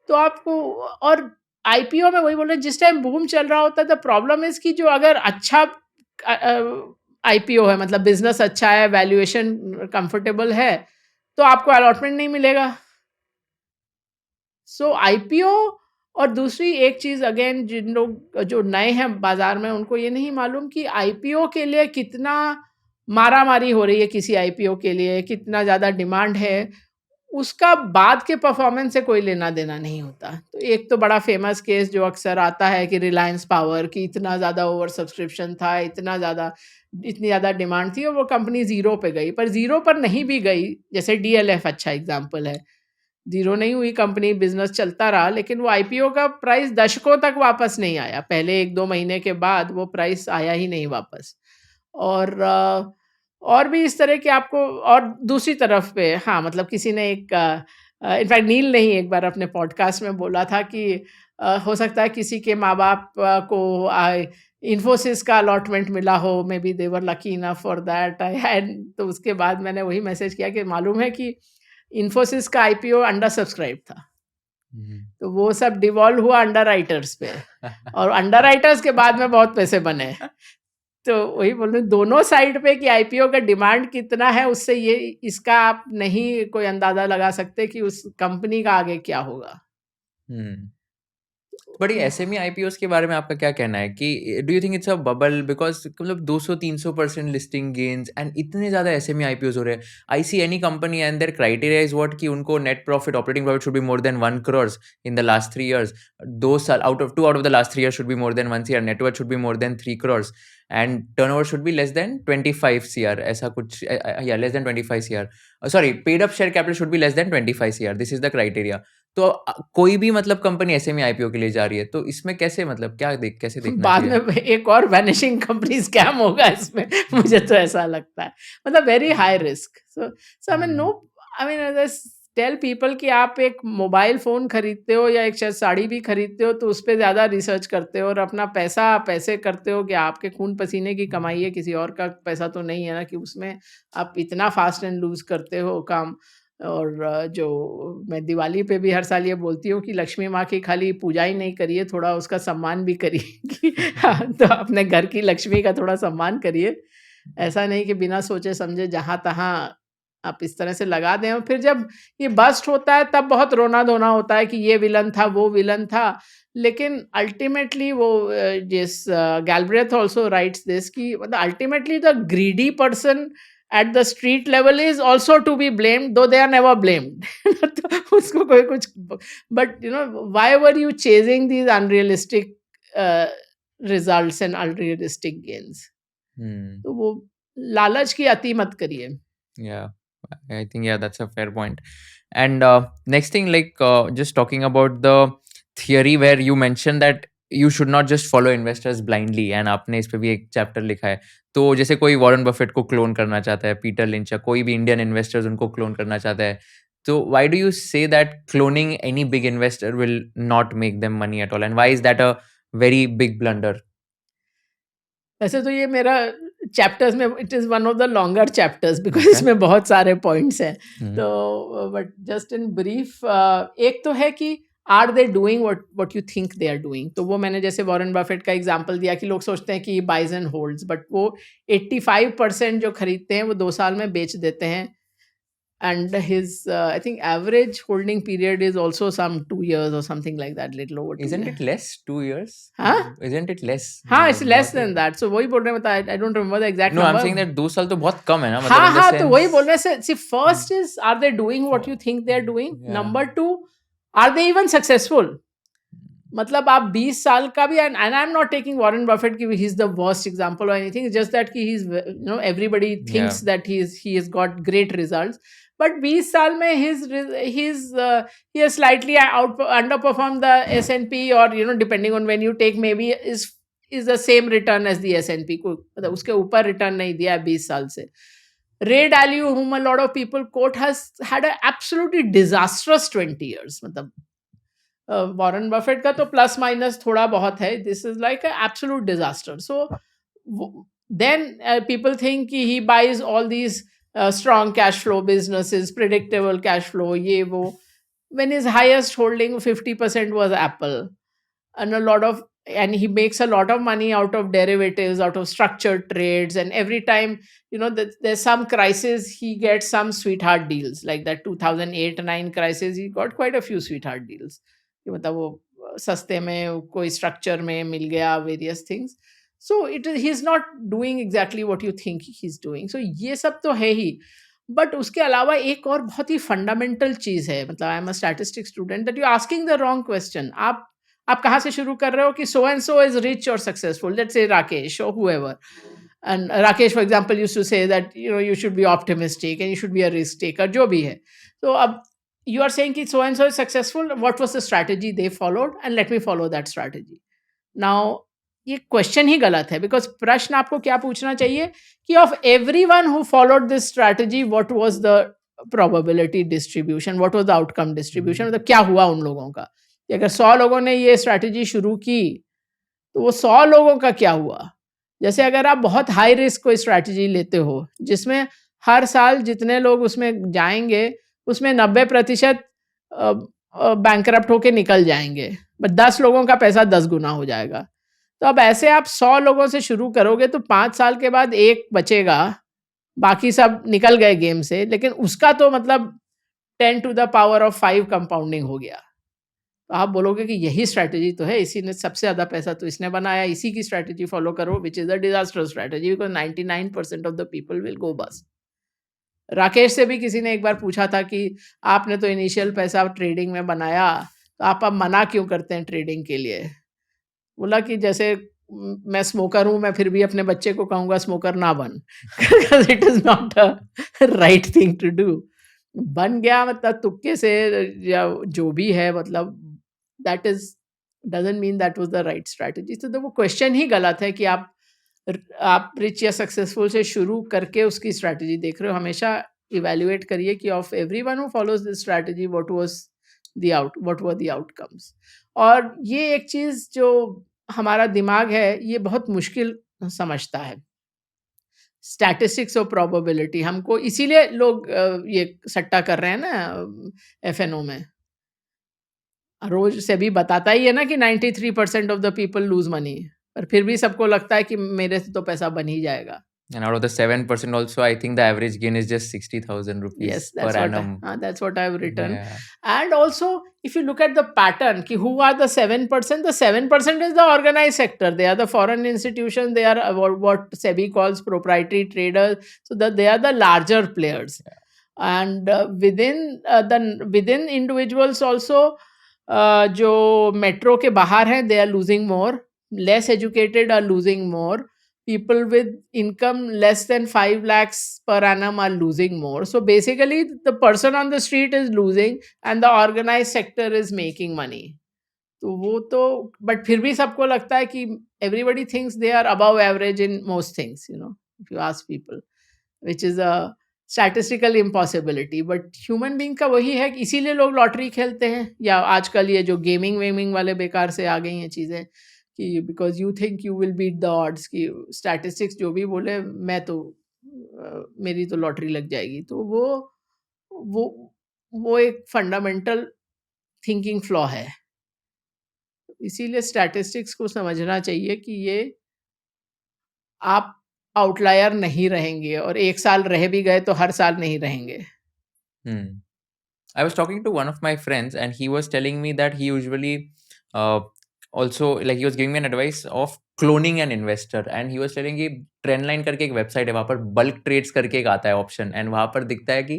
तो आपको, और आईपीओ में वही बोल रहे, जिस टाइम बूम चल रहा होता है, द प्रॉब्लम इज़ कि जो अगर अच्छा आईपीओ है, मतलब बिजनेस अच्छा है, वैल्यूएशन कंफर्टेबल है, तो आपको अलॉटमेंट नहीं मिलेगा. सो आईपीओ, और दूसरी एक चीज़ अगेन, जिन लोग जो नए हैं बाज़ार में उनको ये नहीं मालूम कि आईपीओ के लिए कितना मारामारी हो रही है, किसी आईपीओ के लिए कितना ज़्यादा डिमांड है, उसका बाद के परफॉर्मेंस से कोई लेना देना नहीं होता. तो एक तो बड़ा फेमस केस जो अक्सर आता है कि रिलायंस पावर की इतना ज़्यादा ओवर सब्सक्रिप्शन था, इतनी ज़्यादा डिमांड थी और वो कंपनी ज़ीरो पे गई. पर ज़ीरो पर नहीं भी गई, जैसे डीएलएफ अच्छा एग्जाम्पल है. जीरो नहीं हुई कंपनी, बिजनेस चलता रहा, लेकिन वो आईपीओ का प्राइस दशकों तक वापस नहीं आया। पहले 1-2 महीने के बाद वो प्राइस आया ही नहीं वापस। और और भी इस तरह के आपको, और दूसरी तरफ पे हाँ, मतलब किसी ने एक इनफैक्ट नील ने ही एक बार अपने पॉडकास्ट में बोला था कि हो सकता है किसी के माँ-बाप को इन्फोसिस का अलॉटमेंट मिला हो, may be they were lucky enough for that and तो उसके बाद मैंने वही मैसेज किया कि मालूम है कि इन्फोसिस का आईपीओ अंडर सब्सक्राइब था। तो वो सब डिवॉल्व हुआ अंडरराइटर्स पे और अंडरराइटर्स के बाद में बहुत पैसे बने। तो वही बोल रही हूँ, दोनों साइड पे कि आईपीओ का डिमांड कितना है, उससे ये इसका आप नहीं कोई अंदाजा लगा सकते कि उस कंपनी का आगे क्या होगा। बट ये एसएमई आईपीओस के बारे में आपका क्या कहना है कि do you think it's a bubble because मतलब 200-300% लिस्टिंग गेन्स एंड इतने ज़्यादा एसएमई आईपीओस हो रहे हैं. I see any company and their criteria is what कि उनको net profit operating profit should be more than 1 crore इन द लास्ट 3 years. 2 साल out of the last 3 years should be more than 1 crore. Net worth should be more than 3 crores and turnover should be less than 25 crore. ऐसा कुछ less than 25 crore. Sorry, paid up share capital should be less than 25 crore. This is the criteria. तो कोई भी मतलब कंपनी एसएमई आईपीओ के लिए जा रही है, तो इसमें कैसे मतलब कैसे देखना बाद चाहिए? में एक और वैनिशिंग कंपनी स्कैम होगा इसमें, मुझे तो ऐसा लगता है। मतलब very high risk. So I mean no, I mean tell people कि आप एक मोबाइल फ़ोन खरीदते हो या एक शायद साड़ी भी खरीदते हो तो उस पे ज़्यादा रिसर्च करते हो और अपना पैसे करते हो कि आपके खून पसीने की कमाई है, किसी और का पैसा तो नहीं है ना कि उसमें आप इतना फास्ट एंड लूज़ करते हो काम। और जो मैं दिवाली पे भी हर साल ये बोलती हूँ कि लक्ष्मी माँ की खाली पूजा ही नहीं करिए, थोड़ा उसका सम्मान भी करिए कि हाँ, तो अपने घर की लक्ष्मी का थोड़ा सम्मान करिए। ऐसा नहीं कि बिना सोचे समझे जहाँ-तहाँ आप इस तरह से लगा दें और फिर जब ये बस्ट होता है तब बहुत रोना-धोना होता है कि ये विलन था, वो विलन था। लेकिन अल्टीमेटली वो गैलब्रेथ आल्सो राइट्स दिस कि मतलब ultimately the greedy person at the street level is also to be blamed, though they are never blamed. तो उसको कोई कुछ, but you know, why were you chasing these unrealistic uh, results and unrealistic gains? तो वो लालच की अति मत करिए। Yeah, I think that's a fair point. And next thing, like just talking about the theory where you mentioned that you should not just follow investors blindly, and आपने इस पे भी एक चैप्टर लिखा है. तो जैसे कोई वॉरेन बफेट को क्लोन करना चाहता है, पीटर लिंच या कोई भी इंडियन इन्वेस्टर्स उनको क्लोन करना चाहता है, तो why do you say that cloning any big investor will not make them money at all, and why is that a very big blunder? वैसे तो ये मेरा चैप्टर्स में it is one of the longer chapters because Okay. इसमें बहुत सारे पॉइंट्स हैं। हम्म, तो बट जस्ट इन ब्रीफ, एक तो है कि are they doing what you think they are doing. तो वो मैंने जैसे वॉरेन बफेट का एग्जांपल दिया कि लोग सोचते हैं कि बाइज एंड होल्ड्स, बट वो 85% जो खरीदते हैं वो 2 साल में बेच देते हैं। And his I think average holding period is also some 2 years or something like that, little over 2 isn't years. it less 2 years? हाँ? Isn't it less? हाँ, it's less बहुत than that. So वही बोल रहे हैं, मतलब I don't remember the exact No, I'm number. saying that 2 साल तो बहुत कम है ना, मतलब हाँ in the हाँ, तो वही sense- बोल रहे हैं। See, first is are they doing what you think they are doing? Yeah. Number 2, are they even successful? मतलब आप 20 साल का भी, and I'm not taking Warren Buffett कि he's the worst example or anything. It's just that कि he's, you know, everybody thinks that he has got great results. But 20 साल में he has slightly underperformed the S&P, or you know, depending on when you take, maybe is the same return as the S&P को, मतलब उसके ऊपर रिटर्न नहीं दिया है 20 साल से। Ray Dalio, whom a lot of people quote, has had an absolutely disastrous 20 years. मतलब वॉरेन बफेट का तो प्लस माइनस थोड़ा बहुत है, this is like a absolute disaster. So then people think कि he buys all these strong cash flow businesses, predictable cash flow, ye wo, when his highest holding 50% was Apple, and he makes a lot of money out of derivatives, out of structured trades, and every time, you know, there's some crisis, he gets some sweetheart deals, like that 2008-9 crisis, he got quite a few sweetheart deals, कि मतलब वो सस्ते में कोई स्ट्रक्चर में मिल गया, various things. So he is not doing exactly what you think he is doing. So ये सब तो है ही, बट उसके अलावा एक और बहुत ही फंडामेंटल चीज़ है। मतलब आई am a statistics student, that you asking the wrong question. आप कहाँ से शुरू कर रहे हो कि so and so is rich और सक्सेसफुल, लेट्स से राकेश और whoever, and Rakesh for example used to say that, you know, you should be optimistic and you should be a risk taker, जो भी है। तो अब you are saying that so and so is successful, what was the strategy they followed, and let me follow that strategy. Now ये क्वेश्चन ही गलत है, बिकॉज प्रश्न आपको क्या पूछना चाहिए कि of everyone who followed this strategy what was the probability distribution, what was the outcome distribution, मतलब क्या हुआ उन लोगों का कि अगर 100 लोगों ने ये स्ट्रैटेजी शुरू की तो वो 100 लोगों का क्या हुआ. जैसे अगर आप बहुत हाई रिस्क कोई स्ट्रैटेजी लेते हो जिसमें हर साल जितने लोग उसमें जाएंगे उसमें 90% बैंकरप्ट होके निकल जाएंगे, बट 10 लोगों का पैसा 10 गुना हो जाएगा. तो अब ऐसे आप 100 लोगों से शुरू करोगे तो 5 साल के बाद एक बचेगा, बाकी सब निकल गए गेम से, लेकिन उसका तो मतलब 10 to the power of 5 compounding हो गया. तो आप बोलोगे कि यही स्ट्रैटेजी तो है, इसी ने सबसे ज़्यादा पैसा तो इसने बनाया, इसी की स्ट्रैटेजी फॉलो करो, which is a disaster strategy because 99% of the people will go bust. Rakesh से भी किसी ने एक बार पूछा था कि आपने तो इनिशियल पैसा ट्रेडिंग में बनाया, तो आप अब मना क्यों करते हैं ट्रेडिंग के लिए. बोला कि जैसे मैं स्मोकर हूँ, मैं फिर भी अपने बच्चे को कहूँगा स्मोकर ना बन, because it is not a right thing to do. बन गया मतलब तुक्के से या जो भी है, मतलब that is doesn't mean that was the right strategy. तो वो क्वेश्चन ही गलत है कि आप रिच या सक्सेसफुल से शुरू करके उसकी स्ट्रैटेजी देख रहे हो. हमेशा इवेल्युएट करिए कि of everyone who follows this strategy what were the outcomes. और ये एक चीज जो हमारा दिमाग है ये बहुत मुश्किल समझता है, स्टैटिस्टिक्स और प्रोबेबिलिटी. हमको इसीलिए लोग ये सट्टा कर रहे हैं ना एफएनओ में. रोज से भी बताता ही है ना कि 93% of the people lose money, पर फिर भी सबको लगता है कि मेरे से तो पैसा बन ही जाएगा. And out of the 7% also, I think the average gain is just 60,000 rupees Yes, per annum. that's what I've written. Yeah. And also, if you look at the pattern, ki who are the 7%? The 7% is the organized sector. They are the foreign institutions. They are what SEBI calls proprietary traders. So they are the larger players. Yeah. And within individuals also, जो मेट्रो के बाहर हैं, they are losing more. Less educated are losing more. People with income less than 5 lakhs per annum are losing more. So basically, the person on the street is losing and the organized sector is making money. तो वो तो, but फिर भी सबको लगता है कि everybody thinks they are above average in most things, if you ask people, which is a statistical impossibility. But human being का वही है कि इसीलिए लोग लॉटरी खेलते हैं, या आजकल ये जो गेमिंग वेमिंग वाले बेकार से आ गई हैं चीज़ें कि because you think you will beat the odds, कि स्टैटिस्टिक्स जो भी बोले मैं तो मेरी तो लॉटरी लग जाएगी. तो वो एक फंडामेंटल थिंकिंग फ्लॉ है. इसीलिए स्टैटिस्टिक्स को समझना चाहिए कि ये आप आउटलायर नहीं रहेंगे, और एक साल रह भी गए तो हर साल नहीं रहेंगे. I was talking to one of my friends and he was telling me that he usually also, like, he was giving me an advice of cloning an investor, and he was telling कि Trendline करके एक वेबसाइट है, वहाँ पर बल्क ट्रेड्स करके एक आता है ऑप्शन, एंड वहाँ पर दिखता है कि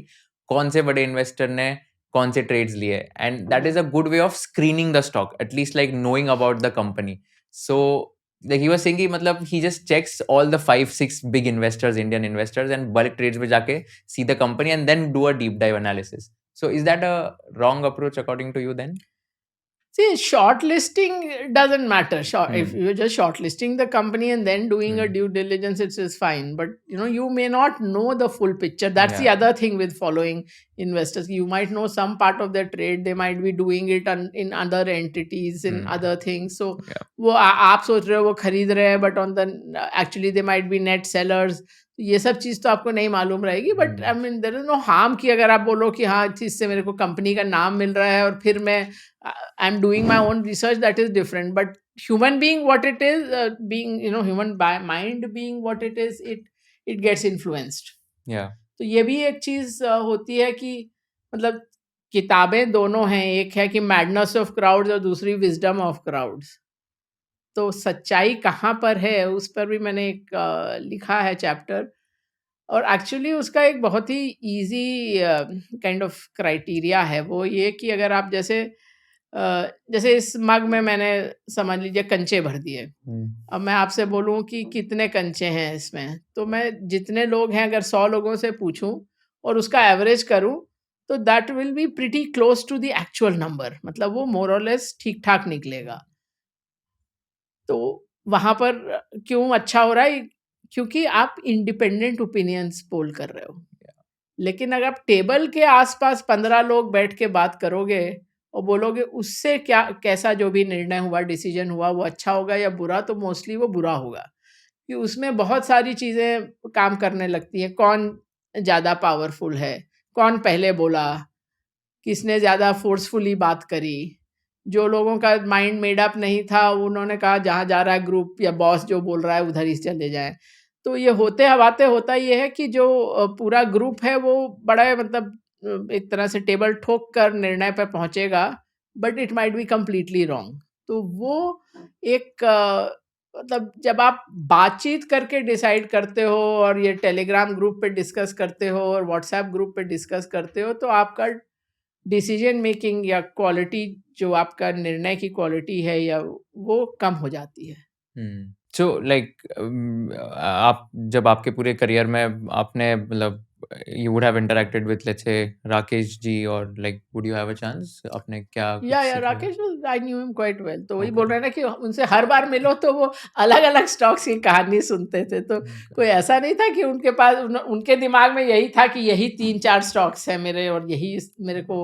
कौन से बड़े इन्वेस्टर ने कौन से ट्रेड्स लिए, and that is a good way of screening the stock, at least like knowing about the company. So like he was saying कि मतलब he just checks all the 5-6 big investors, Indian investors, and bulk trades में जाके see the company and then do a deep dive analysis. So is that a wrong approach according to you then? See, shortlisting doesn't matter. If you're just shortlisting the company and then doing a due diligence, it is fine. But you may not know the full picture. That's the other thing with following investors. You might know some part of their trade. They might be doing it in other entities, in other things. So वो आप सोच रहे हो वो खरीद रहे हैं, but on the actually they might be net sellers. ये सब चीज़ तो आपको नहीं मालूम रहेगी. But I mean there is no harm कि अगर आप बोलो कि हाँ इससे मेरे को कंपनी का नाम मिल रहा है और फिर मैं I am doing my own research, that is different. But human being what it is, being human mind being what it is, it gets influenced. तो ये भी एक चीज़ होती है कि मतलब किताबें दोनों हैं, एक है कि मैडनेस ऑफ क्राउड्स और दूसरी विजडम ऑफ क्राउड्स. तो सच्चाई कहाँ पर है उस पर भी मैंने एक लिखा है चैप्टर, और एक्चुअली उसका एक बहुत ही इजी काइंड ऑफ क्राइटेरिया है. वो ये कि अगर आप जैसे इस मग में मैंने समझ लीजिए कंचे भर दिए, अब मैं आपसे बोलूं कि कितने कंचे हैं इसमें, तो मैं जितने लोग हैं अगर 100 लोगों से पूछूं और उसका एवरेज करूं तो that will be pretty close to the actual number, मतलब वो मोर और लेस ठीक ठाक निकलेगा। तो वहां पर क्यों अच्छा हो रहा है? क्योंकि आप इंडिपेंडेंट ओपिनियंस पोल कर रहे हो। लेकिन अगर आप टेबल के आसपास 15 लोग बैठ के बात करोगे और बोलोगे उससे क्या, कैसा जो भी निर्णय हुआ, डिसीजन हुआ, वो अच्छा होगा या बुरा, तो मोस्टली वो बुरा होगा। कि उसमें बहुत सारी चीज़ें काम करने लगती हैं। कौन ज़्यादा पावरफुल है? कौन पहले बोला? किसने ज़्यादा फ़ोर्सफुली बात करी? जो लोगों का माइंड मेड अप नहीं था, उन्होंने कहा जहाँ जा रहा है ग्रुप या बॉस जो बोल रहा है उधर ही चले जाएँ। तो ये होते-हवाते होता ये है कि जो पूरा ग्रुप है वो बड़ा मतलब एक तरह से टेबल ठोक कर निर्णय पे पहुँचेगा, but it might be completely wrong. तो वो एक मतलब जब आप बातचीत करके डिसाइड करते हो और ये टेलीग्राम ग्रुप पे डिस्कस करते हो और व्हाट्सएप ग्रुप पे डिस्कस करते हो, तो आपका डिसीजन मेकिंग या क्वालिटी, जो आपका निर्णय की क्वालिटी है, या वो कम हो जाती है। सो लाइक आप जब आपके पूरे करियर में आपने मतलब you would have interacted with let's say Rakesh ji और like would you have a chance आपने क्या कुछ या सीखा? Rakesh, I knew him quite well. तो वही ओके। बोल रहे हैं ना कि उनसे हर बार मिलो तो वो अलग-अलग स्टॉक्स की कहानी सुनते थे। तो कोई ऐसा नहीं था कि उनके पास उनके दिमाग में यही था कि यही 3-4 स्टॉक्स हैं मेरे और यही मेरे को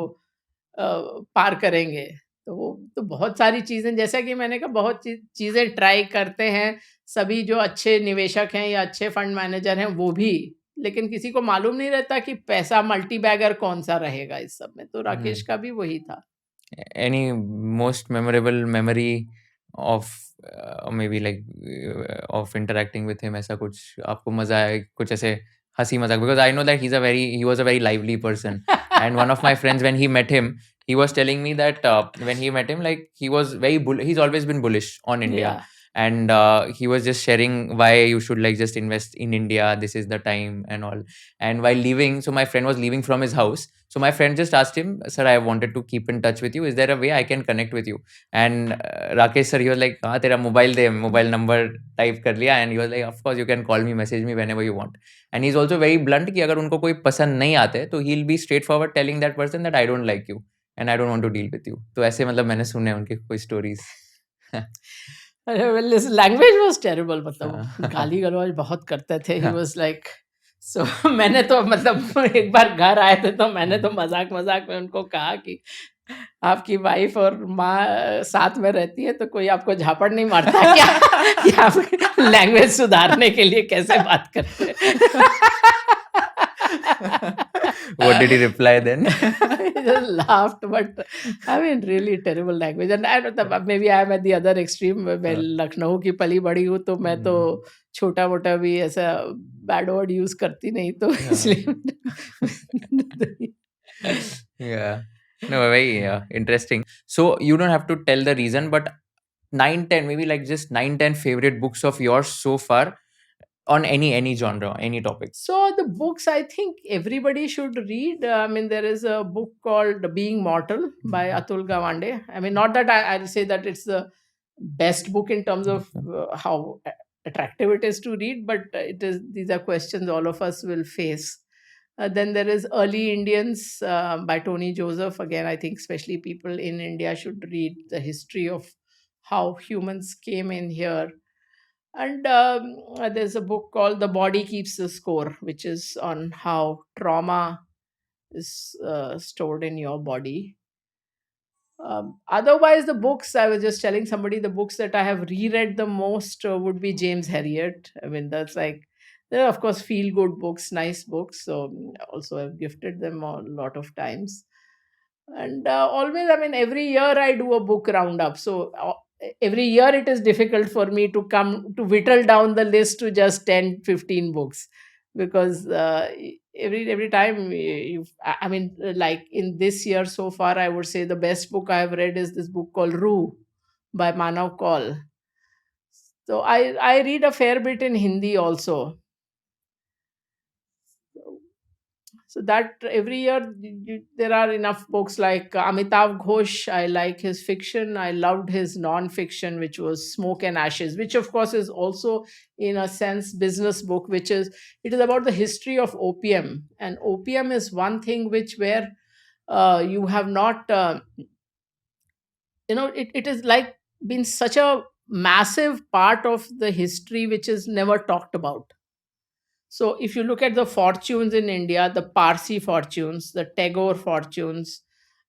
पार करेंगे। तो वो तो बहुत सारी चीज़ें, जैसा कि मैंने कहा, बहुत चीज़ें ट्राई करते हैं, सभी जो अच्छे निवेशक हैं या अच्छे फंड मैनेजर हैं वो भी। लेकिन किसी को मालूम नहीं रहता कि पैसा मल्टी बैगर कौन-सा रहेगा इस सब में। तो राकेश हुँ। का भी वही था। Any most memorable memory of maybe like of interacting with him ऐसा कुछ आपको मज़ा आया कुछ ऐसे हँसी मज़ाक because I know that he was a very lively person and one of my friends when he met him he was telling me that when he met him like he was very he's always been bullish on India Yeah. and he was just sharing why you should like just invest in India, this is the time and all. And while leaving, so my friend was leaving from his house, so my friend just asked him, sir, I wanted to keep in touch with you, is there a way I can connect with you? And Rakesh sir, he was like, हाँ तेरा mobile दे, mobile number type कर लिया, and he was like, of course you can call me, message me whenever you want. And he's also very blunt कि अगर उनको कोई पसंद नहीं आते तो he'll be straightforward telling that person that I don't like you and I don't want to deal with you. तो ऐसे मतलब मैंने सुने हैं उनके कोई stories. Well his language was terrible, मतलब वो हाँ, गाली-गलौज बहुत करते थे। ही हाँ, वाज़ लाइक सो मैंने तो मतलब एक बार घर आए थे तो मैंने तो मज़ाक-मज़ाक में उनको कहा कि आपकी वाइफ़ और माँ साथ में रहती है तो कोई आपको झापड़ नहीं मारता क्या? कि आप लैंग्वेज सुधारने के लिए कैसे बात करते हैं? What did he reply then? He just laughed, but I mean, really terrible language. And I don't know, maybe I'm at the other extreme. मैं लखनऊ की पली बड़ी हूँ, तो मैं तो हम्म, छोटा-मोटा भी ऐसा बैड वर्ड यूज़ करती नहीं, तो हाँ. इसलिए Yeah. No, very interesting. So you don't have to tell the reason, but 9, 10, maybe like just 9, 10 favorite books of yours so far on any genre, any topic. So the books I think everybody should read. I mean, there is a book called Being Mortal by Atul Gawande. I mean, not that I'll say that it's the best book in terms of how attractive it is to read, but it is. These are questions all of us will face. Then there is Early Indians by Tony Joseph. Again, I think especially people in India should read the history of how humans came in here. And there's a book called The Body Keeps the Score, which is on how trauma is stored in your body. Otherwise, the books, I was just telling somebody, the books that I have reread the most would be James Herriot. I mean, that's like, there are, of course, feel good books, nice books. So, also, I've gifted them a lot of times. And always, I mean, every year I do a book roundup. So, every year it is difficult for me to come to whittle down the list to just 10, 15 books, because every time I mean, like in this year so far, I would say the best book I have read is this book called Rue by Manav Kaul. So I read a fair bit in Hindi also. So that every year there are enough books like Amitav Ghosh. I like his fiction. I loved his non-fiction, which was Smoke and Ashes, which of course is also in a sense business book, it is about the history of opium. And opium is one thing which where you have not, it is like been such a massive part of the history which is never talked about. So if you look at the fortunes in India, the Parsi fortunes, the Tagore fortunes,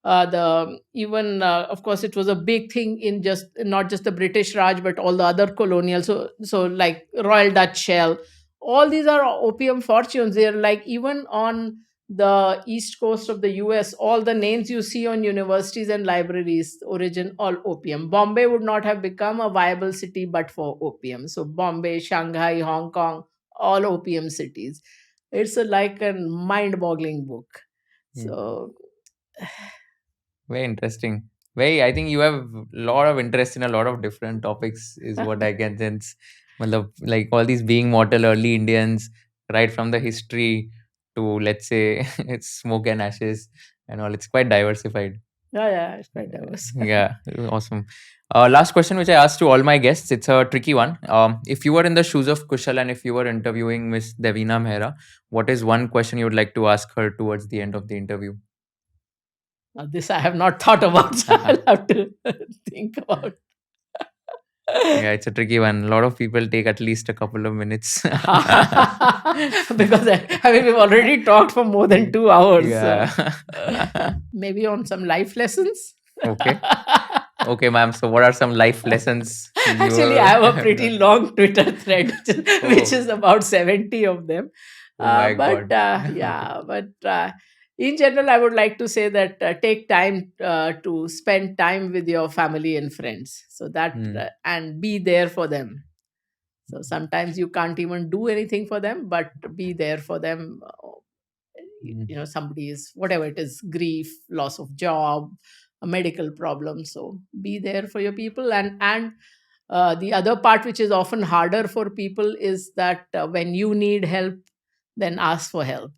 the even of course it was a big thing in just not just the British Raj but all the other colonial. So like Royal Dutch Shell, all these are opium fortunes. They're like even on the east coast of the US, all the names you see on universities and libraries, origin all opium. Bombay would not have become a viable city but for opium. So Bombay, Shanghai, Hong Kong, all opium cities. It's like a mind-boggling book. Hmm. So Very interesting. Very, I think you have a lot of interest in a lot of different topics, is what I can sense. Matlab, like all these being mortal early Indians, right from the history to, let's say, it's smoke and ashes and all. It's quite diversified. yeah, it's quite diverse. Yeah, awesome. Last question, which I asked to all my guests. It's a tricky one. If you were in the shoes of Kushal and if you were interviewing Miss Devina Mehra, what is one question you would like to ask her towards the end of the interview? Now, this I have not thought about, so I'll have to think about. Yeah, it's a tricky one. A lot of people take at least a couple of minutes. Because we've already talked for more than 2 hours. Yeah. So, maybe on some life lessons. Okay. Okay, ma'am. So, what are some life lessons? Actually, I have a pretty long Twitter thread, which is about 70 of them. Oh my But God. yeah, but in general, I would like to say that take time to spend time with your family and friends. So that Hmm. and be there for them. So sometimes you can't even do anything for them, but be there for them. Hmm. Somebody is whatever it is, grief, loss of job, a medical problem. So be there for your people, and the other part which is often harder for people is that when you need help, then ask for help.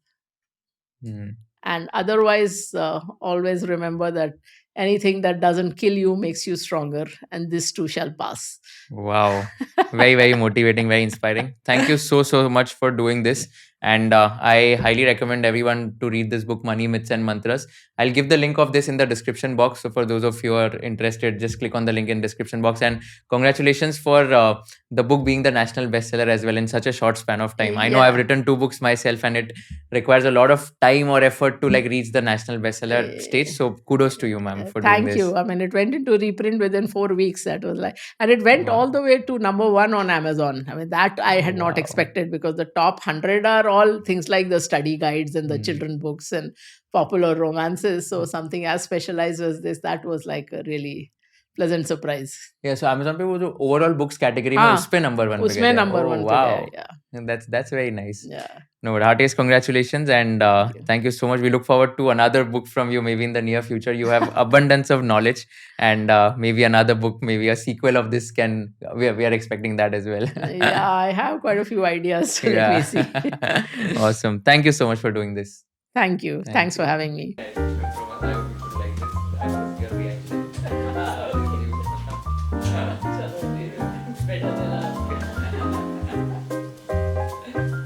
Hmm. And otherwise, always remember that anything that doesn't kill you makes you stronger, and this too shall pass. Wow. Very, very motivating, very inspiring. Thank you so, so much for doing this. And I highly recommend everyone to read this book, Money, Myths, and Mantras. I'll give the link of this in the description box. So for those of you who are interested, just click on the link in description box. And congratulations for the book being the national bestseller as well in such a short span of time. I know I've Yeah. written 2 books myself, and it requires a lot of time or effort to like reach the national bestseller stage. So kudos to you, ma'am, for doing Thank this. you. I mean, it went into reprint within 4 weeks. That was like, and it went all Wow. the way to number 1 on Amazon. I mean, that I had not Wow. expected because the top 100 are all things like the study guides and the Hmm. children books and popular romances. So something as specialized as this, that was like a really pleasant surprise. Yeah, so Amazon पे वो जो overall books category में हाँ, उस पे number 1 पे उसमें गए थे. number Oh 1 पे गया. wow, Yeah, and that's very nice. yeah. No, but heartiest congratulations and Thank you. thank you so much. We look forward to another book from you maybe in the near future. You have abundance of knowledge and maybe another book, maybe a sequel of this can we are expecting that as well. Yeah, I have quite a few ideas. So let me see. Yeah. Awesome. Thank you so much for doing this. Thank you. Thank Thanks you. for having me.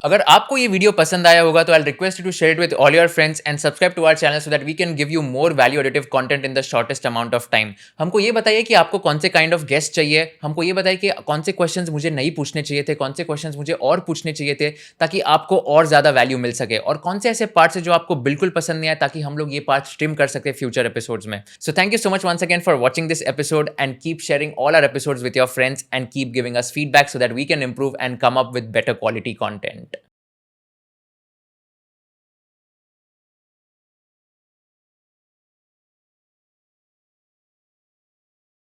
अगर आपको ये वीडियो पसंद आया होगा तो I request you to share it with all your friends and subscribe to our channel so that we can give you more value additive content in the shortest amount of time. हमको ये बताइए कि आपको कौन से काइंड ऑफ गेस्ट चाहिए. हमको ये बताइए कि कौन से क्वेश्चंस मुझे नहीं पूछने चाहिए थे, कौन से क्वेश्चंस मुझे और पूछने चाहिए थे ताकि आपको और ज़्यादा वैल्यू मिल सके, और कौन से ऐसे पार्ट्स हैं जो आपको बिल्कुल पसंद नहीं आए ताकि हम लोग ये पार्ट स्ट्रीम कर सके फ्यूचर एपिसोड्स में. So thank you so much once again for watching this episode and keep sharing all our episodes with your friends and keep giving us feedback so that we can improve and come up with better quality content.